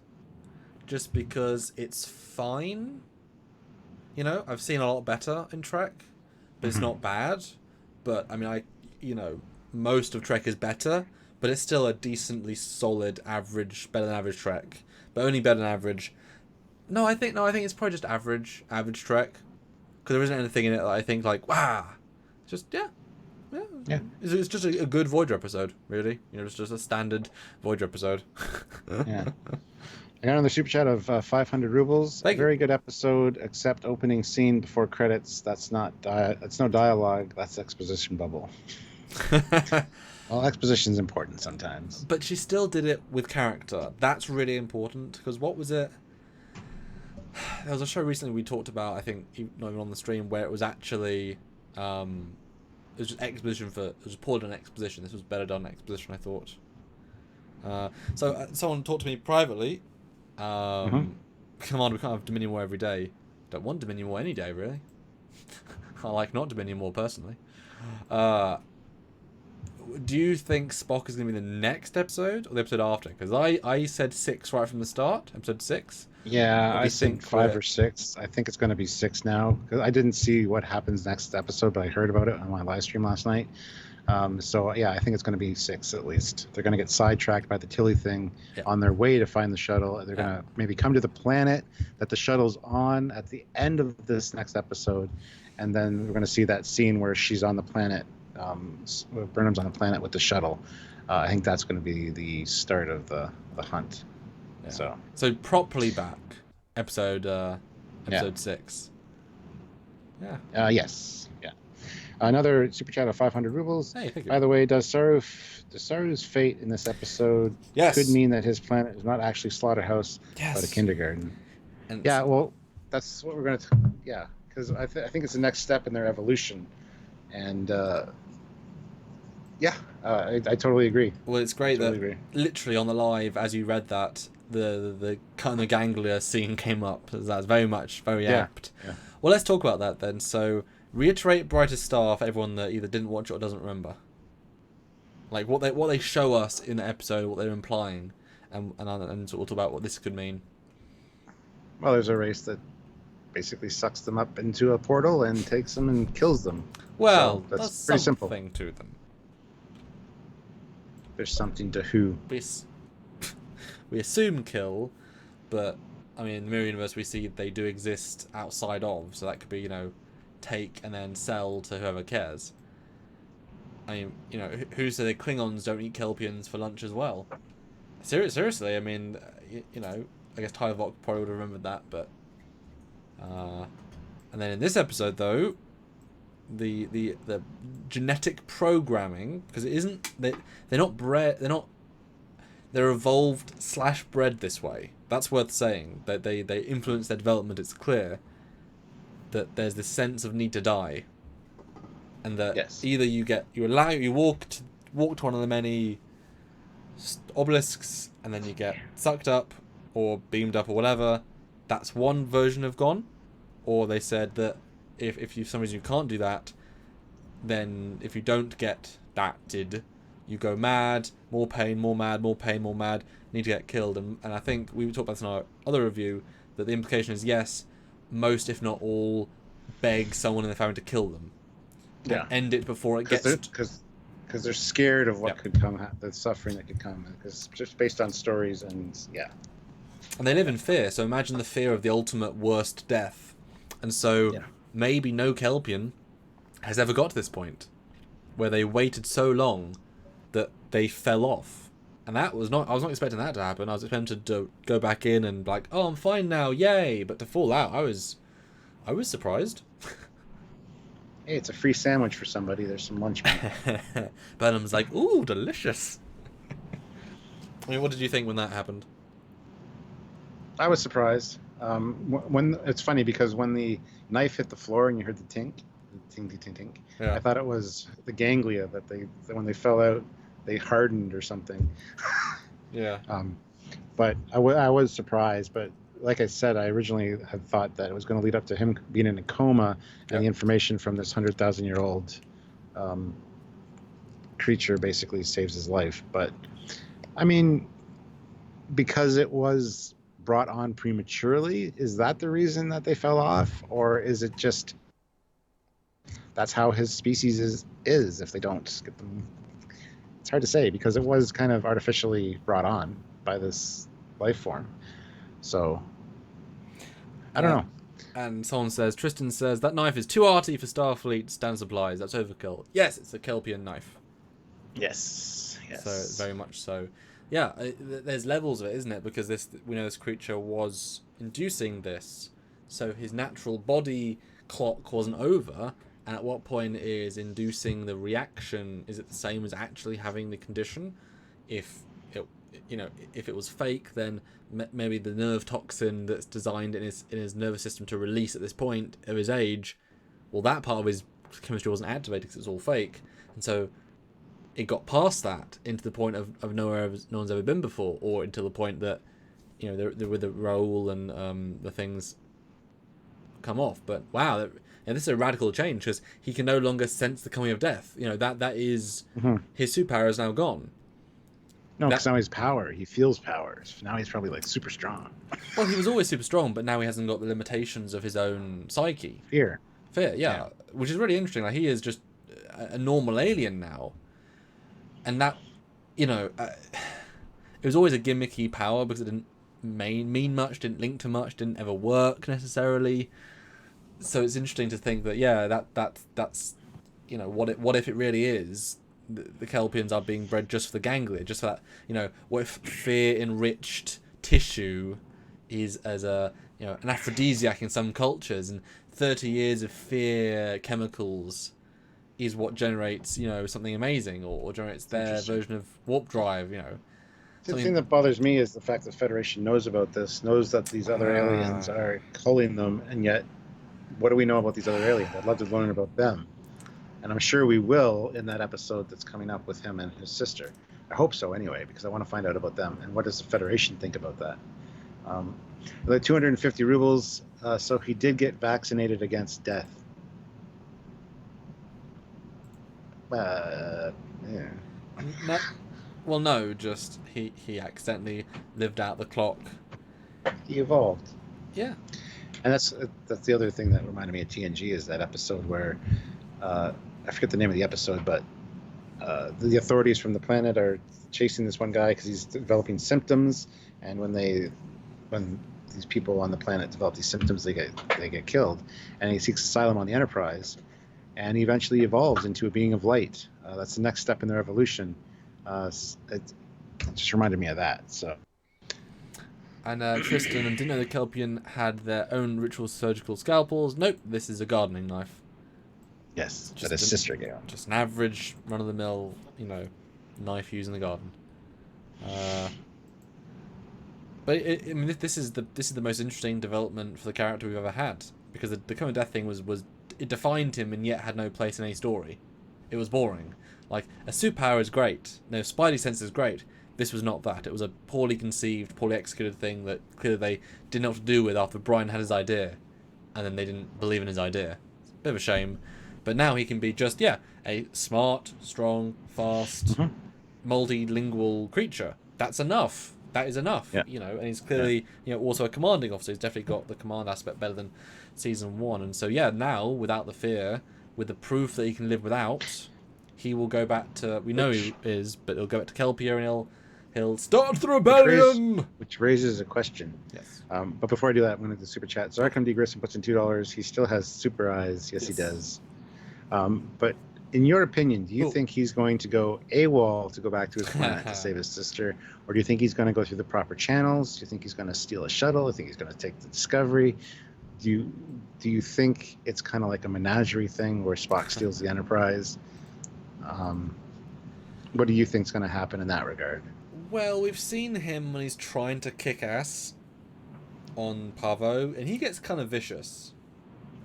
[SPEAKER 1] just because it's fine. You know, I've seen a lot better in Trek, but it's not bad. But I mean, most of Trek is better, but it's still a decently solid average, better than average Trek, but only better than average. I think it's probably just average Trek, because there isn't anything in it that I think like, wow, just yeah. It's just a good Voyager episode, really. You know, it's just a standard Voyager episode.
[SPEAKER 2] Yeah. I got another super chat of 500 rubles. Very good episode, except opening scene before credits. That's that's no dialogue. That's exposition bubble. Well, exposition's important sometimes.
[SPEAKER 1] But she still did it with character. That's really important, because what was it? There was a show recently we talked about, I think, not even on the stream, where it was actually... it was just exposition it was poorly done exposition. This was better done exposition, I thought. So someone talked to me privately. Come on, we can't have Dominion War every day. Don't want Dominion War any day, really. I like not Dominion War, personally. Do you think Spock is going to be the next episode, or the episode after? Because I said 6 right from the start, episode 6.
[SPEAKER 2] Yeah, I think 5 or 6. I think it's going to be 6 now, because I didn't see what happens next episode, but I heard about it on my live stream last night. So yeah, I think it's going to be 6 at least. They're going to get sidetracked by the Tilly thing on their way to find the shuttle. They're going to maybe come to the planet that the shuttle's on at the end of this next episode, and then we're going to see that scene where she's on the planet, where Burnham's on the planet with the shuttle. I think that's going to be the start of the hunt. Yeah.
[SPEAKER 1] So properly back, episode 6. Yeah.
[SPEAKER 2] Yes. Yeah. Another super chat of 500 rubles.
[SPEAKER 1] Hey, thank you.
[SPEAKER 2] By the way, does Saru's fate in this episode could mean that his planet is not actually Slaughterhouse, but a kindergarten? And well, that's what we're going to... Yeah, because I think it's the next step in their evolution. And, I totally agree.
[SPEAKER 1] Well, it's great literally on the live, as you read that, the kind of ganglia scene came up. That's very apt. Yeah. Well, let's talk about that then. So... reiterate Brightest Star for everyone that either didn't watch it or doesn't remember. Like what they show us in the episode, what they're implying, and sort of talk about what this could mean.
[SPEAKER 2] Well, there's a race that basically sucks them up into a portal and takes them and kills them.
[SPEAKER 1] Well,
[SPEAKER 2] so that's pretty simple.
[SPEAKER 1] Something to them.
[SPEAKER 2] There's something to who.
[SPEAKER 1] We assume kill, but I mean, in the Mirror Universe we see they do exist outside of, so that could be, you know, take and then sell to whoever cares. I mean, you know, who said the Klingons don't eat Kelpians for lunch as well? Seriously, I mean, you know, I guess Tyler Vogt probably would have remembered that, but... and then in this episode, though, the genetic programming, because it isn't... They're not bred... They're evolved / bred this way. That's worth saying. That they influence their development, it's clear. That there's this sense of need to die, and that either you walk to one of the many obelisks, and then you get sucked up or beamed up or whatever. That's one version of gone. Or they said that if you for some reason you can't do that, then if you don't get thatted, you go mad, more pain, more mad, more pain, more mad, need to get killed. And I think we talked about this in our other review, that the implication is yes, most, if not all, beg someone in the family to kill them. Yeah. End it before it gets...
[SPEAKER 2] Because they're scared of what could come, the suffering that could come. Because just based on stories and,
[SPEAKER 1] And they live in fear, so imagine the fear of the ultimate worst death. And so maybe no Kelpian has ever got to this point, where they waited so long that they fell off. And I was not expecting that to happen. I was expecting to go back in and like, oh, I'm fine now, yay! But to fall out, I was surprised.
[SPEAKER 2] Hey, it's a free sandwich for somebody. There's some lunch money.
[SPEAKER 1] Burnham's like, ooh, delicious. I mean, what did you think when that happened?
[SPEAKER 2] I was surprised. When it's funny because when the knife hit the floor and you heard the tink, tink, tink, tink, I thought it was the ganglia that when they fell out, they hardened or something.
[SPEAKER 1] Yeah.
[SPEAKER 2] But I was surprised. But like I said, I originally had thought that it was going to lead up to him being in a coma, and the information from this 100,000-year-old creature basically saves his life. But I mean, because it was brought on prematurely, is that the reason that they fell off, or is it just that's how his species is if they don't get them? It's hard to say because it was kind of artificially brought on by this life form. So I don't know.
[SPEAKER 1] And someone says, Tristan says, that knife is too arty for Starfleet standard supplies. That's overkill. Yes, it's a Kelpian knife.
[SPEAKER 2] Yes.
[SPEAKER 1] So, very much so. Yeah, there's levels of it, isn't it? Because we know this creature was inducing this. So his natural body clock wasn't over. And at what point is inducing the reaction, is it the same as actually having the condition? If it was fake, then maybe the nerve toxin that's designed in his nervous system to release at this point of his age, well, that part of his chemistry wasn't activated because it's all fake, and so it got past that into the point of no one's ever been before, or until the point that they're with the roll and the things come off. But wow, this is a radical change because he can no longer sense the coming of death. That is his superpower is now gone.
[SPEAKER 2] No, because now he's power. He feels power. Now he's probably like super strong.
[SPEAKER 1] Well, he was always super strong, but now he hasn't got the limitations of his own psyche.
[SPEAKER 2] Fear,
[SPEAKER 1] yeah. Which is really interesting. Like, he is just a normal alien now, and that, it was always a gimmicky power because it didn't mean much, didn't link to much, didn't ever work necessarily. So it's interesting to think that that's what if it really is. The Kelpians are being bred just for the ganglia, just for that. What if fear-enriched tissue is as an aphrodisiac in some cultures, and 30 years of fear chemicals is what generates something amazing, or generates their version of warp drive.
[SPEAKER 2] The thing that bothers me is the fact that the Federation knows about this, knows that these other aliens are culling them, and yet what do we know about these other aliens? I'd love to learn about them. And I'm sure we will in that episode that's coming up with him and his sister. I hope so anyway, because I want to find out about them. And what does the Federation think about that? The 250 rubles, so he did get vaccinated against death. Yeah.
[SPEAKER 1] No, well, no, just he accidentally lived out the clock.
[SPEAKER 2] He evolved.
[SPEAKER 1] Yeah.
[SPEAKER 2] And that's the other thing that reminded me of TNG is that episode where... I forget the name of the episode, but the authorities from the planet are chasing this one guy because he's developing symptoms, and when these people on the planet develop these symptoms, they get killed, and he seeks asylum on the Enterprise, and he eventually evolves into a being of light. That's the next step in their evolution. It just reminded me of that. So.
[SPEAKER 1] And Tristan didn't know the Kelpian had their own ritual surgical scalpels. Nope, this is a gardening knife.
[SPEAKER 2] Yes, that his sister gave him.
[SPEAKER 1] Just an average, run-of-the-mill, knife used in the garden. But this is the most interesting development for the character we've ever had, because the coming death thing was it defined him and yet had no place in any story. It was boring. Like, a superpower is great. No, Spidey sense is great. This was not that. It was a poorly conceived, poorly executed thing that clearly they didn't know what to do with after Brian had his idea, and then they didn't believe in his idea. It's a bit of a shame. But now he can be just, a smart, strong, fast, multilingual creature. That's enough. That is enough.
[SPEAKER 2] Yeah.
[SPEAKER 1] And he's clearly, also a commanding officer. He's definitely got the command aspect better than season 1. And so, now, without the fear, with the proof that he can live without, he will go back to, we know he is, but he'll go back to Kelpia and he'll start the rebellion!
[SPEAKER 2] Which raises a question.
[SPEAKER 1] Yes.
[SPEAKER 2] But before I do that, I'm going to do the super chat. Zarkam D. Grissom puts in $2. He still has super eyes. Yes, he does. But in your opinion, do you think he's going to go AWOL to go back to his planet to save his sister? Or do you think he's going to go through the proper channels? Do you think he's going to steal a shuttle? Do you think he's going to take the Discovery? Do you think it's kind of like a menagerie thing where Spock steals the Enterprise? What do you think is going to happen in that regard?
[SPEAKER 1] Well, we've seen him when he's trying to kick ass on Pavo, and he gets kind of vicious.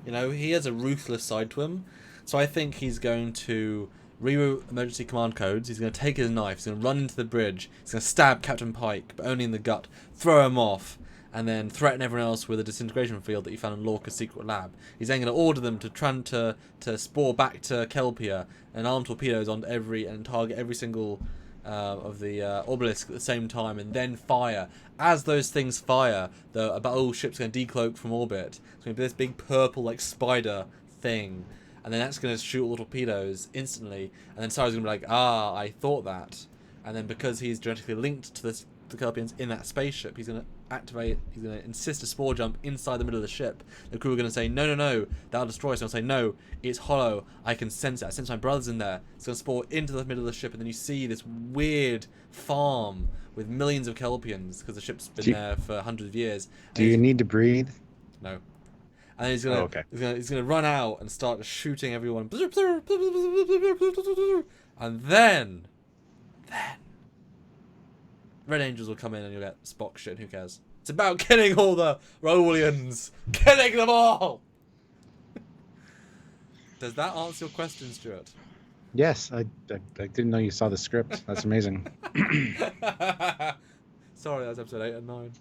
[SPEAKER 1] He has a ruthless side to him. So I think he's going to reroute emergency command codes. He's going to take his knife. He's going to run into the bridge. He's going to stab Captain Pike, but only in the gut. Throw him off, and then threaten everyone else with a disintegration field that he found in Lorca's secret lab. He's then going to order them to spore back to Kelpia and arm torpedoes on and target every single of the obelisk at the same time, and then fire. As those things fire, the battle ship's going to decloak from orbit. It's going to be this big purple like spider thing, and then that's going to shoot all the torpedoes instantly. And then Cyrus is going to be like, "Ah, I thought that." And then because he's genetically linked to the Kelpians in that spaceship, he's going to activate. He's going to insist a spore jump inside the middle of the ship. The crew are going to say, "No, no, no, that'll destroy us." And I'll say, "No, it's hollow. I can sense it. I sense my brothers in there." It's going to spore into the middle of the ship, and then you see this weird farm with millions of Kelpians because the ship's been there for hundreds of years.
[SPEAKER 2] Do you need to breathe?
[SPEAKER 1] No. And then he's gonna run out and start shooting everyone. And then Red Angels will come in and you'll get Spock shit. Who cares? It's about killing all the Rowellians. Killing them all! Does that answer your question, Stuart?
[SPEAKER 2] Yes, I didn't know you saw the script. That's amazing.
[SPEAKER 1] Sorry, that's episode 8 and 9.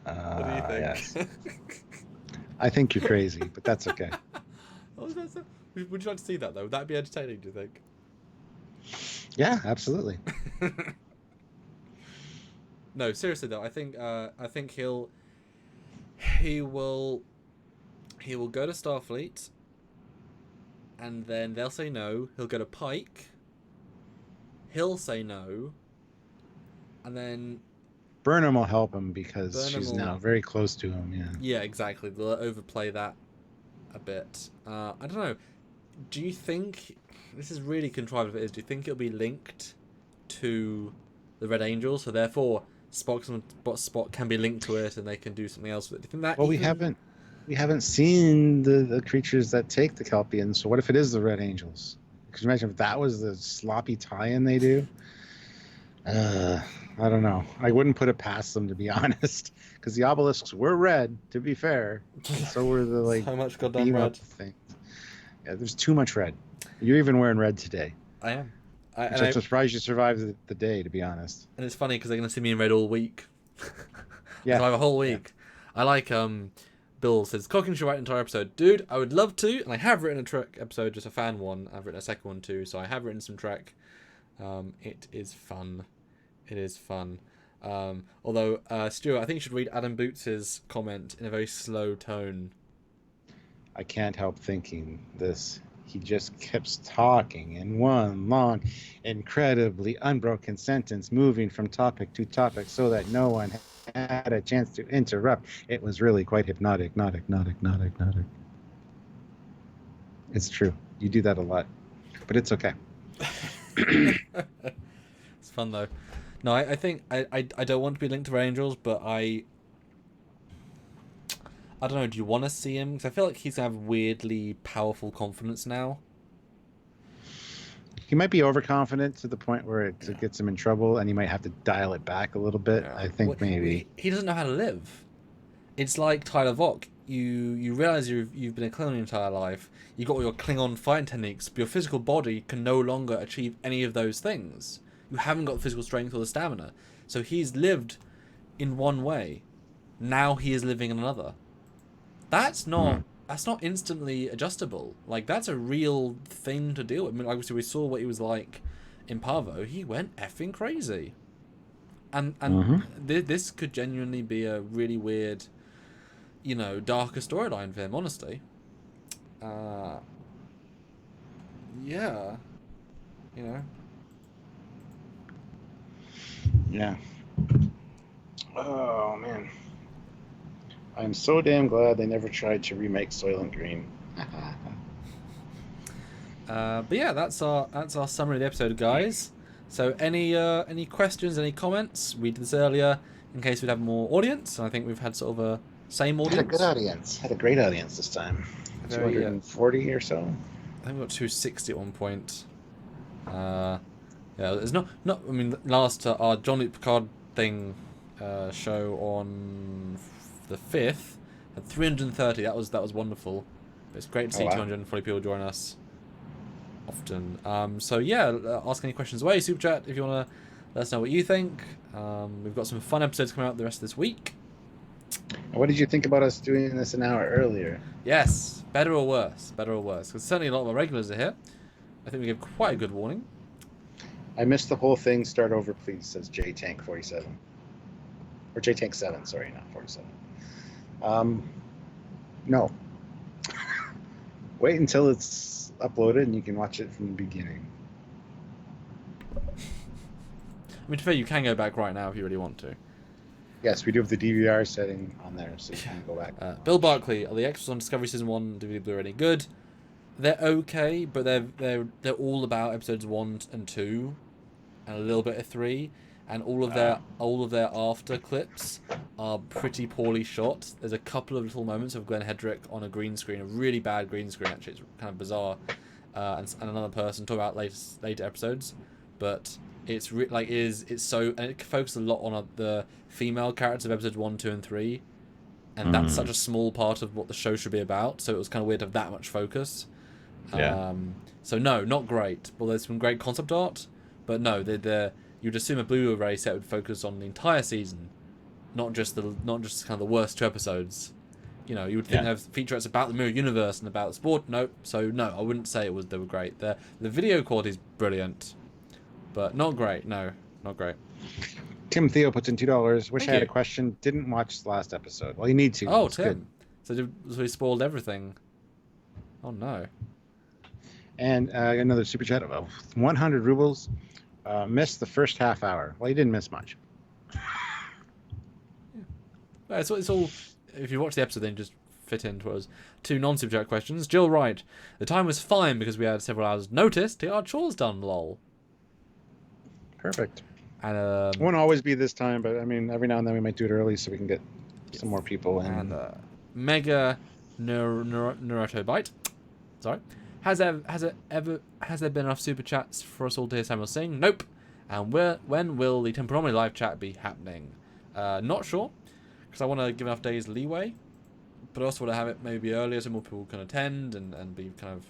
[SPEAKER 1] What do you think?
[SPEAKER 2] Yes. I think you're crazy, but that's okay.
[SPEAKER 1] Would you like to see that, though? Would that be entertaining, do you think?
[SPEAKER 2] Yeah, absolutely.
[SPEAKER 1] No, seriously though, I think he will go to Starfleet, and then they'll say no. He'll go to Pike. He'll say no, and then
[SPEAKER 2] Burnham will help him because she's now very close to him. Yeah.
[SPEAKER 1] Yeah, exactly. They'll overplay that a bit. I don't know. Do you think this is really contrived? If it is, do you think it'll be linked to the Red Angels? So therefore, Spock can be linked to it, and they can do something else with it. Do you think that?
[SPEAKER 2] Well, we haven't seen the creatures that take the Kelpians. So what if it is the Red Angels? Could you imagine if that was the sloppy tie-in they do? I don't know. I wouldn't put it past them, to be honest, because the obelisks were red. To be fair, so were the
[SPEAKER 1] so much goddamn red
[SPEAKER 2] things. Yeah, there's too much red. You're even wearing red today.
[SPEAKER 1] I am.
[SPEAKER 2] I'm surprised you survived the day, to be honest.
[SPEAKER 1] And it's funny because they're going to see me in red all week.
[SPEAKER 2] Yeah,
[SPEAKER 1] so I have a whole week. Yeah. I like Bill says, Cocking should write an entire episode. Dude, I would love to, and I have written a Trek episode, just a fan one. I've written a second one too, so I have written some Trek. It is fun. It is fun. Although, Stuart, I think you should read Adam Boots' comment in a very slow tone.
[SPEAKER 2] I can't help thinking this. He just keeps talking in one long, incredibly unbroken sentence, moving from topic to topic so that no one had a chance to interrupt. It was really quite hypnotic. It's true. You do that a lot. But it's okay.
[SPEAKER 1] It's fun, though. No, I think I don't want to be linked to Angels, but I don't know, do you want to see him? Because I feel like he's going to have weirdly powerful confidence now.
[SPEAKER 2] He might be overconfident to the point where it gets him in trouble, and he might have to dial it back a little bit. Yeah. I think maybe.
[SPEAKER 1] He doesn't know how to live. It's like Tyler Vok. You realise you've been a Klingon your entire life. You've got all your Klingon fighting techniques, but your physical body can no longer achieve any of those things. You haven't got the physical strength or the stamina. So he's lived in one way. Now he is living in another. That's not instantly adjustable. Like, that's a real thing to deal with. I mean, obviously we saw what he was like in Parvo. He went effing crazy. And this could genuinely be a really weird, darker storyline for him, honestly. Yeah.
[SPEAKER 2] Yeah. Oh, man. I'm so damn glad they never tried to remake Soylent Green.
[SPEAKER 1] But yeah, that's our summary of the episode, guys. So any questions, any comments? We did this earlier in case we'd have more audience. I think we've had sort of a same audience.
[SPEAKER 2] Had a good audience. Had a great audience this time. 240 or so.
[SPEAKER 1] I think we got 260 at one point. Yeah, there's not. I mean, last our Jean-Luc Picard thing show on the 5th had 330. That was wonderful. It's great to see
[SPEAKER 2] Oh, wow.
[SPEAKER 1] 240 people join us often. So yeah, ask any questions away. Super chat if you want to let us know what you think. We've got some fun episodes coming out the rest of this week.
[SPEAKER 2] What did you think about us doing this an hour earlier?
[SPEAKER 1] Yes, better or worse? Better or worse? Because certainly a lot of our regulars are here. I think we give quite a good warning.
[SPEAKER 2] I missed the whole thing. Start over, please, says J Tank 47. Or J Tank 7, sorry, not 47. No. Wait until it's uploaded and you can watch it from the beginning.
[SPEAKER 1] I mean, to be fair, you can go back right now if you really want to.
[SPEAKER 2] Yes, we do have the DVR setting on there, so you can go back.
[SPEAKER 1] Bill Barkley, are the extras on Discovery Season 1 DVD Blu-ray any good? They're okay, but they're all about episodes 1 and 2 and a little bit of 3, and all of their after clips are pretty poorly shot. There's a couple of little moments of Glenn Hedrick on a green screen, a really bad green screen actually. It's kind of bizarre, and another person talk about later episodes, but it's so, and it focuses a lot on the female characters of episodes 1, 2, and 3, and that's such a small part of what the show should be about. So it was kind of weird to have that much focus.
[SPEAKER 2] Yeah.
[SPEAKER 1] So no, not great. Well, there's some great concept art, but no, you'd assume a Blu-ray set would focus on the entire season, not just kind of the worst 2 episodes. You know, you would think they have featurettes about the Mirror Universe and about sport. Nope. So no, I wouldn't say they were great. The video quality is brilliant, but not great. No, not great.
[SPEAKER 2] Tim Theo puts in $2. Wish
[SPEAKER 1] Thank
[SPEAKER 2] I had
[SPEAKER 1] you.
[SPEAKER 2] a question. Didn't watch the last episode. Well, you need to.
[SPEAKER 1] Oh,
[SPEAKER 2] It's
[SPEAKER 1] Tim. So we spoiled everything. Oh no.
[SPEAKER 2] And another super chat of 100 rubles. Missed the first half hour. Well, you didn't miss much.
[SPEAKER 1] Yeah, it's all. If you watch the episode, then just fit into us. 2 non-super chat questions. Jill Wright. The time was fine because we had several hours notice to get our chores done. Lol.
[SPEAKER 2] Perfect.
[SPEAKER 1] And
[SPEAKER 2] It won't always be this time, but I mean, every now and then we might do it early so we can get some more people in.
[SPEAKER 1] And Mega Neurotobite. Sorry. Has there been enough super chats for us all to hear Samuel sing? Nope. And when will the Temperometer live chat be happening? Not sure, because I want to give enough days leeway, but I also want to have it maybe earlier so more people can attend and be kind of.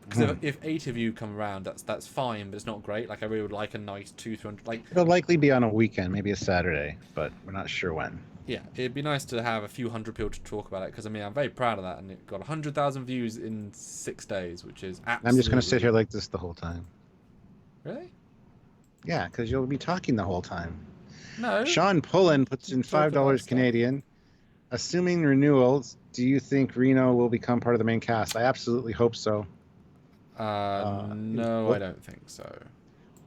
[SPEAKER 1] Because if 8 of you come around, that's fine, but it's not great. Like I really would like a nice 200. Like
[SPEAKER 2] it'll likely be on a weekend, maybe a Saturday, but we're not sure when.
[SPEAKER 1] yeah, it'd be nice to have a few hundred people to talk about it, because I mean I'm very proud of that, and it got 100,000 views in 6 days, which is absolutely.
[SPEAKER 2] I'm just going to sit here like this the whole time.
[SPEAKER 1] Really?
[SPEAKER 2] Yeah, because you'll be talking the whole time.
[SPEAKER 1] No.
[SPEAKER 2] Sean Pullen puts in
[SPEAKER 1] Talk about
[SPEAKER 2] $5
[SPEAKER 1] stuff.
[SPEAKER 2] Canadian. Assuming renewals, do you think Reno will become part of the main cast? I absolutely hope so.
[SPEAKER 1] No,
[SPEAKER 2] what?
[SPEAKER 1] I don't think so.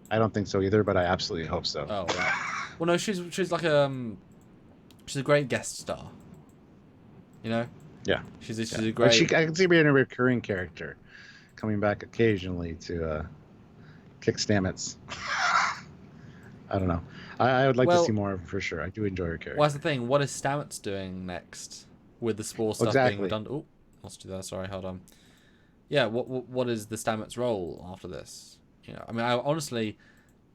[SPEAKER 2] I don't think so either, but I absolutely hope so.
[SPEAKER 1] Oh, right. Well, no, she's like she's a great guest star. You know?
[SPEAKER 2] Yeah.
[SPEAKER 1] She's
[SPEAKER 2] Yeah.
[SPEAKER 1] a
[SPEAKER 2] But
[SPEAKER 1] great.
[SPEAKER 2] I can see her being a recurring character, coming back occasionally to kick Stamets. I don't know. I would like to see more of her for sure. I do enjoy her character.
[SPEAKER 1] Well, that's the thing. What is Stamets doing next with the Spore stuff
[SPEAKER 2] Exactly.
[SPEAKER 1] being done? Oh, let's do that. Sorry, hold on. Yeah, what is the Stamets role after this? You know, I mean,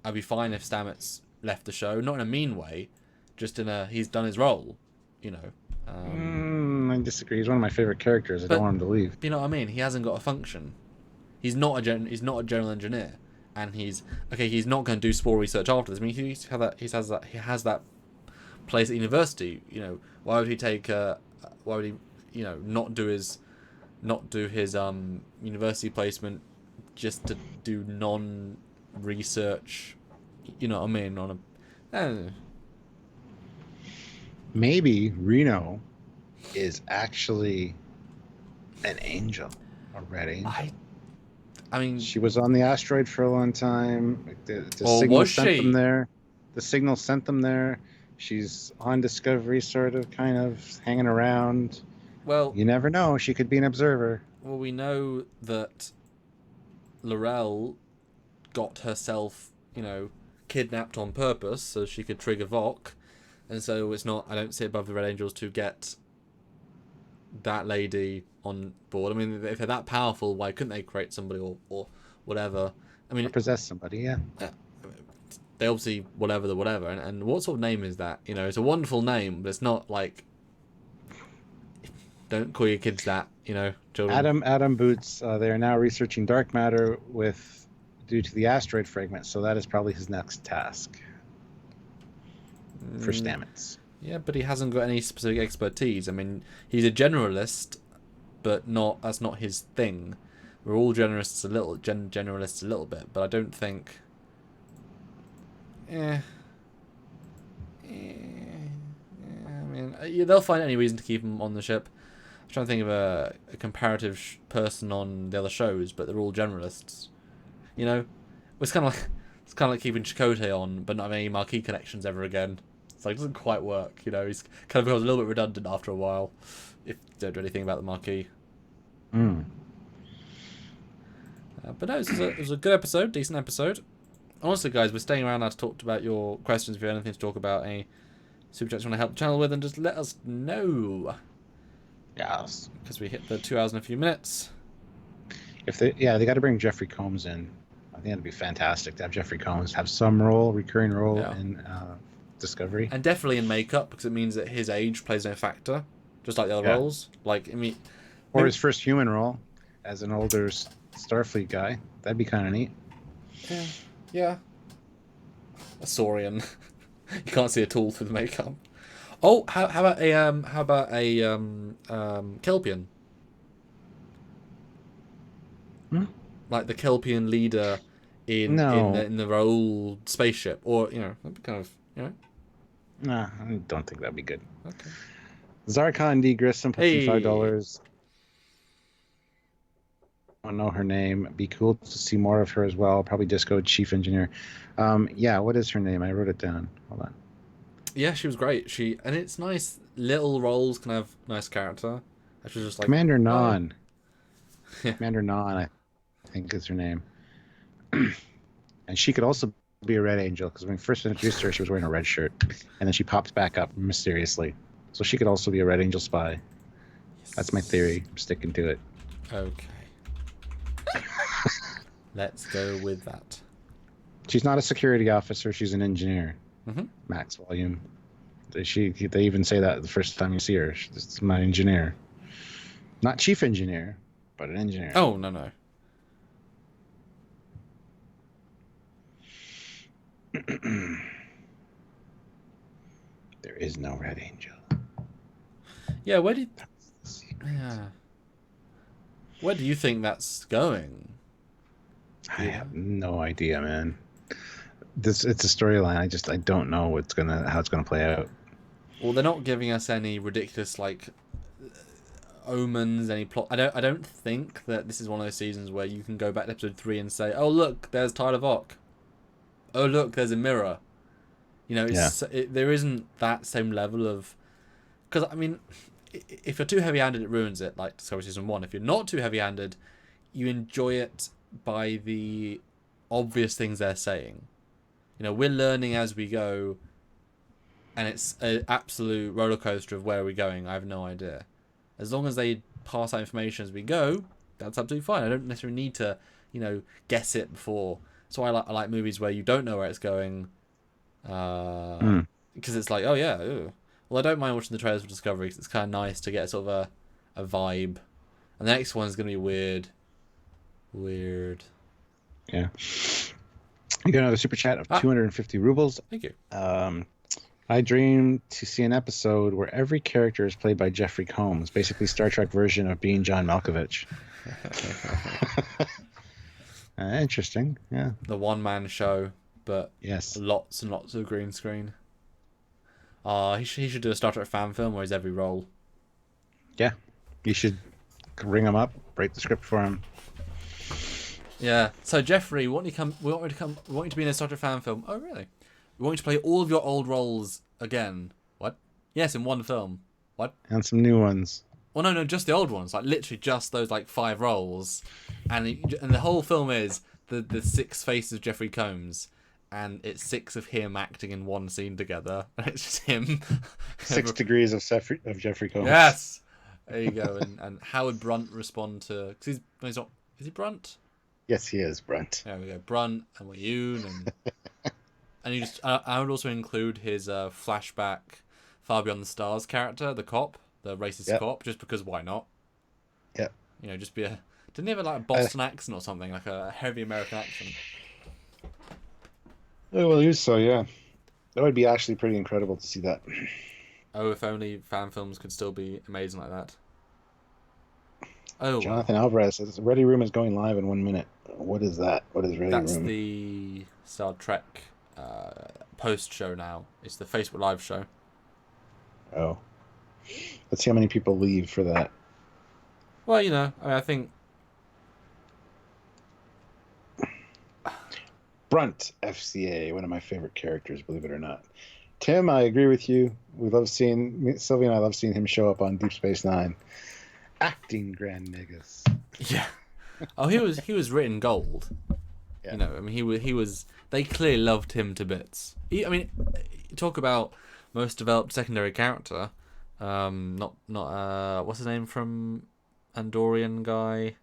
[SPEAKER 1] I'd be fine if Stamets left the show, not in a mean way, just in a he's done his role. You know.
[SPEAKER 2] I disagree. He's one of my favorite characters. I don't want him to leave.
[SPEAKER 1] You know what I mean? He hasn't got a function. He's not a general engineer, and he's not going to do Spore research after this. I mean, he has that place at university. You know, why would he not do his university placement just to do non-research? You know what I mean? I don't know.
[SPEAKER 2] Maybe Reno is actually an angel, a red angel.
[SPEAKER 1] I mean,
[SPEAKER 2] she was on the asteroid for a long time. The
[SPEAKER 1] Oh,
[SPEAKER 2] signal
[SPEAKER 1] was
[SPEAKER 2] sent
[SPEAKER 1] she?
[SPEAKER 2] them there. The signal sent them there. She's on Discovery, sort of, kind of hanging around.
[SPEAKER 1] well,
[SPEAKER 2] You never know. She could be an observer.
[SPEAKER 1] Well, we know that L'Rell got herself, kidnapped on purpose so she could trigger Vok, and so it's not. I don't see it above the Red Angels to get that lady on board. I mean, if they're that powerful, why couldn't they create somebody or whatever? I mean,
[SPEAKER 2] Or possess somebody, yeah.
[SPEAKER 1] they obviously whatever. And what sort of name is that? You know, it's a wonderful name, but it's not like. Don't call your kids that, children.
[SPEAKER 2] Adam Boots. They are now researching dark matter due to the asteroid fragment. So that is probably his next task for Stamets.
[SPEAKER 1] Yeah, but he hasn't got any specific expertise. I mean, he's a generalist, but that's not his thing. We're all generalists a little bit, but I don't think. I mean, they'll find any reason to keep him on the ship. I'm trying to think of a comparative person on the other shows, but they're all generalists. It's kind of like keeping Chakotay on, but not having any marquee connections ever again. It's like it doesn't quite work. He's kind of becomes a little bit redundant after a while if you don't do anything about the marquee. But no, it was a good episode, decent episode. Honestly, guys, we're staying around now to talk about your questions. If you have anything to talk about, any super chats you want to help the channel with, and just let us know.
[SPEAKER 2] Yes.
[SPEAKER 1] Because we hit the 2 hours in a few minutes.
[SPEAKER 2] They got to bring Jeffrey Combs in. I think that'd be fantastic to have Jeffrey Combs have some recurring role in Discovery.
[SPEAKER 1] And definitely in makeup, because it means that his age plays no factor, just like the other roles.
[SPEAKER 2] Or his first human role as an older Starfleet guy. That'd be kind of neat.
[SPEAKER 1] Yeah. A Saurian. You can't see at all through the makeup. Oh, how about a Kelpian? Like the Kelpian leader in the old spaceship, or that'd be kind of
[SPEAKER 2] Nah, I don't think that'd be good.
[SPEAKER 1] Okay.
[SPEAKER 2] Zarkon D. Grissom, $55. I don't know her name. It'd be cool to see more of her as well. Probably Disco Chief Engineer. What is her name? I wrote it down. Hold on.
[SPEAKER 1] Yeah, she was great. And it's nice. Little roles can have nice character. I was just like
[SPEAKER 2] Commander Non. Yeah. Commander Non, I think is her name. And she could also be a Red Angel, because when we first introduced her, she was wearing a red shirt, and then she popped back up mysteriously. So she could also be a Red Angel spy. Yes. That's my theory. I'm sticking to it.
[SPEAKER 1] Okay. Let's go with that.
[SPEAKER 2] She's not a security officer. She's an engineer.
[SPEAKER 1] Mm-hmm.
[SPEAKER 2] Max volume. They even say that the first time you see her. She's my engineer. Not chief engineer, but an engineer.
[SPEAKER 1] Oh, no.
[SPEAKER 2] There is no Red Angel.
[SPEAKER 1] Yeah, where do you think that's going?
[SPEAKER 2] I have no idea, man. It's a storyline. I don't know how it's gonna play out.
[SPEAKER 1] Well, they're not giving us any ridiculous omens, any plot. I don't think that this is one of those seasons where you can go back to episode 3 and say, "Oh, look, there's Tyler Vok. Oh, look, there's a mirror." There isn't that same level of, because I mean, if you're too heavy-handed, it ruins it. Like Discovery season 1. If you're not too heavy-handed, you enjoy it by the obvious things they're saying. We're learning as we go, and it's an absolute roller coaster of where we're going. I have no idea. As long as they pass out information as we go, that's absolutely fine. I don't necessarily need to, guess it before. So I like movies where you don't know where it's going, because it's like, oh yeah. Ew. Well, I don't mind watching the trailers for Discovery because it's kind of nice to get sort of a vibe. And the next one's gonna be weird.
[SPEAKER 2] Yeah. You got another super chat of 250 rubles.
[SPEAKER 1] Thank you.
[SPEAKER 2] I dream to see an episode where every character is played by Jeffrey Combs, basically Star Trek version of being John Malkovich. Interesting. Yeah.
[SPEAKER 1] The one-man show, but
[SPEAKER 2] yes,
[SPEAKER 1] lots and lots of green screen. He should do a Star Trek fan film where he's every role.
[SPEAKER 2] Yeah, you should ring him up, write the script for him.
[SPEAKER 1] Yeah. So Jeffrey, we want you to be in a Star Trek fan film. Oh really? We want you to play all of your old roles again. What? Yes, in one film. What?
[SPEAKER 2] And some new ones.
[SPEAKER 1] Well, no, just the old ones. Like literally just those 5 roles, and the whole film is the 6 faces of Jeffrey Combs, and it's 6 of him acting in one scene together, and it's just him.
[SPEAKER 2] 6 degrees of Jeffrey Combs.
[SPEAKER 1] Yes. There you go. And how would Brunt respond to? Because he's not. Is he Brunt?
[SPEAKER 2] Yes, he is Brunt.
[SPEAKER 1] There we go. Brunt and Wayoon and. And you just, I would also include his flashback Far Beyond the Stars character, the cop. the racist
[SPEAKER 2] Yep.
[SPEAKER 1] cop, just because why not?
[SPEAKER 2] Yeah.
[SPEAKER 1] You know, just be a... Didn't he have like a Boston accent or something, like a heavy American accent?
[SPEAKER 2] I believe so, yeah. That would be actually pretty incredible to see that.
[SPEAKER 1] Oh, if only fan films could still be amazing like that. Oh,
[SPEAKER 2] Jonathan
[SPEAKER 1] well.
[SPEAKER 2] Alvarez says, Ready Room is going live in 1 minute. What is that? What is Ready
[SPEAKER 1] That's
[SPEAKER 2] Room?
[SPEAKER 1] the Star Trek post show now. It's the Facebook Live show.
[SPEAKER 2] Oh. Let's see how many people leave for that.
[SPEAKER 1] Well, you know, I think...
[SPEAKER 2] Brunt, FCA, one of my favorite characters, believe it or not. Tim, I agree with you. Sylvia and I love seeing him show up on Deep Space Nine. Acting Grand Negus.
[SPEAKER 1] Yeah. Oh, he was written gold.
[SPEAKER 2] Yeah.
[SPEAKER 1] You know, I mean, he was. They clearly loved him to bits. I mean, talk about most developed secondary character. Not what's his name from Andorian guy?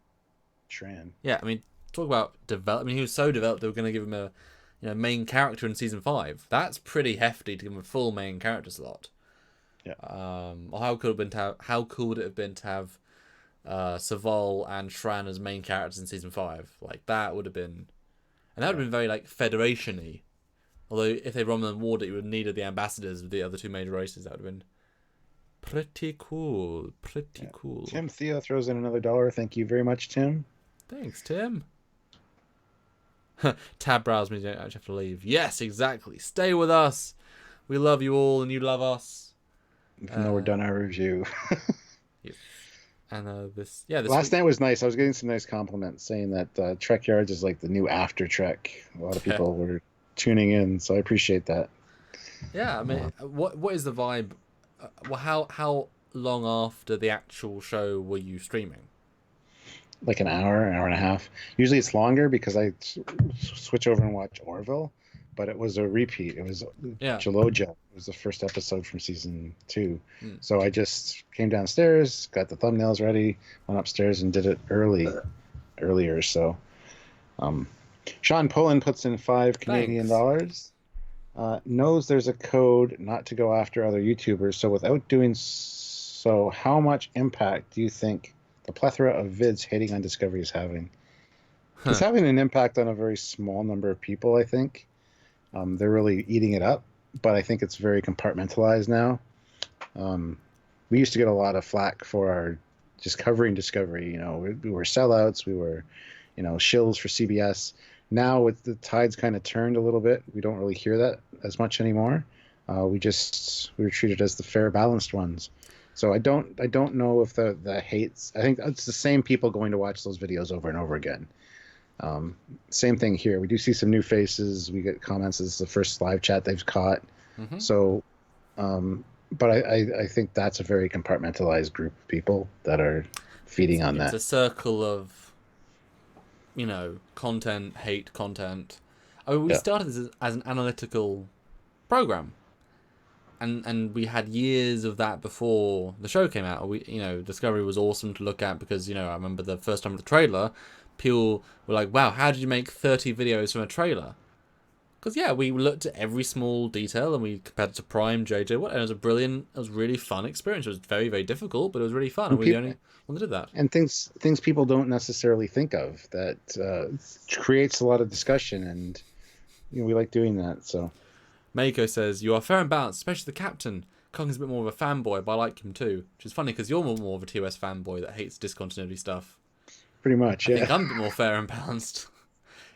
[SPEAKER 2] Shran.
[SPEAKER 1] Yeah, I mean, talk about develop. I mean, he was so developed they were going to give him a, main character in season 5. That's pretty hefty to give him a full main character slot.
[SPEAKER 2] Yeah.
[SPEAKER 1] Or how cool would it have been to have Saval and Shran as main characters in season 5? Like that would have been, and that would have been very like Federation-y. Although if they run the war that you would have needed the ambassadors of the other 2 major races, that would have been pretty cool. Pretty cool.
[SPEAKER 2] Tim Theo throws in another $1. Thank you very much, Tim.
[SPEAKER 1] Thanks, Tim. Tab browse means you don't actually have to leave. Yes, exactly. Stay with us. We love you all, and you love us.
[SPEAKER 2] Even though we're done our review.
[SPEAKER 1] Yeah. And this
[SPEAKER 2] last night was nice. I was getting some nice compliments saying that Trekyards is like the new After Trek. A lot of people were tuning in, so I appreciate that.
[SPEAKER 1] Yeah, I mean, what is the vibe? Well, how long after the actual show were you streaming?
[SPEAKER 2] Like an hour and a half. Usually it's longer because I switch over and watch Orville, but it was a repeat. It was Jaloja. It was the first episode from season 2. So I just came downstairs, got the thumbnails ready, went upstairs and did it earlier. So Sean Poland puts in 5 Canadian dollars. Knows there's a code not to go after other YouTubers. So without doing so, how much impact do you think the plethora of vids hating on Discovery is having? It's having an impact on a very small number of people, I think. They're really eating it up, but I think it's very compartmentalized now. We used to get a lot of flack for our just covering Discovery. You know, we were sellouts. We were, shills for CBS. Now with the tides kind of turned a little bit, we don't really hear that as much anymore. We were treated as the fair, balanced ones. So I don't know if the hates. I think it's the same people going to watch those videos over and over again. Same thing here. We do see some new faces. We get comments. This is the first live chat they've caught. Mm-hmm. So, but I think that's a very compartmentalized group of people that are feeding on that.
[SPEAKER 1] It's a circle of, content, hate content. I mean, we started this as an analytical program. And we had years of that before the show came out. Discovery was awesome to look at because, I remember the first time with the trailer, people were like, wow, how did you make 30 videos from a trailer? Because, we looked at every small detail and we compared it to Prime, JJ, and it was a really fun experience. It was very, very difficult, but it was really fun. And we the only one that did that.
[SPEAKER 2] And things people don't necessarily think of that creates a lot of discussion, and we like doing that, so...
[SPEAKER 1] Mako says, you are fair and balanced, especially the captain. Kong is a bit more of a fanboy, but I like him too. Which is funny, because you're more of a TOS fanboy that hates discontinuity stuff.
[SPEAKER 2] Pretty much,
[SPEAKER 1] I think I'm a bit more fair and balanced.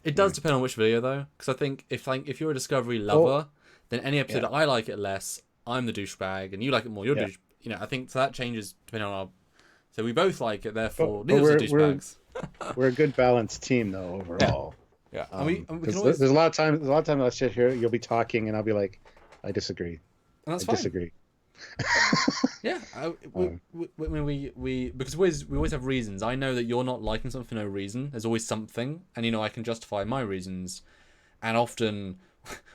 [SPEAKER 1] It does depend on which video, though. Because I think if you're a Discovery lover, then any episode that I like it less, I'm the douchebag, and you like it more, you're douche... I think so that changes depending on our... So we both like it, therefore, neither of us are douchebags.
[SPEAKER 2] We're a good balanced team, though, overall.
[SPEAKER 1] Yeah,
[SPEAKER 2] there's a lot of time. I'll sit here. You'll be talking, and I'll be like, "I disagree."
[SPEAKER 1] And that's
[SPEAKER 2] I disagree.
[SPEAKER 1] Yeah, we because we always have reasons. I know that you're not liking something for no reason. There's always something, and I can justify my reasons. And often,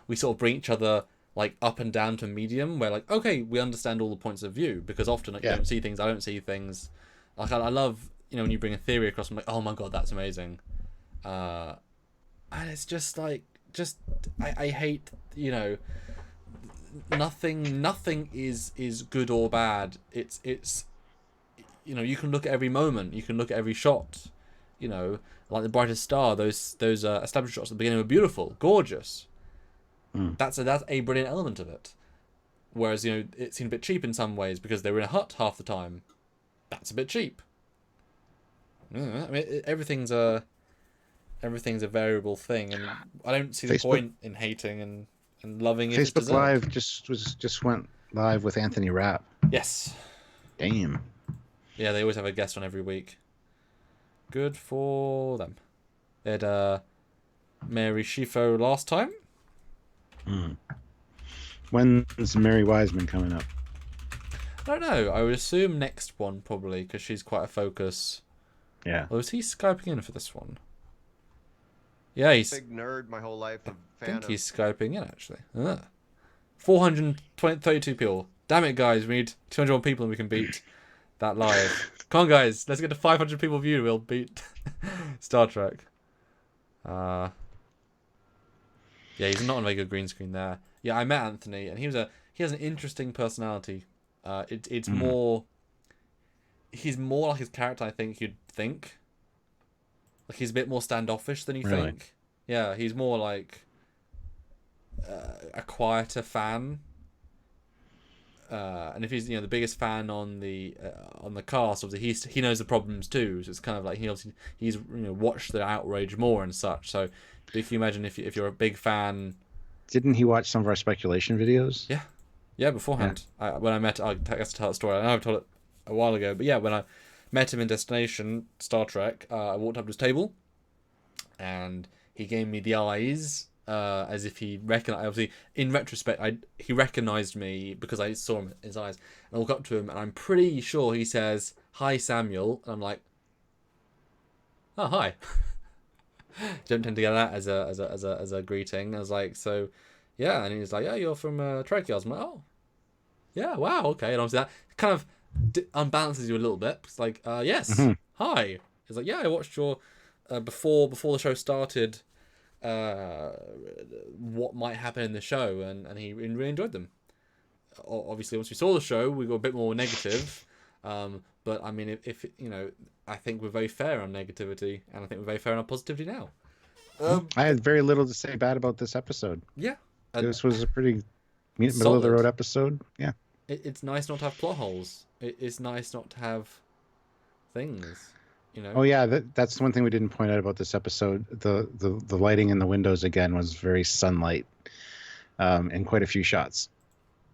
[SPEAKER 1] we sort of bring each other like up and down to medium, where like, okay, we understand all the points of view, because often you don't see things, I don't see things. Like I love when you bring a theory across, I'm like, oh my god, that's amazing. And it's just like, I hate, nothing is good or bad. It's you can look at every moment, you can look at every shot, like The Brightest Star. Those established shots at the beginning were beautiful, gorgeous. That's a brilliant element of it. Whereas it seemed a bit cheap in some ways because they were in a hut half the time. That's a bit cheap. I mean, everything's a variable thing, and I don't see the point in hating and loving it.
[SPEAKER 2] Facebook Live just went live with Anthony Rapp.
[SPEAKER 1] Yes.
[SPEAKER 2] Damn.
[SPEAKER 1] Yeah, they always have a guest on every week. Good for them. They had Mary Shifo last time.
[SPEAKER 2] When's Mary Wiseman coming up?
[SPEAKER 1] I don't know. I would assume next one probably because she's quite a focus.
[SPEAKER 2] Yeah.
[SPEAKER 1] Or is he Skyping in for this one? Yeah, he's
[SPEAKER 3] big nerd my whole life.
[SPEAKER 1] I think he's Skyping in actually. 432 people. Damn it, guys! We need 201 people and we can beat that live. Come on, guys! Let's get to 500 people viewed. We'll beat Star Trek. Yeah, he's not on a very good green screen there. Yeah, I met Anthony, and he has an interesting personality. It's more. He's more like his character I think you'd think. Like he's a bit more standoffish than you think. Yeah, he's more like a quieter fan. And if he's the biggest fan on the cast, obviously he knows the problems too. So it's kind of like he's watched the outrage more and such. So if you imagine if you're a big fan.
[SPEAKER 2] Didn't he watch some of our speculation videos?
[SPEAKER 1] Yeah, beforehand. Yeah. When I met, I guess to tell the story. I know I've told it a while ago, but yeah, when I met him in Destination Star Trek, I walked up to his table, and he gave me the eyes, as if he recognized. Obviously, in retrospect, he recognized me because I saw him in his eyes. And I walk up to him, and I'm pretty sure he says, "Hi, Samuel," and I'm like, "Oh, hi." Don't tend to get that as a greeting. I was like, so, yeah, and he's like, "Yeah, you're from Trekyards." I'm like, "Oh, yeah, wow, okay." And obviously that kind of unbalances you a little bit. It's like, "Yes, hi." He's like, "Yeah, I watched your before the show started. What might happen in the show," and he really enjoyed them. Obviously, once we saw the show, we got a bit more negative. But I mean, if I think we're very fair on negativity, and I think we're very fair on our positivity now.
[SPEAKER 2] I had very little to say bad about this episode.
[SPEAKER 1] Yeah,
[SPEAKER 2] this was a pretty middle of the road episode. Yeah,
[SPEAKER 1] it's nice not to have plot holes. It's nice not to have things.
[SPEAKER 2] Oh yeah, that's one thing we didn't point out about this episode. The lighting in the windows again was very sunlight, in quite a few shots.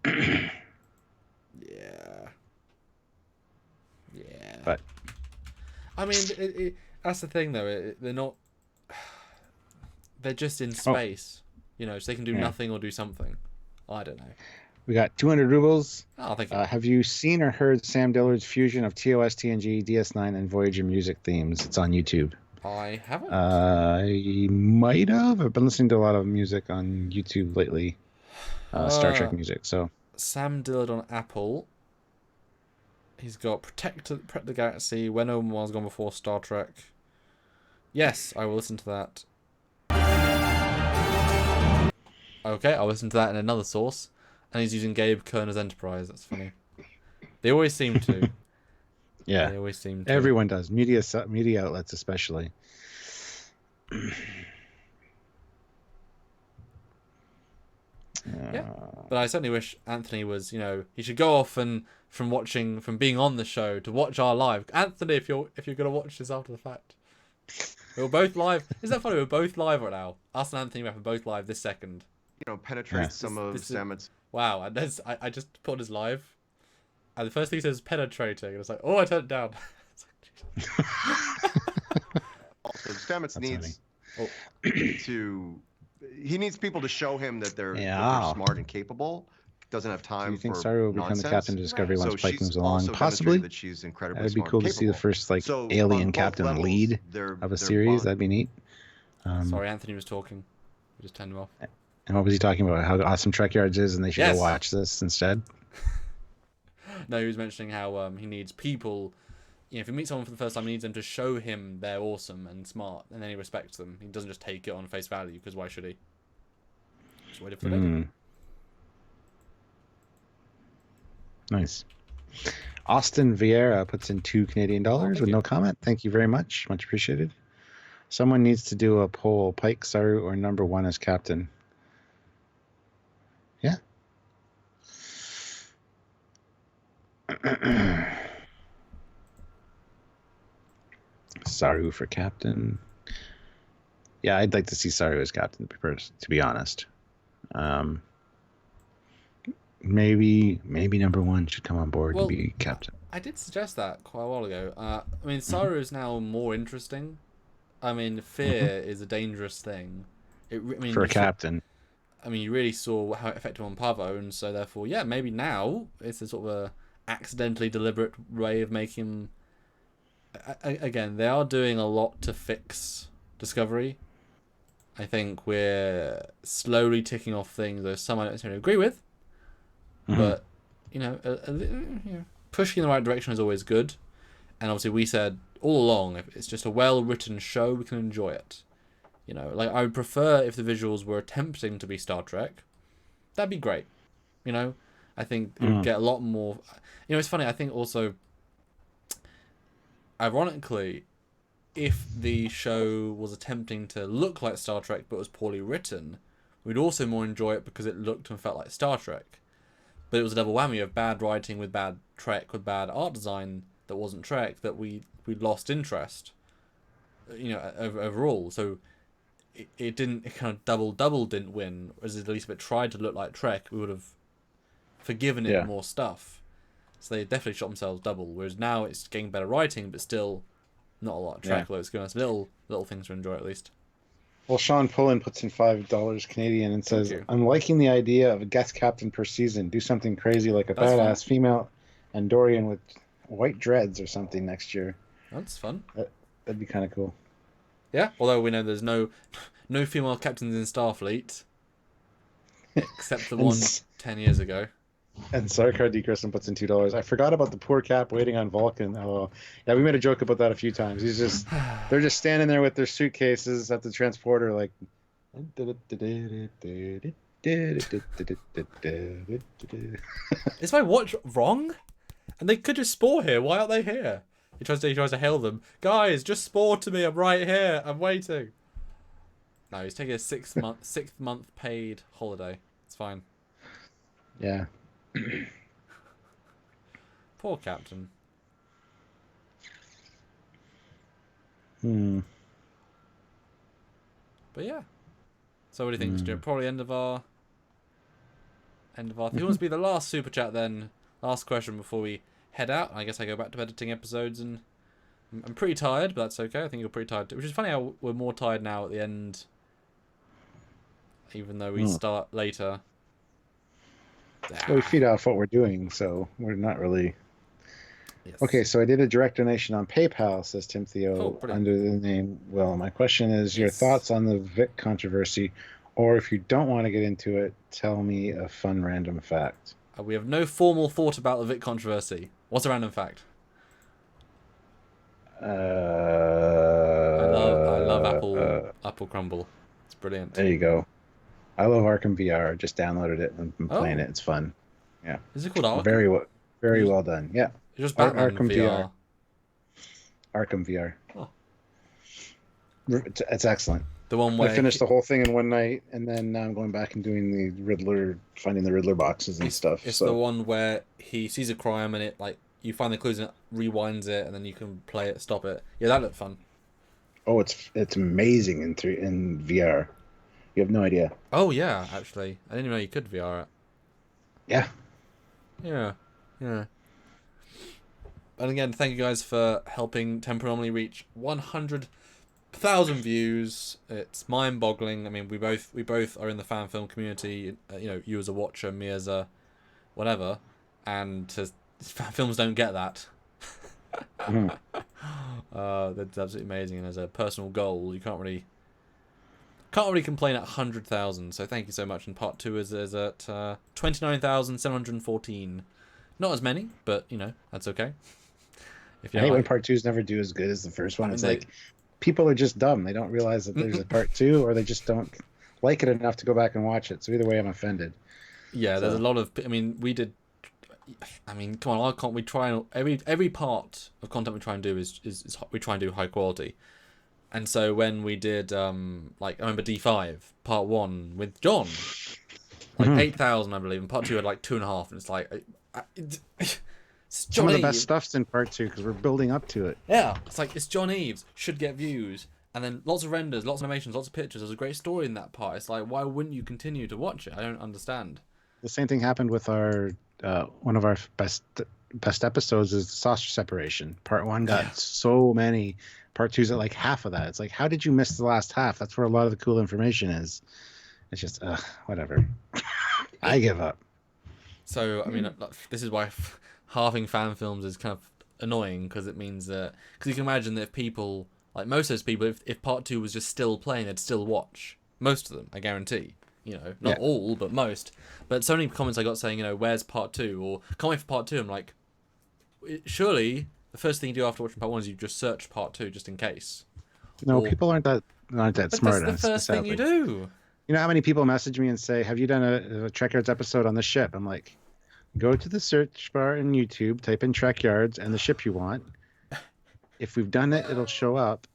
[SPEAKER 1] Yeah.
[SPEAKER 2] But
[SPEAKER 1] I mean, that's the thing though. They're not. They're just in space, so they can do nothing or do something. I don't know.
[SPEAKER 2] We got 200 rubles.
[SPEAKER 1] Oh, thank you.
[SPEAKER 2] Have you seen or heard Sam Dillard's fusion of TOS, TNG, DS9, and Voyager music themes? It's on YouTube.
[SPEAKER 1] I haven't.
[SPEAKER 2] I might have. I've been listening to a lot of music on YouTube lately. Star Trek music. So
[SPEAKER 1] Sam Dillard on Apple. He's got Protect the Galaxy, When No One's Gone Before, Star Trek. Yes, I will listen to that. Okay, I'll listen to that in another source. And he's using Gabe Kerner's Enterprise. That's funny. They always seem to.
[SPEAKER 2] Yeah.
[SPEAKER 1] They always seem to.
[SPEAKER 2] Everyone does. Media outlets especially.
[SPEAKER 1] Yeah. But I certainly wish Anthony was, he should go off and from being on the show to watch our live. Anthony, if you're gonna watch this after the fact. We're both live. Isn't that funny? We're both live right now. Us and Anthony are both live this second.
[SPEAKER 3] Penetrate some of Stamets.
[SPEAKER 1] Wow, and I just put on his live, and the first thing he says is penetrating, and it's like, oh, I turned it down.
[SPEAKER 3] Also, Stamets needs he needs people to show him that they're smart and capable. Doesn't have time.
[SPEAKER 2] Do you think
[SPEAKER 3] for
[SPEAKER 2] Saru will become the captain of Discovery once Pike moves along? Possibly.
[SPEAKER 3] That she's incredibly
[SPEAKER 2] That'd be
[SPEAKER 3] smart
[SPEAKER 2] cool
[SPEAKER 3] and
[SPEAKER 2] to see the first alien captain
[SPEAKER 3] levels,
[SPEAKER 2] lead of a series. That'd be neat.
[SPEAKER 1] Sorry, Anthony was talking. We just turned him off.
[SPEAKER 2] And what was he talking about? How awesome Trekyards is, and they should go watch this instead.
[SPEAKER 1] No, he was mentioning how he needs people. If he meets someone for the first time, he needs them to show him they're awesome and smart, and then he respects them. He doesn't just take it on face value, because why should he? Just wait for it.
[SPEAKER 2] Nice. Austin Vieira puts in $2 Canadian with no comment. Thank you very much. Much appreciated. Someone needs to do a poll. Pike, Saru, or number 1 as captain. Yeah. Saru for captain. Yeah, I'd like to see Saru as captain, to be honest. Maybe number 1 should come on board and be captain.
[SPEAKER 1] I did suggest that quite a while ago. I mean, Saru is now more interesting. I mean, fear is a dangerous thing.
[SPEAKER 2] For a captain.
[SPEAKER 1] I mean, you really saw how effective on Pavo, and so therefore, yeah, maybe now it's a sort of a accidentally deliberate way of making him. Again, they are doing a lot to fix Discovery. I think we're slowly ticking off things. There's some I don't necessarily agree with, but pushing in the right direction is always good. And obviously, we said all along, if it's just a well-written show, we can enjoy it. I would prefer if the visuals were attempting to be Star Trek. That'd be great. I think it would get a lot more. It's funny. I think also, ironically, if the show was attempting to look like Star Trek but was poorly written, we'd also more enjoy it because it looked and felt like Star Trek. But it was a double whammy of bad writing with bad Trek with bad art design that wasn't Trek, that we lost interest. Overall. So it didn't. It kind of double didn't win. As at least if it tried to look like Trek, we would have forgiven it more stuff. So they definitely shot themselves double. Whereas now it's getting better writing, but still not a lot of Trek. Although it's giving us little things to enjoy at least.
[SPEAKER 2] Well, Sean Pullen puts in $5 Canadian and says, "I'm liking the idea of a guest captain per season. Do something crazy like a badass female Andorian with white dreads or something next year."
[SPEAKER 1] That's fun.
[SPEAKER 2] That'd be kind of cool.
[SPEAKER 1] Yeah, although we know there's no female captains in Starfleet, except the one 10 years ago.
[SPEAKER 2] And Sarkar D. Christian puts in $2. I forgot about the poor Cap waiting on Vulcan. Oh, yeah, we made a joke about that a few times. They're just standing there with their suitcases at the transporter, like.
[SPEAKER 1] Is my watch wrong? And they could just spore here. Why aren't they here? He tries to hail them. Guys, just spore to me. I'm right here. I'm waiting. No, he's taking a sixth month paid holiday. It's fine.
[SPEAKER 2] Yeah.
[SPEAKER 1] Poor captain.
[SPEAKER 2] But
[SPEAKER 1] yeah. So what do you think, Stuart? Probably end of our. Who wants to be the last super chat then? Last question before we head out. I guess I go back to editing episodes, and I'm pretty tired, but that's okay. I think you're pretty tired too. Which is funny how we're more tired now at the end, even though we start later.
[SPEAKER 2] Well, we feed off what we're doing, so we're not really.
[SPEAKER 1] Yes.
[SPEAKER 2] Okay, so I did a direct donation on PayPal, says Tim Theo, under the name Will. My question is your thoughts on the Vic controversy, or if you don't want to get into it, tell me a fun random fact.
[SPEAKER 1] We have no formal thought about the Vic controversy. What's a random fact? I love Apple Crumble. It's brilliant.
[SPEAKER 2] There you go. I love Arkham VR. Just downloaded it and been playing it. It's fun. Yeah.
[SPEAKER 1] Is it called Arkham?
[SPEAKER 2] Very well done. Yeah.
[SPEAKER 1] It's just Batman
[SPEAKER 2] Arkham
[SPEAKER 1] VR.
[SPEAKER 2] Arkham VR.
[SPEAKER 1] Oh.
[SPEAKER 2] It's excellent.
[SPEAKER 1] The one where
[SPEAKER 2] I finished the whole thing in one night, and then now I'm going back and doing the Riddler, finding the Riddler boxes and stuff.
[SPEAKER 1] It's the one where he sees a crime and it you find the clues and it rewinds it, and then you can play it, stop it. Yeah, that looked fun.
[SPEAKER 2] Oh, it's amazing in VR. You have no idea.
[SPEAKER 1] Oh yeah, actually, I didn't even know you could VR it.
[SPEAKER 2] Yeah.
[SPEAKER 1] Yeah. And again, thank you guys for helping Temporal Anomaly reach 100,000 views. It's mind-boggling. I mean, we both are in the fan film community. You as a watcher, me as a whatever, and fan films don't get that. That's absolutely amazing. And as a personal goal, you can't really complain at 100,000. So thank you so much. And part 2 is at 29,714. Not as many, but that's okay.
[SPEAKER 2] I hate when part 2s never do as good as the first one. It's like people are just dumb. They don't realize that there's a part 2, or they just don't like it enough to go back and watch it. So either way, I'm offended.
[SPEAKER 1] Yeah, there's a lot of. I mean, we did I mean, come on, why can't we try and every part of content we try and do is we try and do high quality. And so when we did like I remember D5 part 1 with John, like 8,000 I believe, and part 2 had like 2.5, and it's like it's
[SPEAKER 2] Some of the best
[SPEAKER 1] Eves.
[SPEAKER 2] stuff's in part 2 because we're building up to it.
[SPEAKER 1] Yeah, it's like it's John Eves, should get views, and then lots of renders, lots of animations, lots of pictures. There's a great story in that part. It's like, why wouldn't you continue to watch it? I don't understand.
[SPEAKER 2] The same thing happened with our one of our best episodes is the sausage separation. Part 1 got so many. Part 2's at like half of that. It's like, how did you miss the last half? That's where a lot of the cool information is. It's just whatever. I give up.
[SPEAKER 1] So I mean, this is why halving fan films is kind of annoying, because it means that you can imagine that if people, like most of those people, if part 2 was just still playing, they'd still watch. Most of them, I guarantee. You know, not all, but most. But so many comments I got saying, you know, where's part 2? Or can't wait for part 2. I'm like, surely the first thing you do after watching part 1 is you just search part 2 just in case.
[SPEAKER 2] No, people aren't that smart.
[SPEAKER 1] That's the first thing you do.
[SPEAKER 2] You know how many people message me and say, have you done a Trekyards episode on the ship? I'm like, go to the search bar in YouTube, type in Trekyards and the ship you want. If we've done it, it'll show up.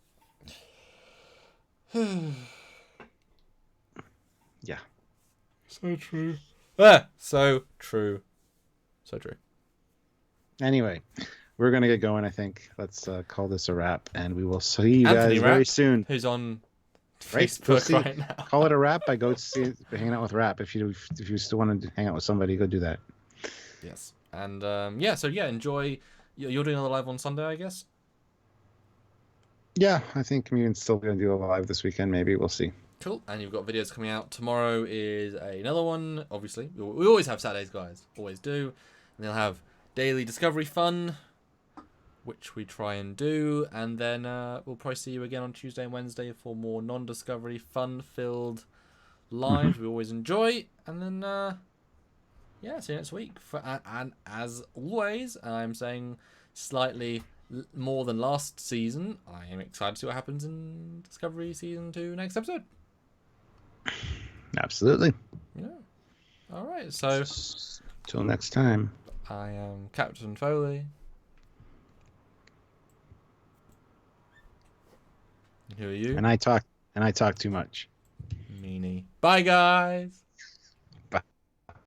[SPEAKER 2] Yeah.
[SPEAKER 1] So true. So true. So true.
[SPEAKER 2] Anyway, we're going to get going, I think. Let's call this a wrap, and we will see you guys very soon.
[SPEAKER 1] Who's on Facebook right now.
[SPEAKER 2] Call it a wrap. I go see hanging out with Rap. If you still want to hang out with somebody, go do that.
[SPEAKER 1] Yes. And enjoy. You're doing another live on Sunday, I guess?
[SPEAKER 2] Yeah, I think we're still going to do a live this weekend, maybe. We'll see.
[SPEAKER 1] Cool. And you've got videos coming out. Tomorrow is another one, obviously. We always have Saturdays, guys. Always do. And they'll have daily Discovery fun, which we try and do. And then we'll probably see you again on Tuesday and Wednesday for more non-Discovery fun-filled lives we always enjoy. And then, see you next week. And as always, I'm saying slightly more than last season, I am excited to see what happens in Discovery Season 2 next episode.
[SPEAKER 2] Absolutely.
[SPEAKER 1] Yeah. All right. So,
[SPEAKER 2] till next time.
[SPEAKER 1] I am Captain Foley. Who are you?
[SPEAKER 2] And I talk too much.
[SPEAKER 1] Meanie. Bye, guys.